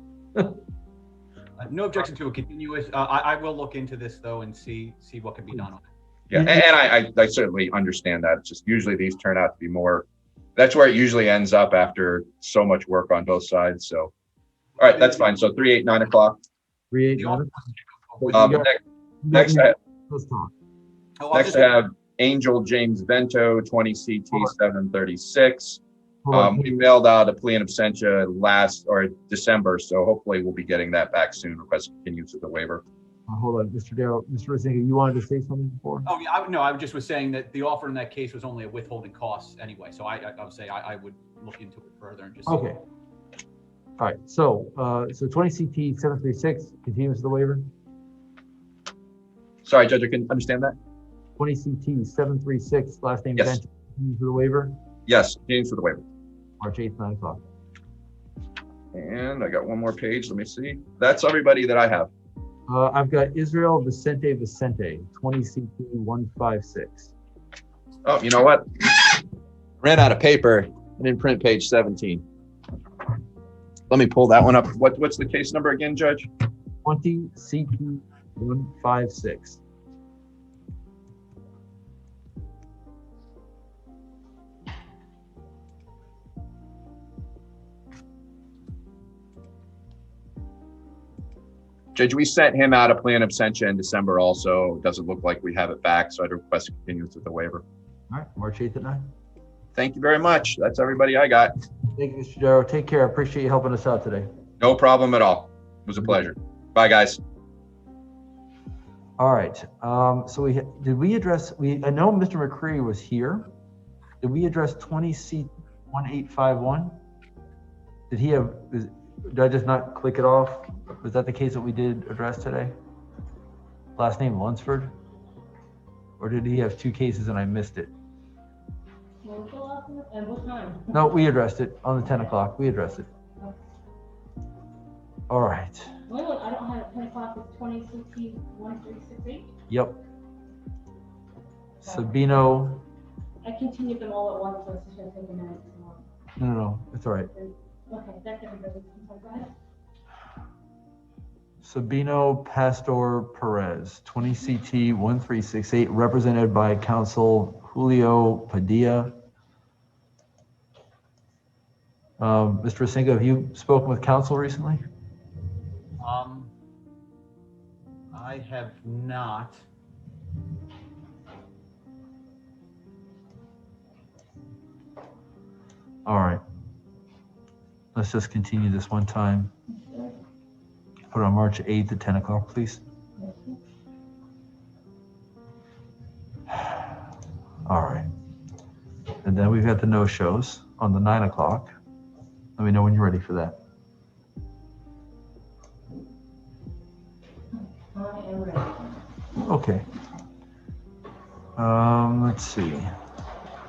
No objection to a continuous. I will look into this though and see what can be done on it.
Yeah, and I certainly understand that. It's just usually these turn out to be more. That's where it usually ends up after so much work on both sides. So, all right, that's fine. So 3, 8, 9 o'clock.
3, 8, 9.
Next I have Angel James Vento, 20 CT 736. We mailed out a plea in absentia December, so hopefully we'll be getting that back soon. Request continuance of the waiver.
Hold on, Mr. Darrow. Mr. Rosinga, you wanted to say something before?
Oh yeah, I just was saying that the offer in that case was only a withholding costs anyway. So I would say I would look into it further and just.
Okay. All right. So 20 CT 736 continuance of the waiver.
Sorry, Judge, I can understand that.
20 CT 736 last name.
Yes.
Continuance of the waiver.
Yes, continuance of the waiver.
March 8th, 9 o'clock.
And I got one more page. Let me see. That's everybody that I have.
I've got Israel Vicente, 20 CT 156.
Oh, you know what? Ran out of paper. I didn't print page 17. Let me pull that one up. What's the case number again, Judge?
20 CT 156.
Judge, we sent him out a plea in absentia in December also. It doesn't look like we have it back, so I'd request a continuance of the waiver.
All right, March 8th at 9.
Thank you very much. That's everybody I got.
Thank you, Mr. Darrow. Take care. I appreciate you helping us out today.
No problem at all. It was a pleasure. Bye, guys.
All right. So did we address? I know Mr. McCreary was here. Did we address 20 C 1851? Did he have? Did I just not click it off? Was that the case that we did address today? Last name Lunsford? Or did he have two cases and I missed it?
And what time?
No, we addressed it on the 10 o'clock. We addressed it. All right.
Wait, I don't have it. 10 o'clock is 20 CT 1368.
Yep. Sabino.
I continued them all at once, so it's just going to take a minute.
No, it's all right.
Okay, that's everybody. Go ahead.
Sabino Pastor Perez, 20 CT 1368, represented by counsel Julio Padilla. Mr. Rosinga, have you spoken with counsel recently?
I have not.
All right. Let's just continue this one time. Put on March 8th at 10 o'clock, please. All right. And then we've got the no-shows on the 9 o'clock. Let me know when you're ready for that. Okay. Let's see.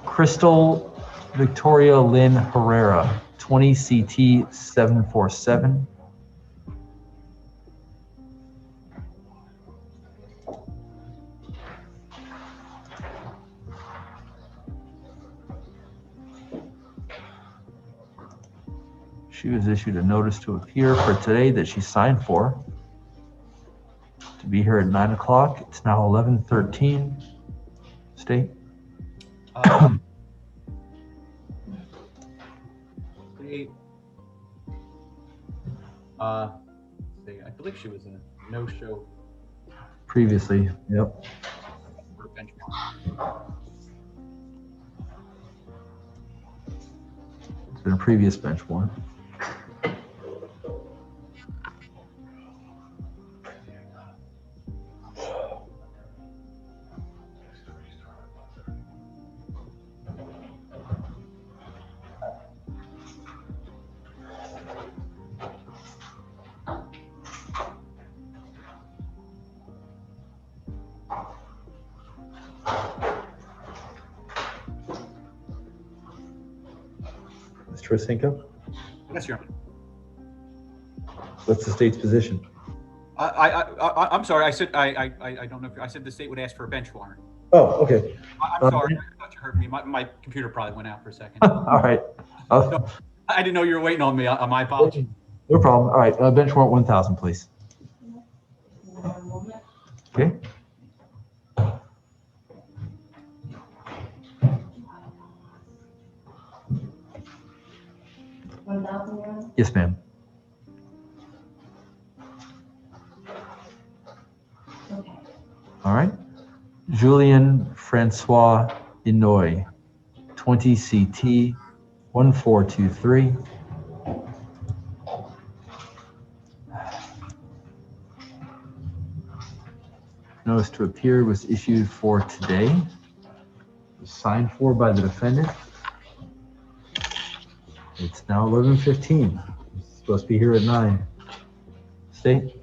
Crystal Victoria Lynn Herrera, 20 CT 747. She was issued a notice to appear for today that she signed for. To be here at 9 o'clock. It's now 11:13. State.
I believe she was a no-show.
Previously, yep.
For benchmark.
It's been a previous bench warrant. Mr. Rosinko,
Yes, Your Honor.
what's the state's position?
I'm sorry. I said I don't know. I said the state would ask for a bench warrant.
Oh, okay.
I'm sorry. I thought you heard me. My computer probably went out for a second.
All right.
No, I didn't know you were waiting on me. My apologies.
No problem. All right. Bench warrant 1,000, please. Okay. Yes, ma'am. All right. Julien Francois Inoy, 20 CT 1423. Notice to appear was issued for today. Was signed for by the defendant. It's now 11:15. It's supposed to be here at 9. State?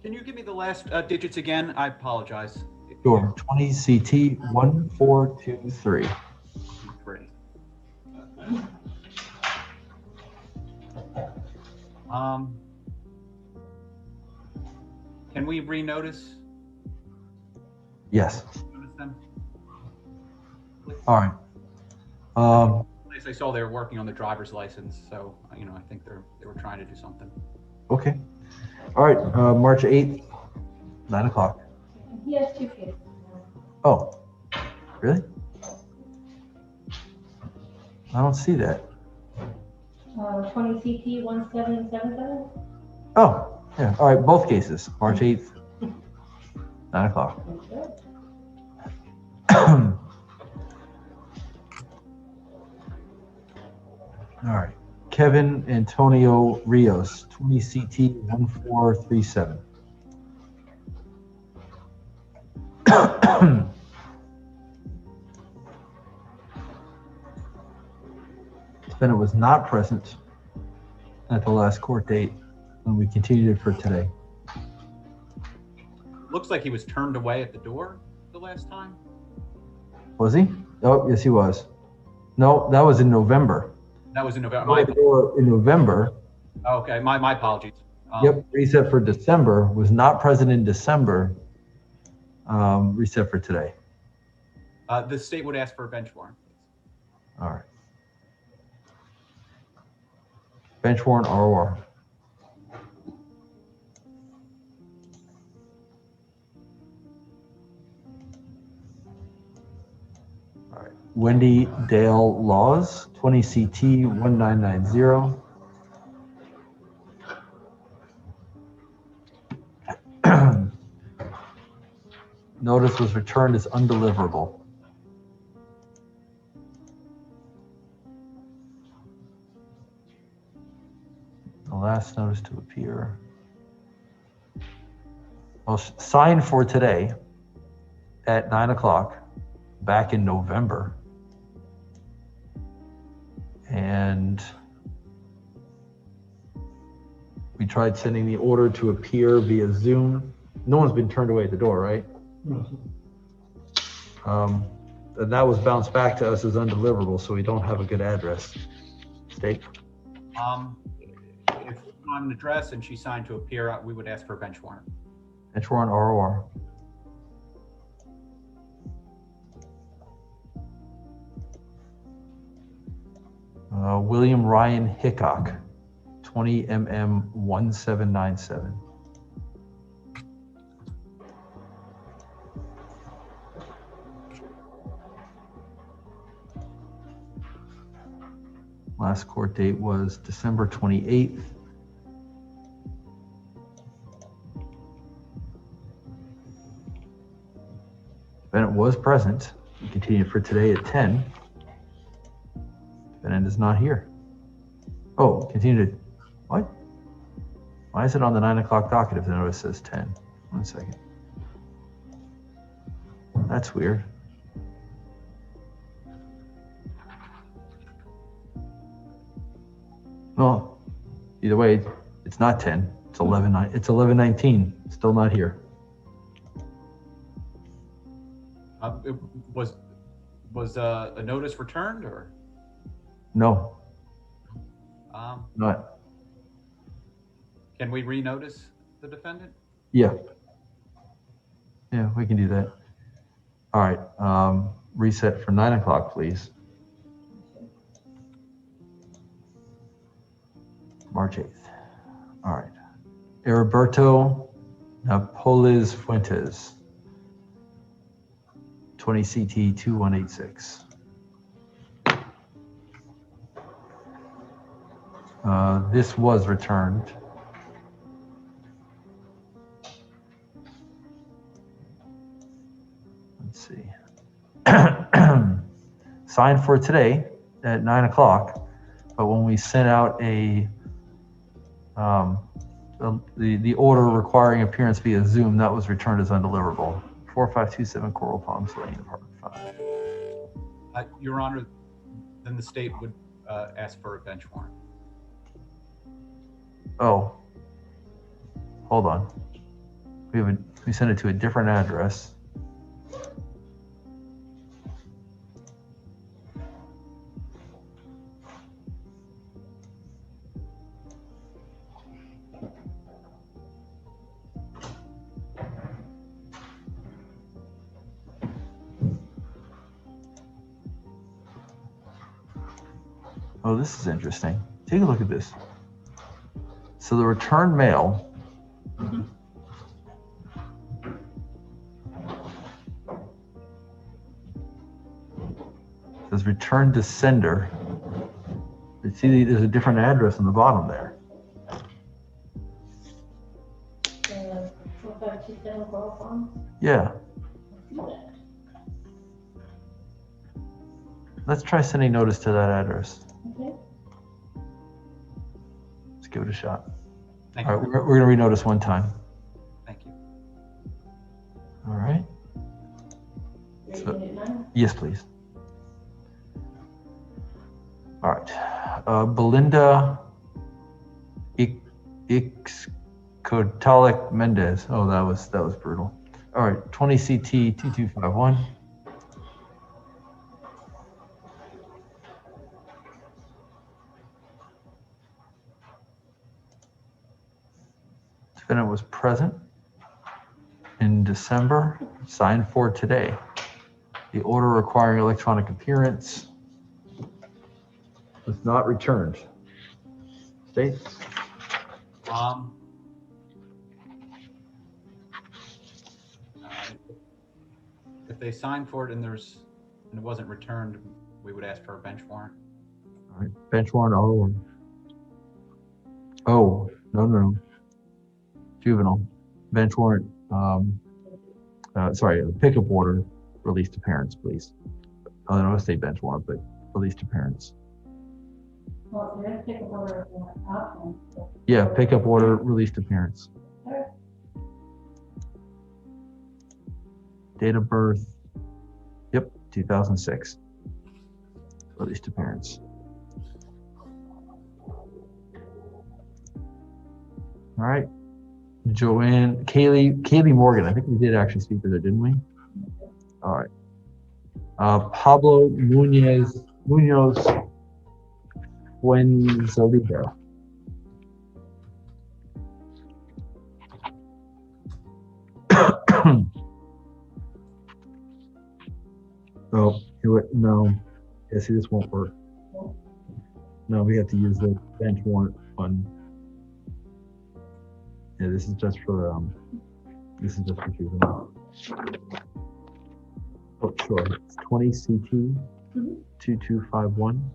Can you give me the last digits again? I apologize.
Sure. 20 CT 1423.
Great. Can we renotice?
Yes.
Notice them?
All right.
At least I saw they were working on the driver's license, so I think they were trying to do something.
Okay. All right. March 8th, 9 o'clock.
He has 2 cases.
Oh, really? I don't see that.
20 CT 1777.
Oh, yeah. All right. Both cases. March 8th, 9 o'clock. All right. Kevin Antonio Rios, 20 CT 1437. Defendant was not present at the last court date, and we continued it for today.
Looks like he was turned away at the door the last time.
Was he? Oh, yes, he was. No, that was in November.
That was in November.
In November.
Okay, my apologies.
Yep, reset for December, was not present in December, reset for today.
The state would ask for a bench warrant.
All right. Bench warrant ROR. All right. Wendy Dale Laws, 20 CT 1990. Notice was returned as undeliverable. The last notice to appear. Well, signed for today at 9 o'clock back in November. And we tried sending the order to appear via Zoom. No one's been turned away at the door, right? And that was bounced back to us as undeliverable, so we don't have a good address. State?
If on an address and she signed to appear, we would ask for a bench warrant.
Bench warrant ROR. William Ryan Hickok, 20 MM 1797. Last court date was December 28th. Defendant was present. We continue for today at 10. Defendant is not here. Oh, continue to, what? Why is it on the 9 o'clock docket if the notice says 10? 1 second. That's weird. Well, either way, it's not 10. It's 11. It's 11:19. Still not here.
Was a notice returned or?
No. Not.
Can we renotice the defendant?
Yeah. Yeah, we can do that. All right. Reset for 9 o'clock, please. March 8th. All right. Heriberto Napoles Fuentes, 20 CT 2186. This was returned. Let's see. Signed for today at 9 o'clock, but when we sent out the order requiring appearance via Zoom, that was returned as undeliverable. 4527 Coral Palms Lane, Apartment 5.
Your Honor, then the state would ask for a bench warrant.
Oh, hold on. We sent it to a different address. Oh, this is interesting. Take a look at this. So the return mail says return to sender. You see there's a different address on the bottom there.
4527 Coral Palms?
Yeah. Let's try sending notice to that address.
Okay.
Let's give it a shot.
Thank
All
you.
right, we're going to renotice one time.
Thank you.
All right.
Ready at 9?
Yes, please. All right. Belinda Ixcotalic Mendez. Oh, that was brutal. All right, 20 CT 2251. Defendant was present in December, signed for today. The order requiring electronic appearance was not returned. State?
If they signed for it and it wasn't returned, we would ask for a bench warrant.
All right, bench warrant. Oh, no. Juvenile. Bench warrant, sorry, pickup order, release to parents, please. I don't want to say bench warrant, but release to parents.
Well, there's pickup order option.
Yeah, pickup order, release to parents. Date of birth, yep, 2006. Release to parents. All right. Kaylee Morgan. I think we did actually speak with her, didn't we? All right. Pablo Munoz Fuenzalida. Oh, no. Yeah, see, this won't work. No, we have to use the bench warrant one. Yeah, this is just for juvenile. Oh, sure. It's 20 CT 2251.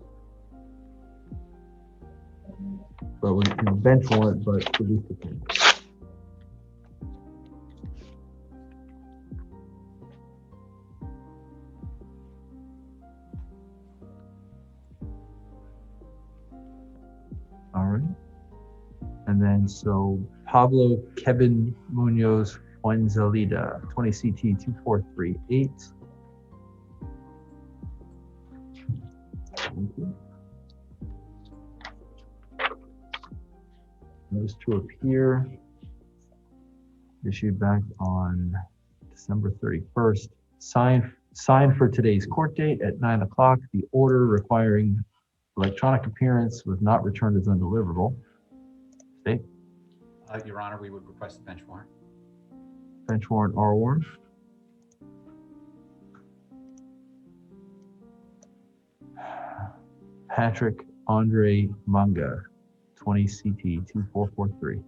But we bench warrant, but reduce the payment. All right. And then so Pablo Kevin Munoz Fuenzalida, 20 CT 2438. Thank you. Those two appear. Issued back on December 31st. Signed for today's court date at 9 o'clock. The order requiring electronic appearance was not returned as undeliverable. State.
Your Honor, we would request the bench warrant.
Bench warrant R warrant. Patrick Andre Manga, 20 CT 2443.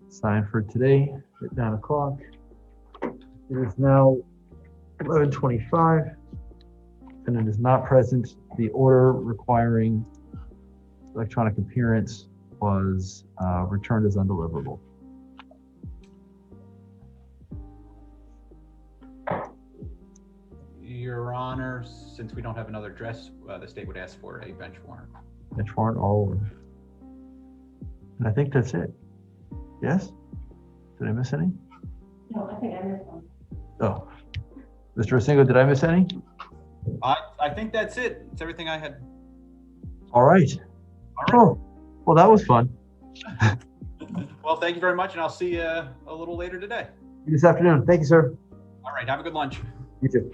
Signed for today at 9 o'clock. It is now 11:25. Defendant is not present. The order requiring electronic appearance was returned as undeliverable.
Your Honor, since we don't have another address, the state would ask for a bench warrant.
Bench warrant all. And I think that's it. Yes? Did I miss any?
No, I think I missed one.
Oh, Mr. Rosingo, did I miss any?
I think that's it. It's everything I had.
All right. Oh, well, that was fun.
Well, thank you very much, and I'll see you a little later today.
This afternoon. Thank you, sir.
All right, have a good lunch.
You too.